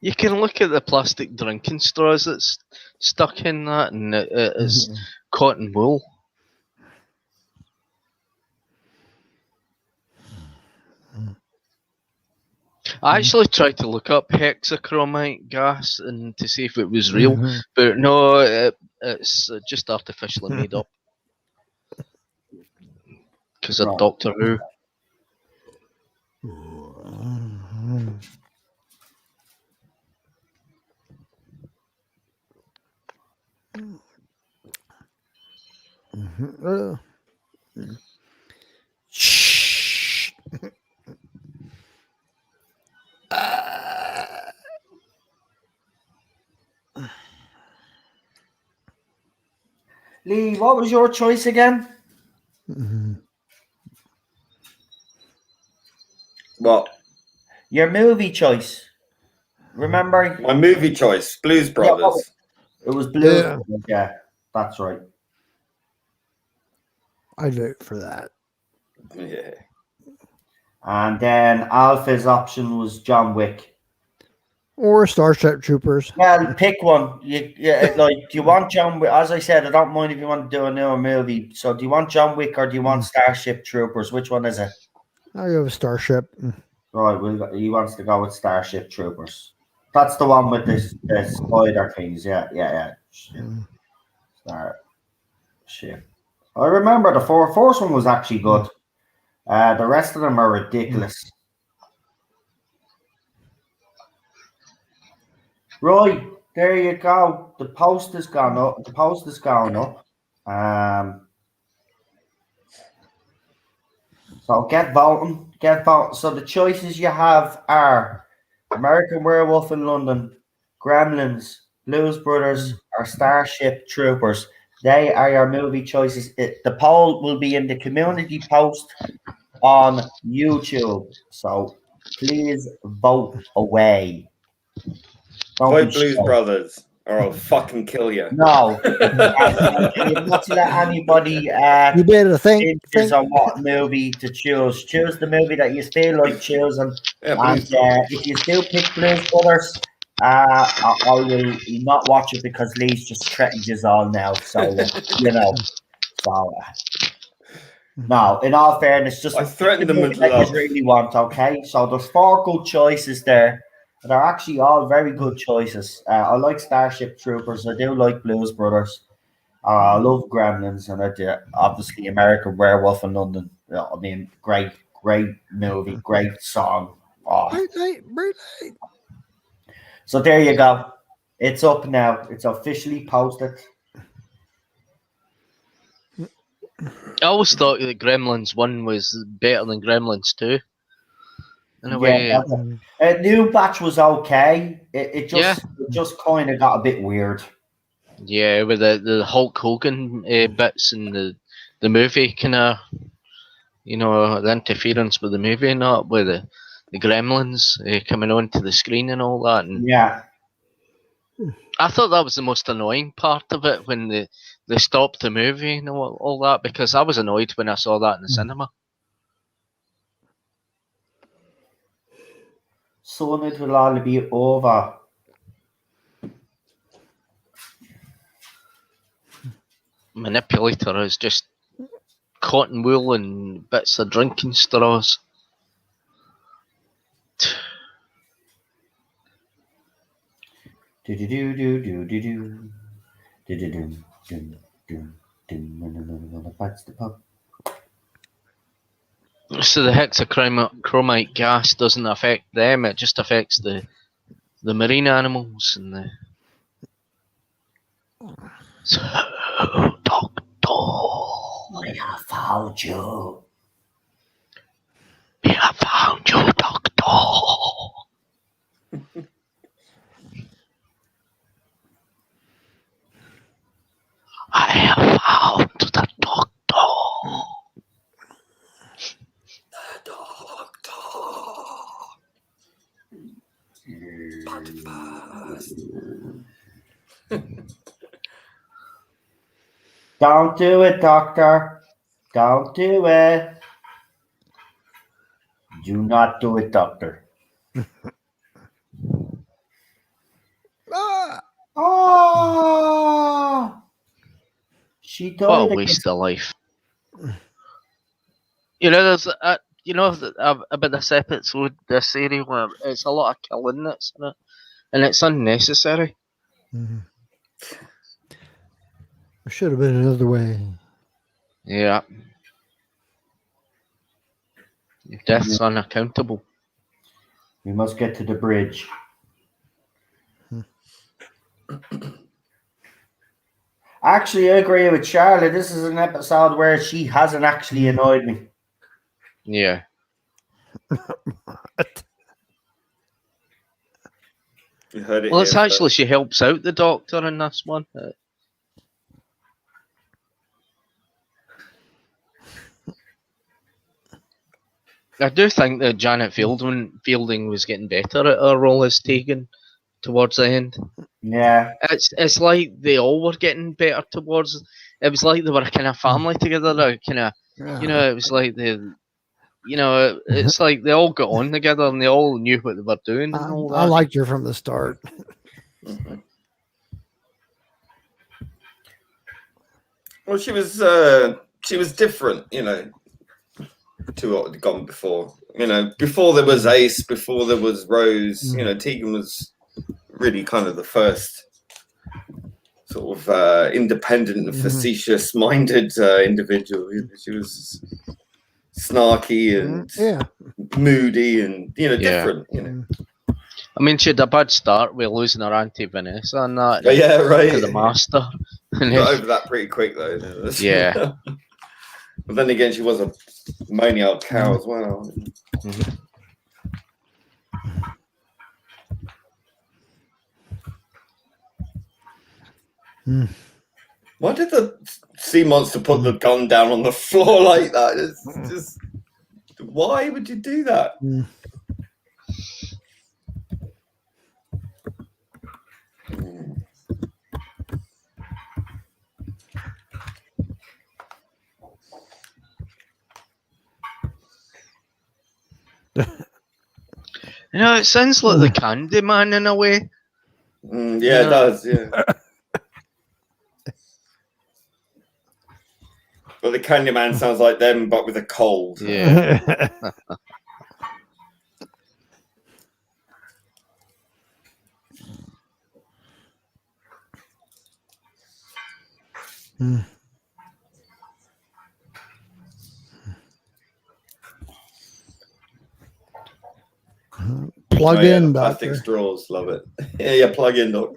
You can look at the plastic drinking straws that's stuck in that, and it's cotton wool. I actually tried to look up hexachromite gas and to see if it was real, but no, it's just artificially made up. Because of Doctor Who. Shh. Lee, what was your choice again? What? Your movie choice. Remember? My movie choice, Blues Brothers. It was Blues Yeah. Brothers, yeah, that's right. I'd vote for that. Yeah. And then Alpha's option was John Wick. Or Starship Troopers. Well, pick one. Do you want John Wick? As I said, I don't mind if you want to do a newer movie. So, do you want John Wick or do you want Starship Troopers? Which one is it? I'll go with Starship. Right, he wants to go with Starship Troopers. That's the one with the spider things. Yeah. Starship. I remember the first one was actually good. The rest of them are ridiculous. Right, there you go. The post has gone up. The post is going up. So get voting. So the choices you have are American Werewolf in London, Gremlins, Blues Brothers, or Starship Troopers. They are your movie choices. The poll will be in the community post on YouTube. So please vote away. Don't Vote be Blues shy. Brothers, or I'll fucking kill you. No. You've not to let anybody You better think. choose on what movie to choose. Choose the movie that you feel like choosing. Yeah, And Blues Brothers. if you still pick Blues Brothers, I will not watch it because Lee's just threatened us all now. So, no, in all fairness, just I threatened them with that love. you really want, okay? So there's 4 good choices there. They're actually all very good choices. I like Starship Troopers. I do like Blues Brothers. I love Gremlins, and I do, obviously American Werewolf in London. I mean, great movie, great song. Oh. So there you go. It's up now. It's officially posted. I always thought that Gremlins 1 was better than Gremlins 2. In a way. New Batch was okay. It just kind of got a bit weird. Yeah, with the Hulk Hogan bits in the movie, kind of, the interference with the movie and that, with the gremlins coming onto the screen and all that. And Yeah. I thought that was the most annoying part of it, when they stopped the movie and all that, because I was annoyed when I saw that in the cinema. Soon it will all be over. Manipulator is just cotton wool and bits of drinking straws. Do do do do do do do do do do do do do. That's the pub. So the hexachromite gas doesn't affect them; it just affects the marine animals and the. So, Doctor, I have found you. we have found you, Doctor. I have found the Doctor. Don't do it, Doctor. Don't do it. Do not do it, Doctor. Oh! She died. What a against- waste of life. There's about this episode, this series, where it's a lot of killing that's in it, and it's unnecessary. There should have been another way. Yeah. Death's unaccountable. We must get to the bridge. Actually, I agree with Charlotte. This is an episode where she hasn't actually annoyed me. Yeah. You heard it. Well, it's here actually she helps out the Doctor in this one. I do think that Janet Fielding was getting better at her role as Tegan towards the end. Yeah. It's like they all were getting better towards. It was like they were a kind of family together. It was like it's like they all got on together and they all knew what they were doing and all that. I liked her from the start. Well, she was different, to what had gone before. Before there was Ace, before there was Rose. Tegan was really kind of the first sort of independent and facetious-minded individual. She was snarky and moody and different. I mean, she had a bad start with losing her Auntie Vanessa and that. Yeah, right. To the Master. Got over that pretty quick though. Yeah. But then again, she was a moany old cow as well. Why did the sea monster put the gun down on the floor like that? It's just, why would you do that? It sounds like the Candyman in a way. Yeah, it does. Yeah. But the Candyman sounds like them, but with a cold. Yeah. Plug in, plastic Doctor. straws, love it. Yeah, plug in, Doc.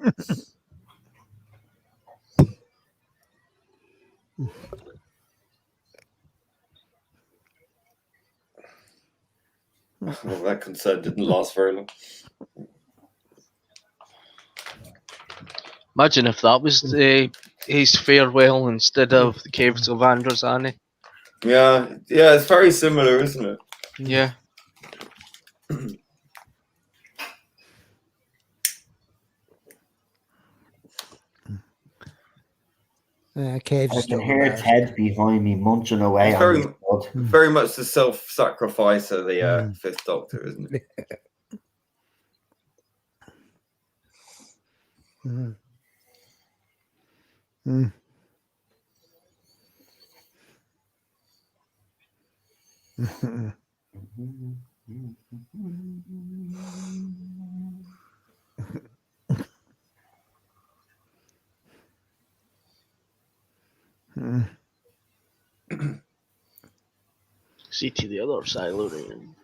Well, that concern didn't last very long. Imagine if that was his farewell instead of the Caves of Androzani. Yeah, it's very similar, isn't it? Yeah. Cave's I can still the hear best. Ted behind me munching away It's on very, his blood. very much the self-sacrifice of the Fifth Doctor, isn't it? Mm. Mm. See to the other Silurian.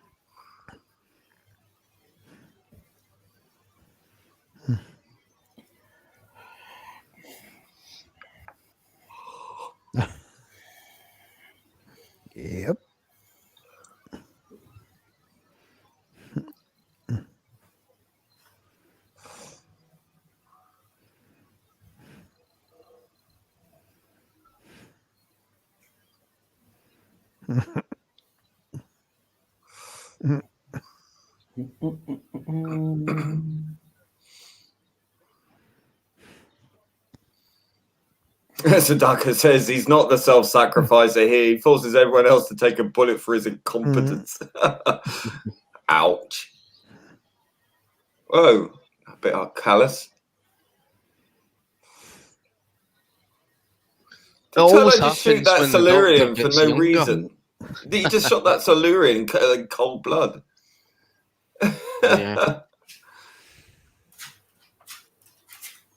Yep. Sadaka says he's not the self-sacrificer here. He forces everyone else to take a bullet for his incompetence. Ouch. Whoa, a bit callous. Did always Turlo just shoot happens that when the Doctor Silurian for gets no younger. reason? He just shot that Silurian in cold blood. Yeah.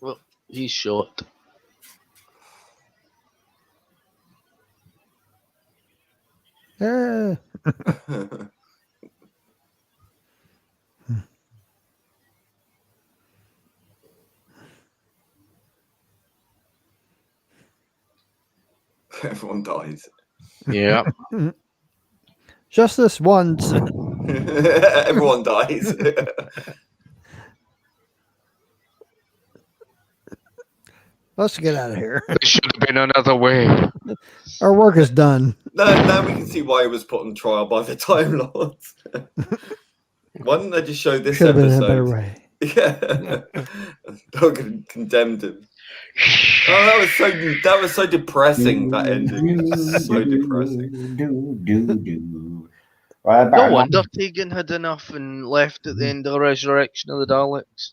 Well, he's shot. Everyone dies. Yeah. Just this once. Everyone dies. Let's get out of here. There should have been another way. Our work is done. Now we can see why he was put on trial by the Time Lords. Why didn't they just show this Should have been a episode? better way. Yeah. Dog condemned him. Oh, that was so depressing, that ending. So depressing. Right, No wonder Tegan had enough and left at the end of the resurrection of the Daleks.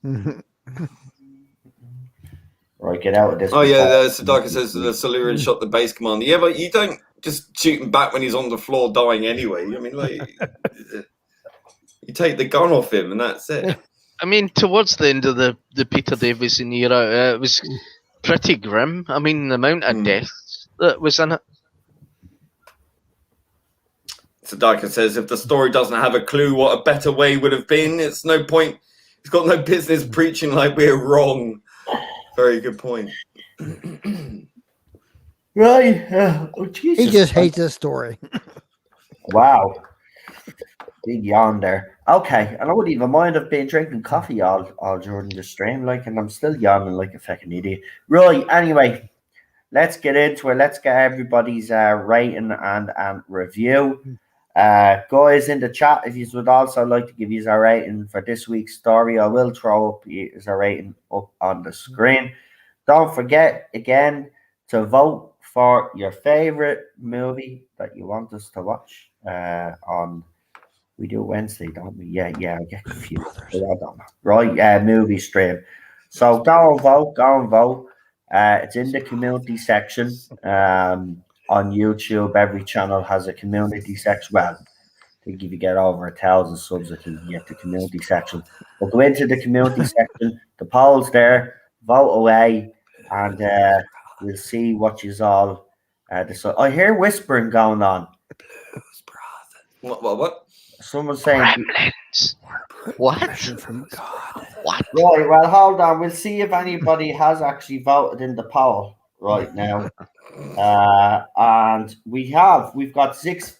Right, get out of this. Oh yeah, Sadaka says the Silurian shot the base commander. Yeah, but you don't just shoot him back when he's on the floor dying anyway. I mean, like, you take the gun off him and that's it. I mean, towards the end of the Peter Davison era, it was pretty grim. I mean, the amount of deaths that was in it. Sadaka says if the story doesn't have a clue what a better way would have been, it's no point. He's got no business preaching like we're wrong. Very good point. Right. Oh, Jesus. He just hates this story. Wow. Big yawn there. Okay, and I wouldn't even mind. I've been drinking coffee all during the stream, like, and I'm still yawning like a fucking idiot. Right, anyway, let's get into it. Let's get everybody's rating and review. Guys in the chat, if you would also like to give you a rating for this week's story, I will throw up a rating up on the screen. Don't forget, again, to vote for your favorite movie that you want us to watch on. We do Wednesday, don't we? Yeah, I get confused. I don't know. Right, movie stream. So go and vote. It's in the community section. On YouTube, every channel has a community section. Well, I think if you get over 1,000 subs, I think you get the community section. But go into the community section. The poll's there. Vote away, and we'll see what you all decide. I hear whispering going on. What? Someone's saying. Gremlins. What? From God. What? Right, well, hold on. We'll see if anybody has actually voted in the poll right now. And we've got six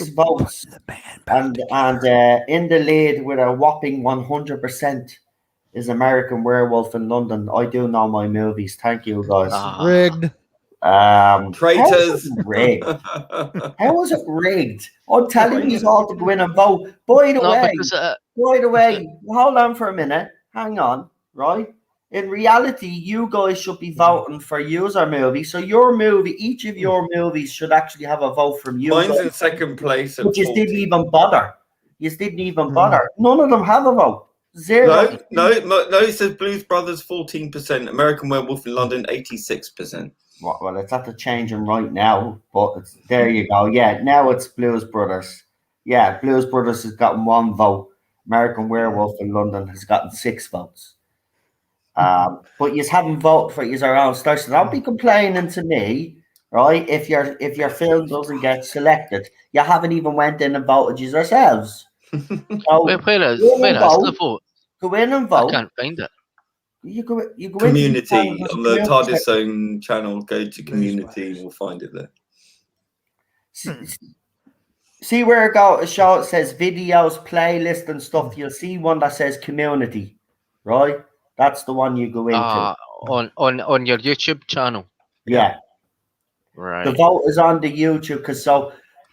votes, and in the lead with a whopping 100% is American Werewolf in London. I do know my movies. Thank you, guys. Rigged. How Traitors. is it rigged? How is it rigged? I'm telling you all to go in and vote. By the No, way, because hold on for a minute. Hang on, right? In reality, you guys should be voting for user movie. So your movie, each of your movies should actually have a vote from you. Mine's guys, in second place at but you 40. didn't even bother. You didn't even bother. None of them have a vote. Zero. No, it says Blues Brothers 14%, American Werewolf in London 86%. Well, it's at the changing right now, but there you go. Yeah, now it's Blues Brothers. Yeah, Blues Brothers has gotten 1 vote. American Werewolf in London has gotten 6 votes. But you haven't voted for your own stars, so don't be complaining to me, right? If your film doesn't get selected, you haven't even went in and voted yourselves. So where is go in and the vote. vote? Go in and I vote. can't find it. You go Community into on the community TARDIS Zone channel. Go to community and we'll find it there. See where it goes. Show it says videos, playlist, and stuff. You'll see one that says community, right? That's the one you go into. On your YouTube channel. Yeah. Right. The vote is on the YouTube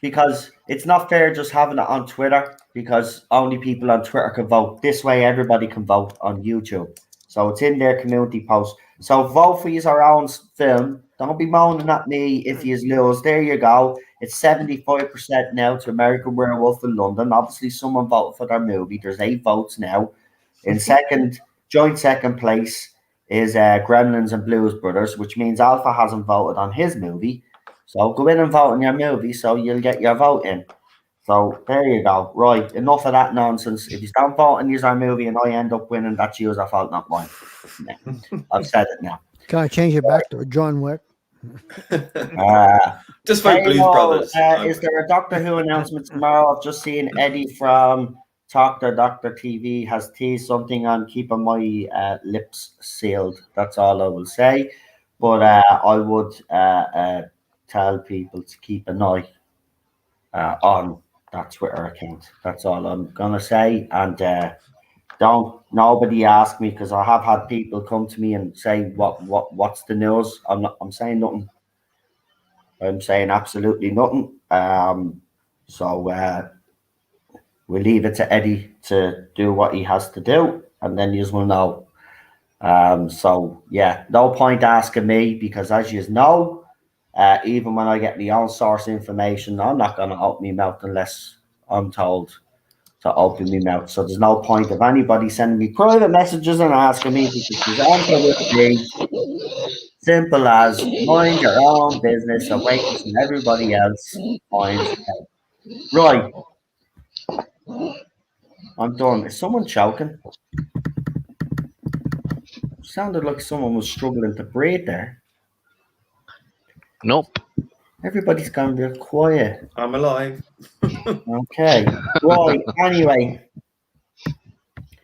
because it's not fair just having it on Twitter because only people on Twitter can vote. This way, everybody can vote on YouTube. So it's in their community post. So vote for your own film. Don't be moaning at me if you lose. There you go. It's 75% now to American Werewolf in London. Obviously, someone voted for their movie. There's 8 votes now. In joint second place is Gremlins and Blues Brothers, which means Alpha hasn't voted on his movie. So go in and vote on your movie so you'll get your vote in. So there you go. Right, enough of that nonsense. If you don't vote on your movie and I end up winning, that's yours fault, not mine. Yeah. I've said it now. Can I change it back to John Wick? Just vote Blues Brothers. Is there a Doctor Who announcement tomorrow? I've just seen Eddie from Doctor TV has teased something on keeping my lips sealed. That's all I will say. But I would tell people to keep an eye on that Twitter account. That's all I'm gonna say. And don't nobody ask me because I have had people come to me and say what's the news. I'm saying nothing. I'm saying absolutely nothing. So we'll leave it to Eddie to do what he has to do, and then you will know. So yeah, no point asking me because as you know, even when I get my own source information, I'm not going to open my mouth unless I'm told to open my mouth. So there's no point of anybody sending me private messages and asking me because the answer would be simple as mind your own business and wait until everybody else finds out. Right. I'm done. Is someone choking? Sounded like someone was struggling to breathe there. Nope. Everybody's gone real quiet. I'm alive. Okay. Right. Anyway.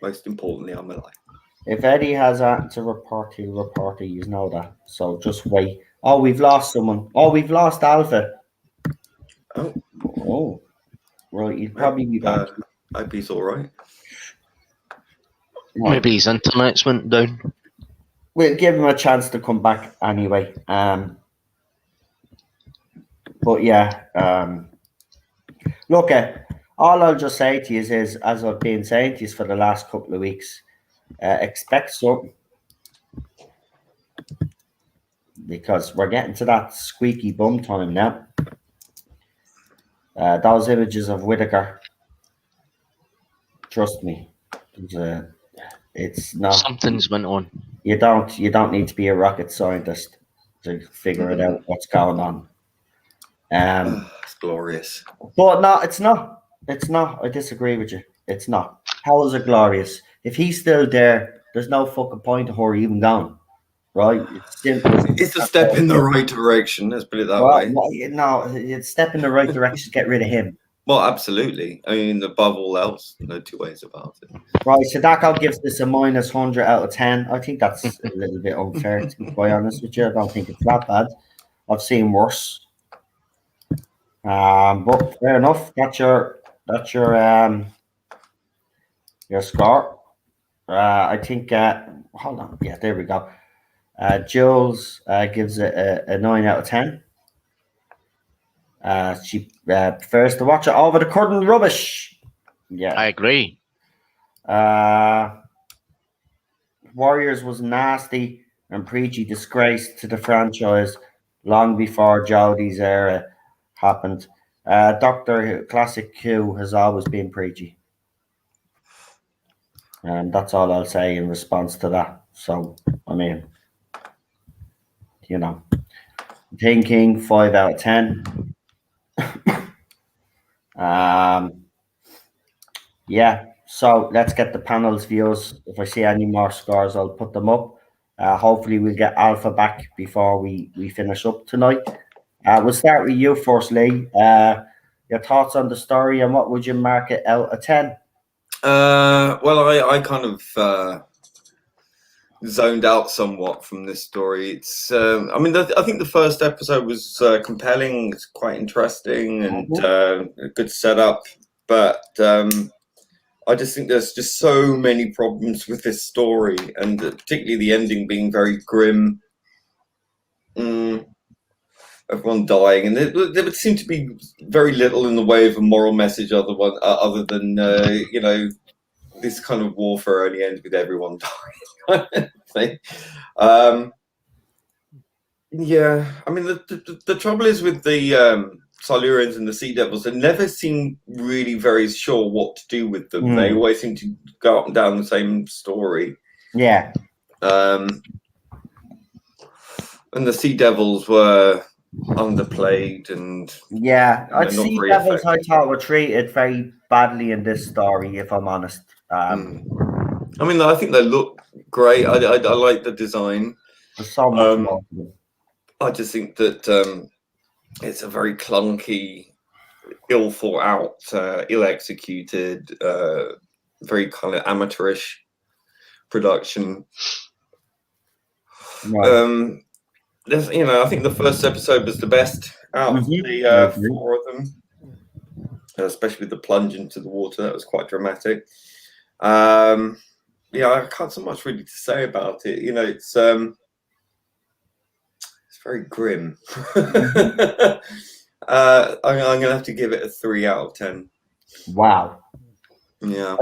Most importantly, I'm alive. If Eddie has anything to report, he'll report it. You know that. So just wait. Oh, we've lost someone. Oh, we've lost Alpha. Oh. Right. He'll probably be back. I hope he's all right. Maybe his internet's went down. We'll give him a chance to come back anyway. But yeah, look, all I'll just say to you is, as I've been saying to you for the last couple of weeks, expect something. Because we're getting to that squeaky bum time now. Those images of Whittaker, trust me, it's not. Something's went on. You don't need to be a rocket scientist to figure it out what's going on. It's glorious. But no, it's not. It's not. I disagree with you. It's not. How is it glorious? If he's still there, there's no fucking point of her even going. Right? It's simple. It's a step in the right direction. Let's put it that way. No, it's a step in the right direction to get rid of him. Well, absolutely. I mean, above all else, no two ways about it. Right, Sadako gives this a minus 100 out of 10. I think that's a little bit unfair, to be quite honest with you. I don't think it's that bad. I've seen worse. But fair enough. That's your score. I think. Hold on. Yeah, there we go. Jules gives it a 9 out of 10. She prefers to watch it over the curtain rubbish. Yeah. I agree. Warriors was nasty and preachy disgrace to the franchise long before Jodie's era happened. Doctor Who, Classic Who has always been preachy. And that's all I'll say in response to that. So, I mean, you know, thinking 5 out of 10. Yeah, so let's get the panel's views. If I see any more scores, I'll put them up. Hopefully, we'll get Alpha back before we finish up tonight. We'll start with you first, Lee. Your thoughts on the story and what would you mark it out of 10? Well, I kind of zoned out somewhat from this story. It's, I mean, I think the first episode was compelling. It's quite interesting and a good setup, but I just think there's just so many problems with this story, and particularly the ending being very grim. Everyone dying, and there would seem to be very little in the way of a moral message other than you know, this kind of warfare only ends with everyone dying. Yeah, I mean the trouble is with the Silurians and the Sea Devils, they never seem really very sure what to do with them. They always seem to go up and down the same story. Yeah. And the Sea Devils were underplayed and Sea Devils I thought were treated very badly in this story, if I'm honest. I mean, I think they look great. I like the design. There's so much more. I just think that it's a very clunky, ill thought out, ill executed, very kind of amateurish production. Right. You know, I think the first episode was the best out of the 4 of them, especially with the plunge into the water. That was quite dramatic. Yeah, I can't so much really to say about it. You know, it's very grim. I'm going to have to give it a 3 out of 10. Wow. Yeah.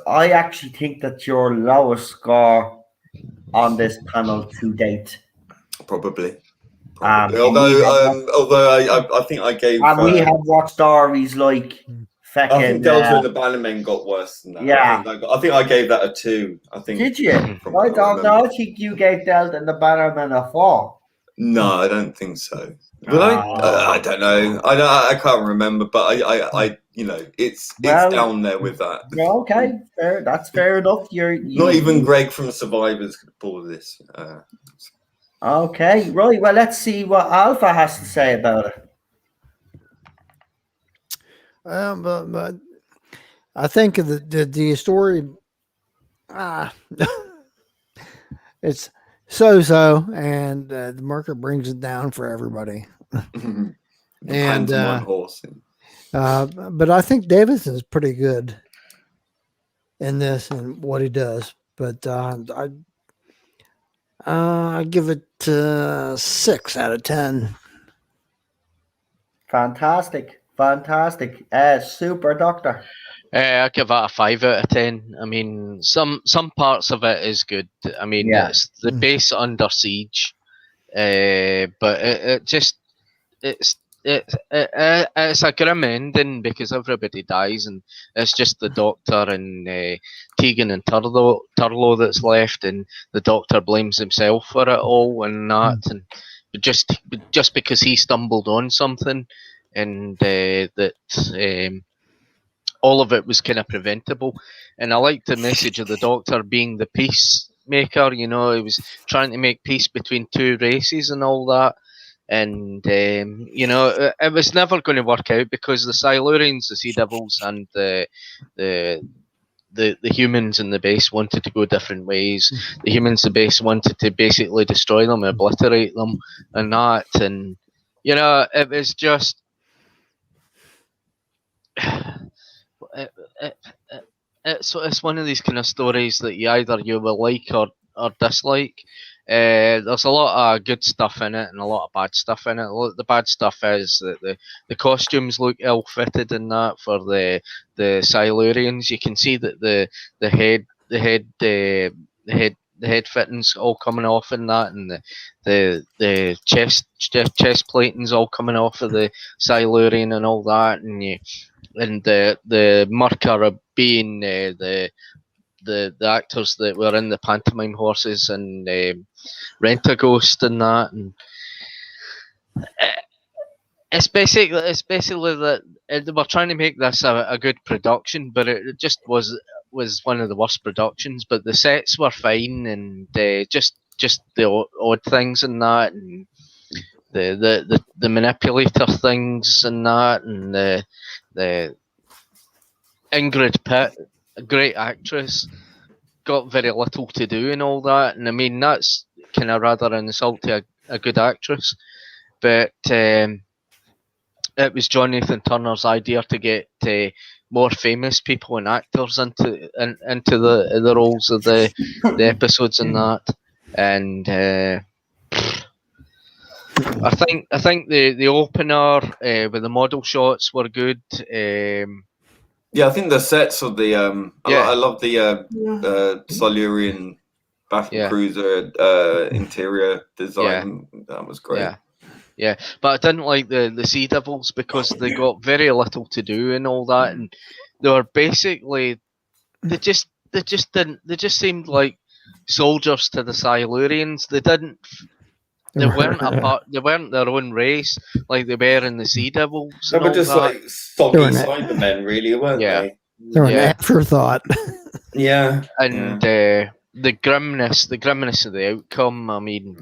I actually think that's your lowest score on this panel to date. Probably. Although I think I gave. We have watched stories like feckin'. I think Delta and the Bannermen got worse than that. Yeah. I think I gave that a 2. I think. Did you? I don't know. I think you gave Delta and the Bannermen a 4. No, I don't think so. But I don't know. I can't remember. But I you know, it's down there with that. Okay, fair. That's fair enough. Not even Greg from Survivors could pull this. Okay, right. Well, let's see what Alpha has to say about it. But I think the story, it's so, and the market brings it down for everybody. And but I think Davidson's pretty good in this and what he does. But I give it 6 out of 10. Fantastic. Super Doctor. I give that a 5 out of 10. I mean, some parts of it is good. I mean, it's the base Under Siege, but it's a grim ending because everybody dies, and it's just the Doctor and Tegan and Turlough that's left, and the Doctor blames himself for it all and that, and just because he stumbled on something, and that all of it was kind of preventable. And I like the message of the Doctor being the peacemaker. You know, he was trying to make peace between 2 races and all that. And you know, it was never going to work out because the Silurians, the Sea Devils, and the humans in the base wanted to go different ways. The humans in the base wanted to basically destroy them, obliterate them, and that. And you know, it was just it's one of these kind of stories that you will like or dislike. There's a lot of good stuff in it and a lot of bad stuff in it. The bad stuff is that the costumes look ill-fitted in that for the Silurians. You can see that the head fittings all coming off in that, and the chest plating's all coming off of the Silurian and all that, and the Murka being the actors that were in the pantomime horses and Rent-A-Ghost and that, and it's basically that they were trying to make this a good production, but it just was one of the worst productions. But the sets were fine, and just the odd things and that, and the manipulator things and that, and the Ingrid Pitt, a great actress, got very little to do and all that. And I mean, that's kind of rather an insult to a good actress. But it was Jonathan Turner's idea to get more famous people and actors into the roles of the episodes and that. And I think the opener with the model shots were good. Yeah, I think the sets of the I love the Silurian battle cruiser interior design. That was great. Yeah, but I didn't like the Sea Devils because they got very little to do and all that, and they were basically they just seemed like soldiers to the Silurians. They weren't their own race like they were in the Sea Devils. They were just like soggy Cybermen, really, weren't they? They were an afterthought. Yeah, and the grimness of the outcome. I mean,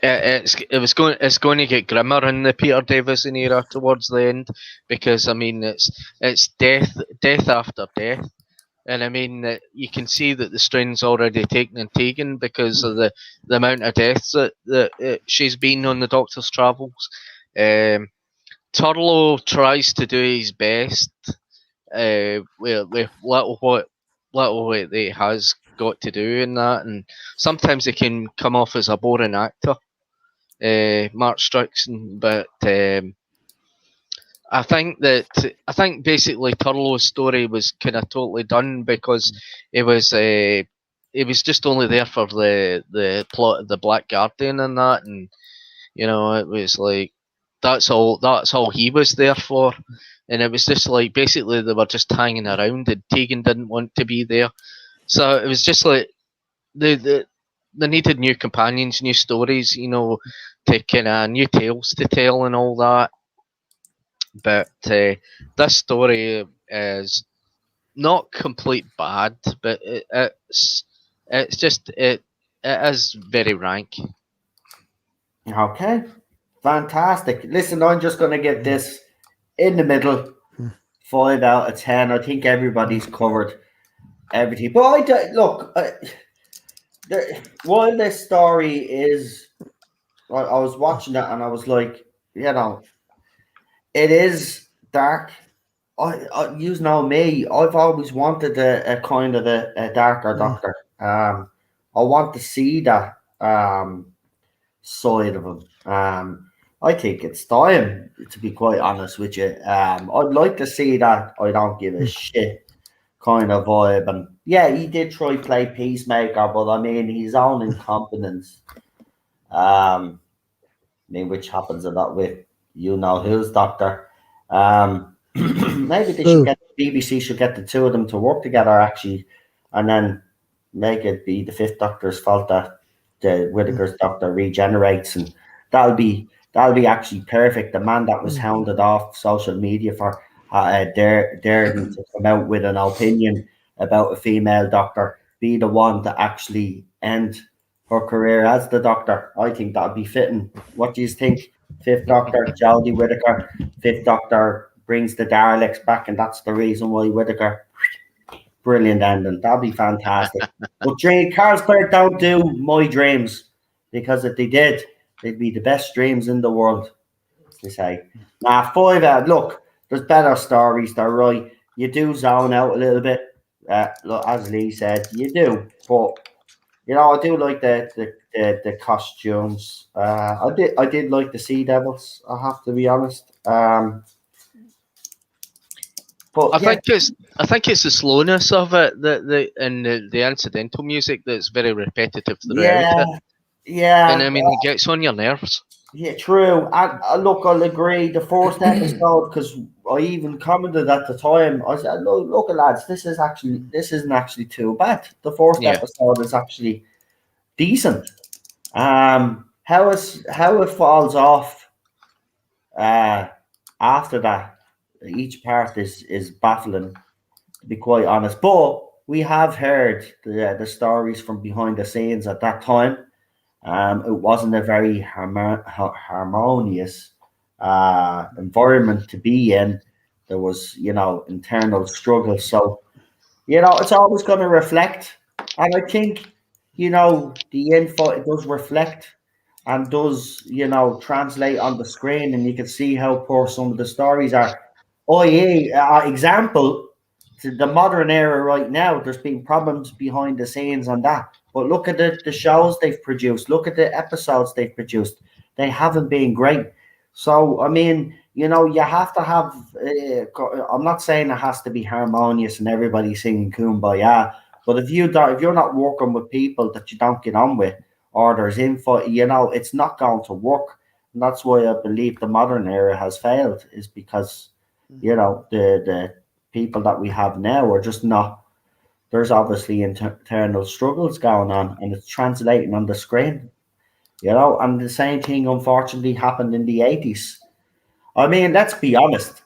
it's going to get grimmer in the Peter Davison era towards the end, because I mean it's death after death. And I mean, you can see that the strain's already taken because of the amount of deaths that she's been on the Doctor's travels. Turlough tries to do his best with little what he has got to do in that, and sometimes he can come off as a boring actor, Mark Strickson, but I think basically Turlough's story was kind of totally done because it was just only there for the plot of the Black Guardian and that, and you know, it was like that's all he was there for, and it was just like basically they were just hanging around, and Tegan didn't want to be there, so it was just like they needed new companions, new stories, you know, to kind of new tales to tell and all that. But this story is not complete bad, but it is very rank. Okay, fantastic. Listen, I'm just going to give this in the middle, 5 out of 10. I think everybody's covered everything. But while this story is, I was watching it and I was like, you know, it is dark. You know me. I've always wanted a kind of a darker Doctor. I want to see that side of him. I think it's time, to be quite honest with you. I'd like to see that I don't give a shit kind of vibe. And yeah, he did try to play Peacemaker, but I mean, his own incompetence. I mean, which happens a lot with who's Doctor. Maybe BBC should get the two of them to work together actually, and then make it be the fifth Doctor's fault that the Whittaker's Doctor regenerates, and that'll be actually perfect. The man that was hounded off social media for daring to come out with an opinion about a female Doctor be the one to actually end her career as the Doctor. I think that'd be fitting. What do you think? Fifth Doctor, Jodie Whittaker. Fifth Doctor brings the Daleks back, and that's the reason why Whittaker. Brilliant ending. That'd be fantastic. But Carlsberg don't do my dreams, because if they did, they'd be the best dreams in the world. They say. 5 out. Look, there's better stories. They're right. You do zone out a little bit. look, as Lee said, you do. But you know, I do like the costumes. I did like the Sea Devils. I have to be honest. But I yeah, think it's the slowness of it and the incidental music that's very repetitive throughout yeah, it. And yeah. I mean, it gets on your nerves. Yeah, true. And look, I'll agree. The first episode, because I even commented at the time, I said, look, lads, this isn't actually too bad. The first Yeah. episode is actually decent. How it falls off after that, each part is baffling, to be quite honest. But we have heard the stories from behind the scenes at that time. It wasn't a very harmonious environment to be in. There was, internal struggle. So, it's always going to reflect. And I think, the info, it does reflect and does, translate on the screen. And you can see how poor some of the stories are. Oh, yeah. Example to the modern era right now, there's been problems behind the scenes on that. But look at the shows they've produced. Look at the episodes they've produced. They haven't been great. So, I mean, you have to have. I'm not saying it has to be harmonious and everybody singing "Kumbaya," but if you're not working with people that you don't get on with, or there's info, it's not going to work. And that's why I believe the modern era has failed. Is because the people that we have now are just not. There's obviously internal struggles going on, and it's translating on the screen. And the same thing unfortunately happened in the 80s. I mean, let's be honest.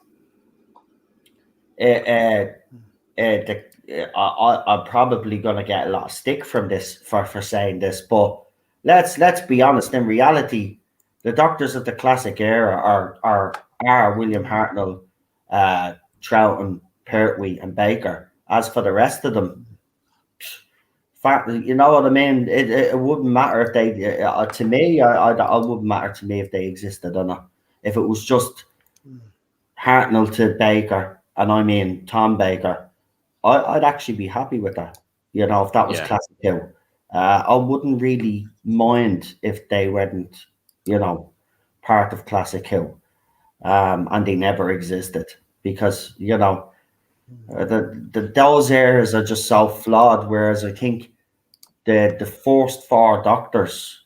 I'm probably gonna get a lot of stick from this for saying this, but let's be honest. In reality, the doctors of the classic era are William Hartnell, Troughton, Pertwee, and Baker. As for the rest of them, you know what I mean. It wouldn't matter if they. To me, I wouldn't matter to me if they existed or not. If it was just Hartnell to Baker, and I mean Tom Baker, I'd actually be happy with that. If that was Yeah. Classic Who, I wouldn't really mind if they weren't, part of Classic Who, and they never existed because those eras are just so flawed. Whereas I think the first four Doctors,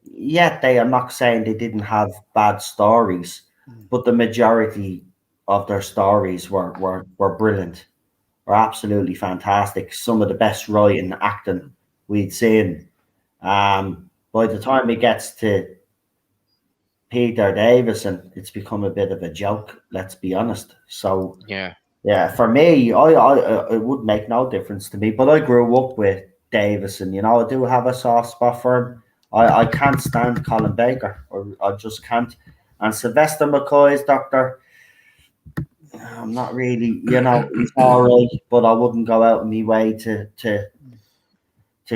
yet they are not saying they didn't have bad stories, but the majority of their stories were brilliant, were absolutely fantastic. Some of the best writing, acting we'd seen. By the time it gets to Peter Davison, it's become a bit of a joke. Let's be honest. So Yeah. yeah, for me, I it would make no difference to me. But I grew up with Davison. I do have a soft spot for him. I can't stand Colin Baker, or I just can't. And Sylvester McCoy's Doctor, I'm not really, he's all right, but I wouldn't go out of my way to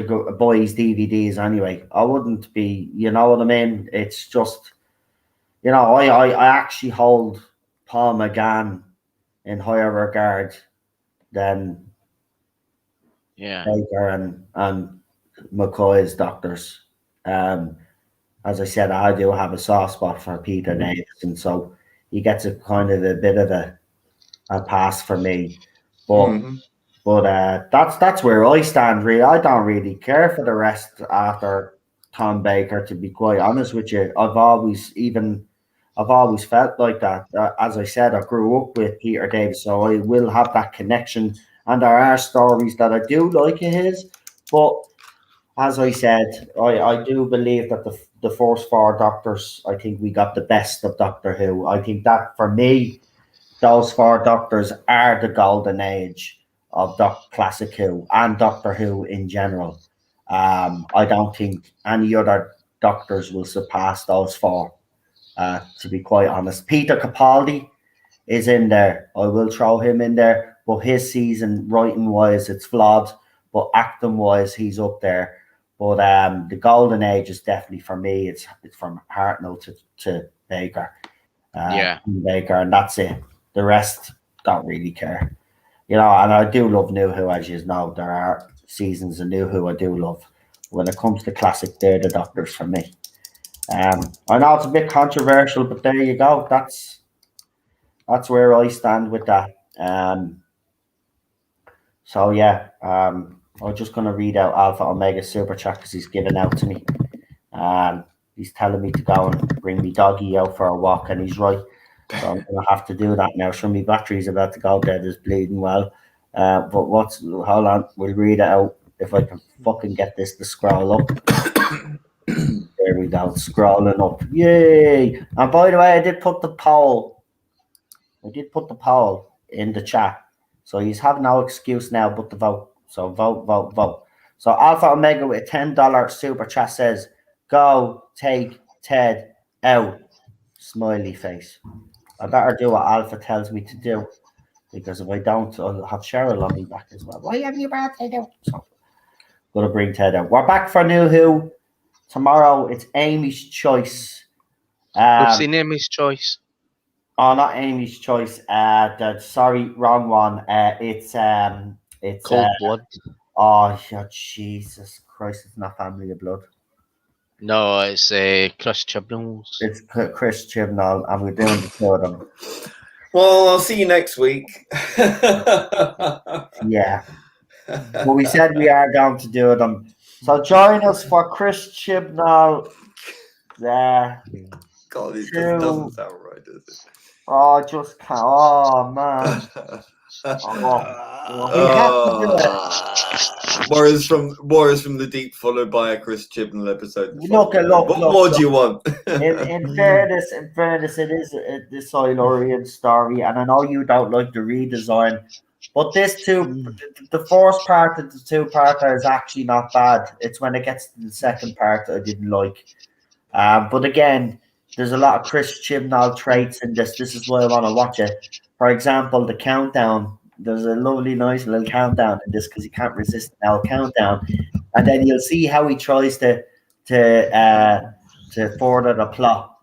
go buy his DVDs anyway. I wouldn't be, you know what I mean? It's just, I actually hold Paul McGann in higher regard than Yeah. Baker and McCoy's Doctors. As I said, I do have a soft spot for Peter Davison, so he gets a kind of a bit of a pass for me. But that's where I stand. Really, I don't really care for the rest after Tom Baker. To be quite honest with you, I've always felt like that. As I said, I grew up with Peter Davis, so I will have that connection. And there are stories that I do like of his, but as I said, I do believe that the first four Doctors, I think we got the best of Doctor Who. I think that for me, those four Doctors are the golden age of Classic Who and Doctor Who in general. I don't think any other Doctors will surpass those four. To be quite honest, Peter Capaldi is in there. I will throw him in there, but his season writing wise, it's flawed. But acting wise, he's up there. But the golden age is definitely for me. It's from Hartnell to Baker, Yeah. Baker, and that's it. The rest don't really care. you know, and I do love New Who, as you know. There are seasons of New Who I do love. When it comes to classic, they're the Doctors for me. I know it's a bit controversial, but there you go. That's where I stand with that. So yeah, I'm just gonna read out Alpha Omega Super Chat because he's given out to me. He's telling me to go and bring me doggy out for a walk, and he's right. So I'm gonna have to do that now. So my battery's about to go dead, is bleeding well. But hold on, we'll read it out if I can fucking get this to scroll up. There we go, scrolling up. Yay! And by the way, I did put the poll in the chat. So he's have no excuse now but to vote. So vote. So Alpha Omega with a $10 super chat says, "Go take Ted out." Smiley face. I better do what Alpha tells me to do, because if I don't, I'll have Cheryl on me back as well. Why have you brought Ted out? So, gonna bring Ted out. We're back for New Who. Tomorrow it's Amy's Choice. We've seen Amy's Choice. Oh, not Amy's Choice. Sorry, wrong one. It's Cold Blood. Oh, Jesus Christ! It's not Family of Blood. No, it's Chris Chibnall's. It's Chris Chibnall, and we're doing the two of them. Well, I'll see you next week. Yeah. But we said we are going to do them. So join us for Chris Chibnall. There. God, it just doesn't sound right, does it? Oh, I just can't. Oh, man. Warriors from the Deep, followed by a Chris Chibnall episode. Look. What more do you want? In fairness, it is the Silurian story, and I know you don't like the redesign, but the first part of the two-parter is actually not bad. It's when it gets to the second part that I didn't like. But again, there's a lot of Chris Chibnall traits in this. This is why I want to watch it. For example, the countdown. There's a lovely, nice little countdown in this because you can't resist the countdown. And then you'll see how he tries to further the plot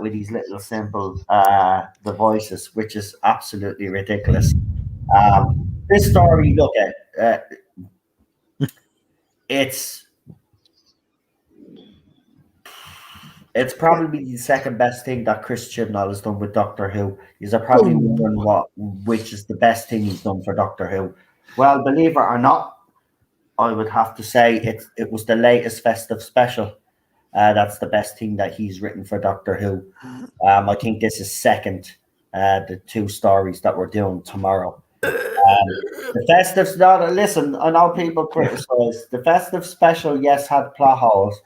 with these little simple devices, which is absolutely ridiculous. This story, look at it's probably the second best thing that Chris Chibnall has done with Doctor Who. He's probably wondering which is the best thing he's done for Doctor Who. Well, believe it or not, I would have to say it was the latest festive special. That's the best thing that he's written for Doctor Who. I think this is second, the two stories that we're doing tomorrow. The festive, listen, I know people criticize. The festive special, yes, had plot holes.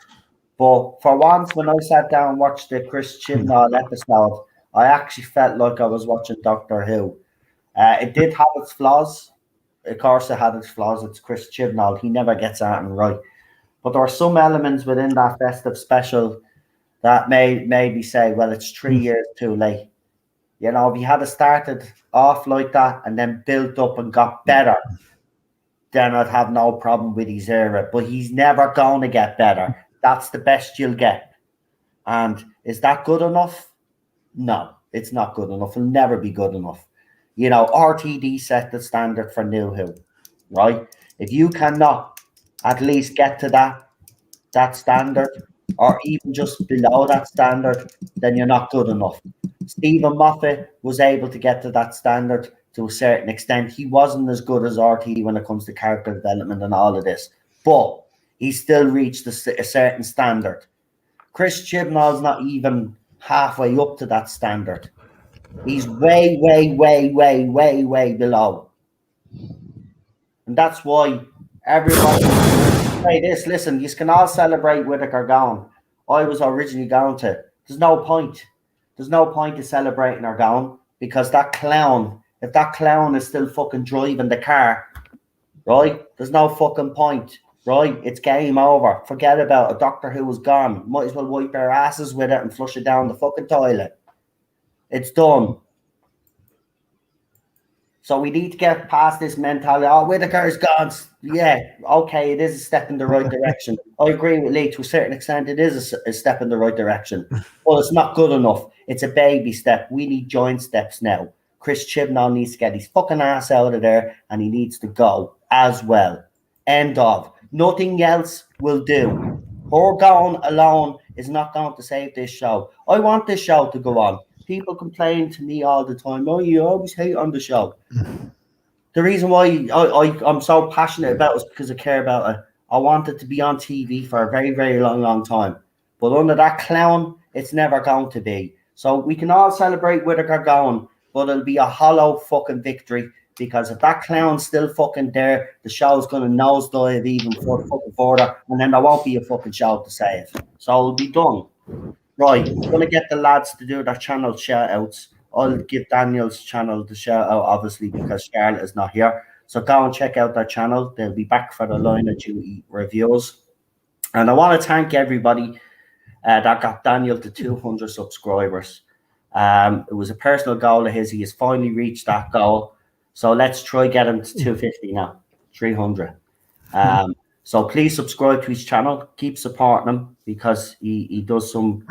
But for once, when I sat down and watched the Chris Chibnall episode, I actually felt like I was watching Doctor Who. It did have its flaws. Of course, it had its flaws. It's Chris Chibnall. He never gets anything right. But there are some elements within that festive special that made me say, well, it's 3 years too late. You know, if he had started off like that and then built up and got better, then I'd have no problem with his era. But he's never going to get better. That's the best you'll get. And is that good enough? No, it's not good enough. It'll never be good enough. You know, RTD set the standard for New Who, right? If you cannot at least get to that standard, or even just below that standard, then you're not good enough. Stephen Moffat was able to get to that standard to a certain extent. He wasn't as good as RTD when it comes to character development and all of this, but he still reached a certain standard. Chris Chibnall's not even halfway up to that standard. He's way below. And that's why everybody say this. Listen, you can all celebrate Whittaker going. I was originally going to. There's no point. There's no point to celebrating her going, because that clown, if that clown is still fucking driving the car, right? There's no fucking point. Right, it's game over. Forget about it. Doctor Who is gone. Might as well wipe our asses with it and flush it down the fucking toilet. It's done. So we need to get past this mentality. Oh, Whittaker's gone. Yeah, okay, it is a step in the right direction. I agree with Lee to a certain extent. It is a step in the right direction. But it's not good enough. It's a baby step. We need giant steps now. Chris Chibnall needs to get his fucking ass out of there, and he needs to go as well. End of. Nothing else will do. Her going alone is not going to save this show. I want this show to go on. People complain to me all the time, oh, you always hate on the show. The reason why I'm so passionate about it is because I care about it. I want it to be on TV for a very, very long time. But under that clown, it's never going to be. So we can all celebrate where they're going, but it'll be a hollow fucking victory, because if that clown's still fucking there, the show's going to nosedive even further, and then there won't be a fucking show to save. So it'll be done. Right, I'm going to get the lads to do their channel shout-outs. I'll give Daniel's channel the shout-out, obviously, because Charlotte is not here. So go and check out their channel. They'll be back for the Line of Duty reviews. And I want to thank everybody that got Daniel to 200 subscribers. It was a personal goal of his. He has finally reached that goal. So let's try get him to 250 now, 300. So please subscribe to his channel. Keep supporting him, because he does some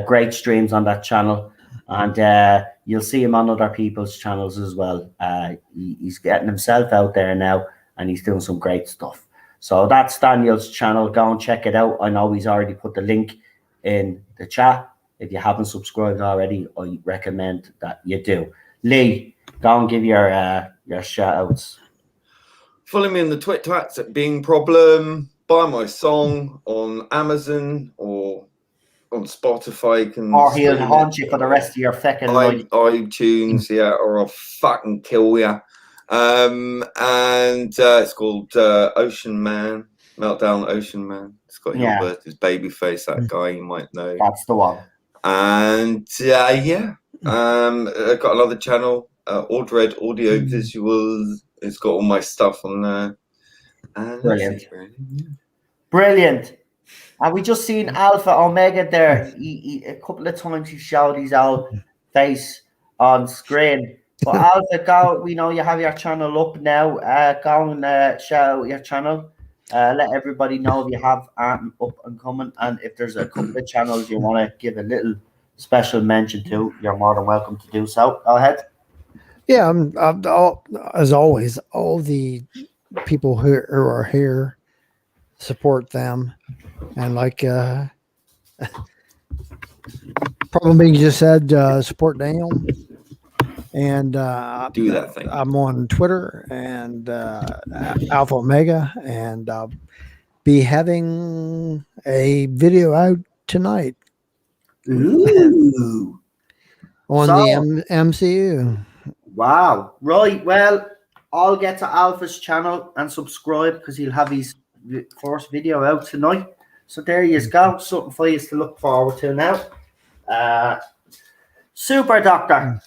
great streams on that channel. And you'll see him on other people's channels as well. He's getting himself out there now, and he's doing some great stuff. So that's Daniel's channel. Go and check it out. I know he's already put the link in the chat. If you haven't subscribed already, I recommend that you do. Lee, go and give your shout outs. Follow me in the Twats at Being Problem. Buy my song on Amazon or on Spotify. You can or he'll haunt you for the rest of your fucking life. iTunes, yeah, or I'll fucking kill you. And it's called Ocean Man, Meltdown Ocean Man. It's got Hilbert's baby face, that guy you might know. That's the one. And I've got another channel, Audred Audio Visuals. It's got all my stuff on there. And brilliant. Brilliant. And we just seen Alpha Omega there. He a couple of times he showed his old face on screen. But Alpha, go. We know you have your channel up now. Go and shout out your channel. Let everybody know if you have up and coming. And if there's a couple of channels you want to give a little special mention to, you're more than welcome to do so. Go ahead. Yeah, as always, all the people who are here, support them. And like Problem Being just said, support Daniel. And do that thing. I'm on Twitter and Alpha Omega, and I'll be having a video out tonight. Ooh. On the MCU. Wow. Right. Well, I'll get to Alpha's channel and subscribe, because he'll have his first video out tonight. So there you go. Something for you to look forward to now. Super Doctor.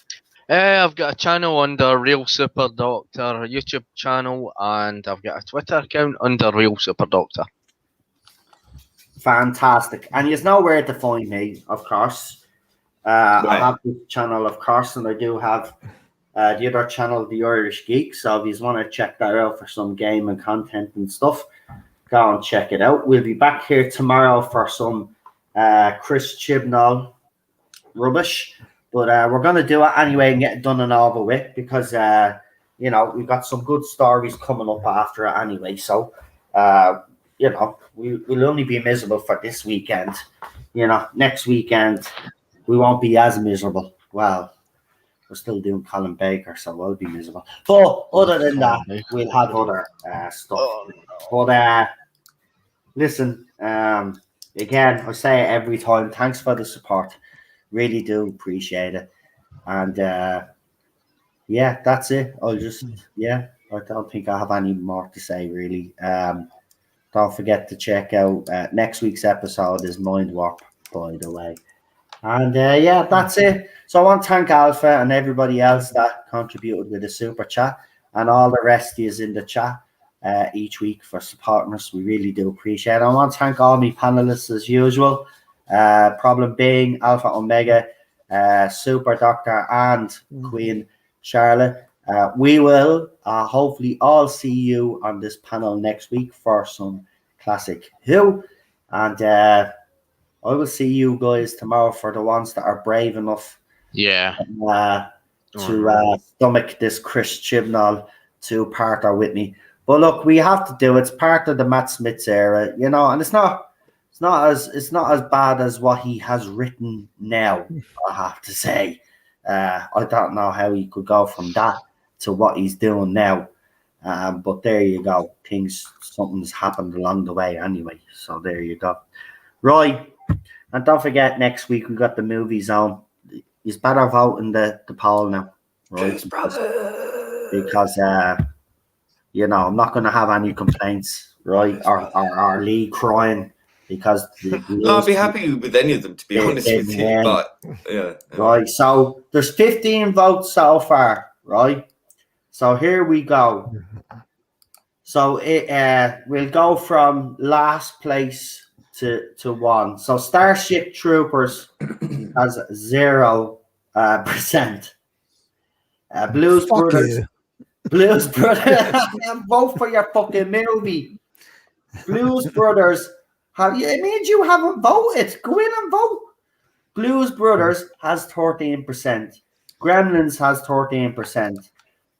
I've got a channel under Real Super Doctor, a YouTube channel, and I've got a Twitter account under Real Super Doctor. Fantastic. And you know where to find me, of course. I have this channel, of course, and I do have the other channel, The Irish Geek. So if you want to check that out for some gaming content and stuff, go and check it out. We'll be back here tomorrow for some Chris Chibnall rubbish. But we're going to do it anyway and get it done and over with, because, we've got some good stories coming up after it anyway. So, we'll only be miserable for this weekend. Next weekend, we won't be as miserable. Well, we're still doing Colin Baker, so we'll be miserable. But other than that, we'll have other stuff. But listen, again, I say it every time, thanks for the support. Really do appreciate it. And that's it. I don't think I have any more to say, really. Don't forget to check out next week's episode is Mind Warp, by the way. And that's it. So I want to thank Alpha and everybody else that contributed with the super chat, and all the rest is in the chat each week for supporting us. We really do appreciate it. I want to thank all my panelists as usual. Problem Being, Alpha Omega, Super Doctor, and Queen Charlotte. We will hopefully all see you on this panel next week for some Classic Who, and I will see you guys tomorrow for the ones that are brave enough. Yeah. to stomach this Chris Chibnall to partner with me. But look, we have to do it. It's part of the Matt Smith's era, you know, and it's not as bad as what he has written now, I have to say. I don't know how he could go from that to what he's doing now. But there you go. Something's happened along the way anyway. So there you go. Right. And don't forget, next week we got the movie zone. You better vote in the poll now. Right? Because you know, I'm not going to have any complaints, right? Or Lee crying because No, I'd be happy with any of them, to be honest with you. But yeah, right. So there's 15 votes so far, right? So here we go. So we'll go from last place to one. So Starship Troopers has 0%. Blues Fuck Brothers. you. Blues Brothers. Vote for your fucking movie. Blues Brothers. It means you haven't voted. Go in and vote. Blues Brothers has 13%. Gremlins has 13%.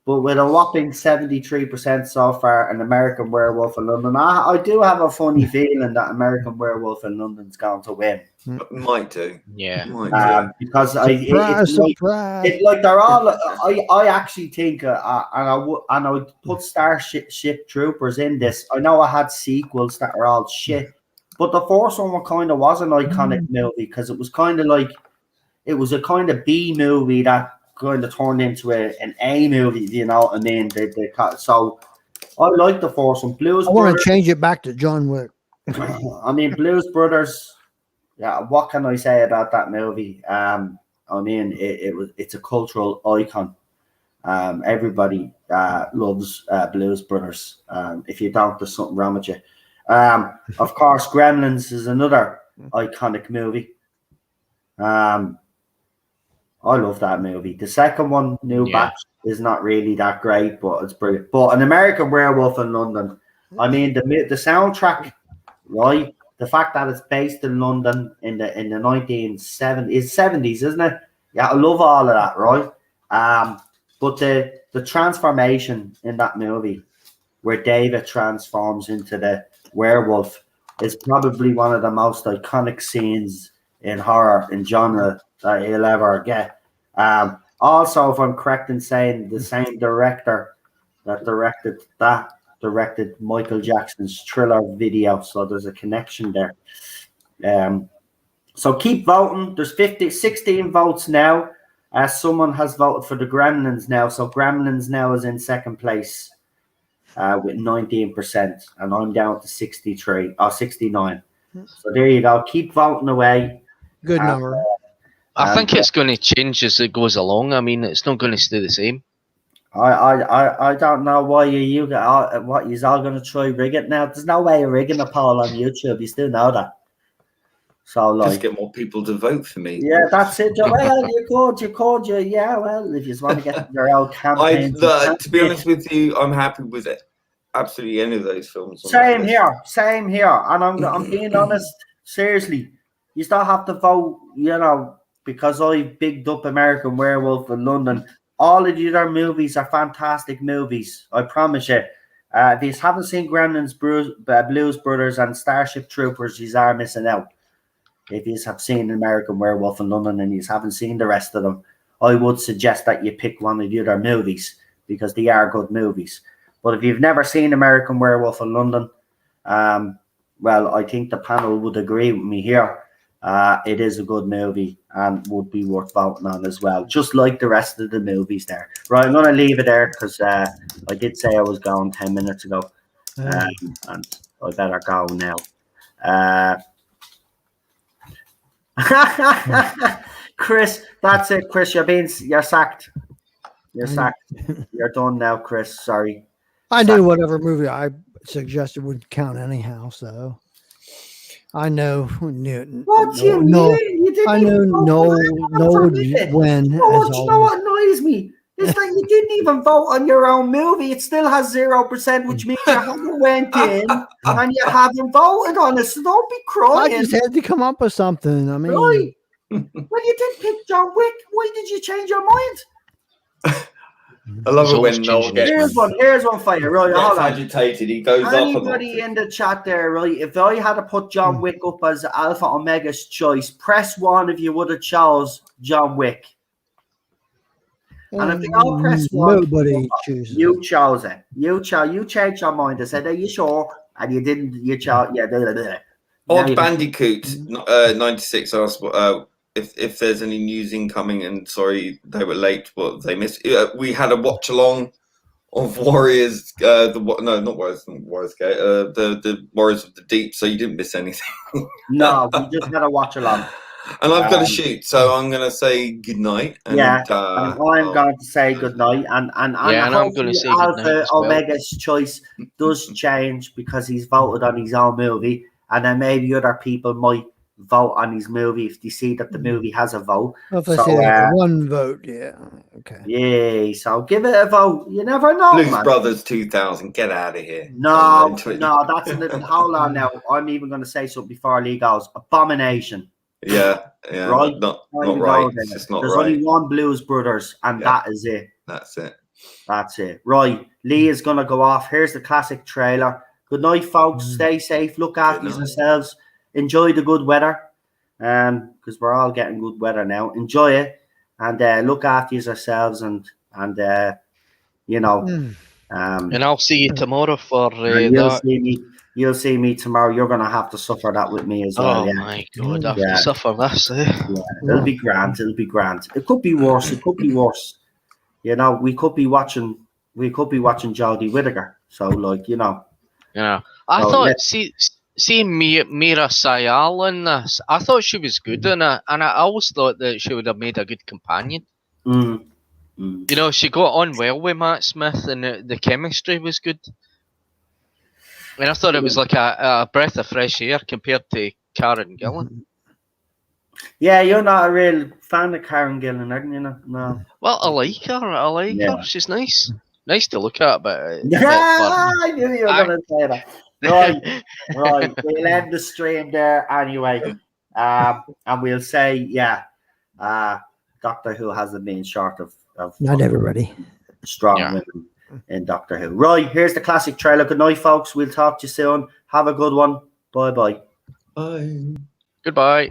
But with a whopping 73% so far, an American Werewolf in London. I do have a funny feeling that American Werewolf in London's going to win. Might do. Yeah. Might do. Because surprise. it's like they're all. I actually think, and I would put Starship Troopers in this. I know I had sequels that are all shit, but the first one kind of was an iconic movie because it was kind of like it was a kind of B movie that kind of turned into an A movie, you know what I mean? So I like the first one. Blues I want Brothers. to change it back to John Wick. I mean, Blues Brothers. Yeah, what can I say about that movie? I mean, it's a cultural icon. Everybody loves Blues Brothers. If you don't, there's something wrong with you. Of course, Gremlins is another iconic movie. I love that movie. The second one, New Batch, is not really that great, but it's brilliant. But An American Werewolf in London, I mean, the soundtrack, right? The fact that it's based in London in the 1970s, isn't it? Yeah, I love all of that, right? But the transformation in that movie, where David transforms into the werewolf, is probably one of the most iconic scenes in horror, in genre, that you'll ever get. Also, if I'm correct in saying, the same director that directed Michael Jackson's Thriller video, so there's a connection there. So keep voting. There's 16 votes now. Someone has voted for the Gremlins now, so Gremlins now is in second place with 19%, and I'm down to 69. So there you go. Keep voting away. Good number. I think it's going to change as it goes along. I mean, it's not going to stay the same. I don't know why you got what you're all going to try rig it now. There's no way of rigging a poll on YouTube. You still know that. So like, just get more people to vote for me. Yeah, that's it. Well, you could. Yeah, well, if you just want to get your own campaign. To be honest with you, I'm happy with it. Absolutely, any of those films. Same here. And I'm being honest. Seriously, you still have to vote. You know, because I bigged up American Werewolf in London. All of the other movies are fantastic movies. I promise you. If you haven't seen Gremlins, Blues Brothers, and Starship Troopers, you are missing out. If you have seen American Werewolf in London and you haven't seen the rest of them, I would suggest that you pick one of the other movies because they are good movies. But if you've never seen American Werewolf in London, well, I think the panel would agree with me here. It is a good movie and would be worth voting on as well, just like the rest of the movies there. Right, I'm going to leave it there because I did say I was going 10 minutes ago, and I better go now. Chris, that's it, Chris. You're sacked. You're sacked. You're done now, Chris. Sorry. I knew whatever movie I suggested would count anyhow, so I know Newton. What you mean? You didn't I know no would win. You know what annoys me? It's like you didn't even vote on your own movie. It still has 0%, which means you haven't went in and you haven't voted on it. So don't be crying. I just had to come up with something. I mean, right. Well, you did pick John Wick. Why did you change your mind? I love He's it always when Noel changing his gets, mind. Here's one for you, right? Hold on. agitated. He goes Anybody up in the chat there, right? If I had to put John Wick up as Alpha Omega's choice, press 1 if you would have chose John Wick. And if they all press 1, Nobody chooses. you chose it. You changed your mind. I said, "Are you sure?" And you didn't. You chose. Yeah. Blah, blah, blah. Odd Bandicoot 96 asked if there's any news incoming, and sorry they were late, but they missed. We had a watch along of Warriors. Not Warriors Gate. The Warriors of the Deep. So you didn't miss anything. No, we just had to watch along. And I've got to shoot, so I'm going to say good night. And, and I'm going to say good night. And and I'm going to say good night Alpha as well. Omega's choice does change because he's voted on his own movie, and then maybe other people might vote on his movie if they see that the movie has a vote. Well, if I see that one vote, yeah, okay. Yeah, so give it a vote. You never know, Blues man. Brothers 2000, get out of here. No, that's hold on now. I'm even going to say something before Lee goes. Abomination. Yeah, right. Not right. It's just not There's right. only one Blues Brothers, and that is it. That's it. That's it. Right. Lee is going to go off. Here's the classic trailer. Good night, folks. Stay safe. Look after yourselves. Enjoy the good weather. Because we're all getting good weather now. Enjoy it. And look after yourselves and you know. And I'll see you tomorrow for You'll see me tomorrow. You're going to have to suffer that with me as well. Oh, my God. I have to suffer this. Yeah, it'll be grand. It'll be grand. It could be worse. It could be worse. You know, we could be watching Jodie Whittaker. So, like, you know. Yeah. I thought, see Mira Sayal in this, I thought she was good in it. And I always thought that she would have made a good companion. You know, she got on well with Matt Smith and the chemistry was good. And I thought it was like a breath of fresh air compared to Karen Gillan. Yeah, you're not a real fan of Karen Gillan, aren't you? No. Well, I like her. Her. She's nice. Nice to look at, but... I knew you were going to say that. Right. We'll end the stream there anyway. And we'll say, Doctor Who hasn't been short of not everybody. Strong women in Doctor Who. Right, here's the classic trailer. Good night, folks. We'll talk to you soon. Have a good one. Bye-bye. Bye. Goodbye.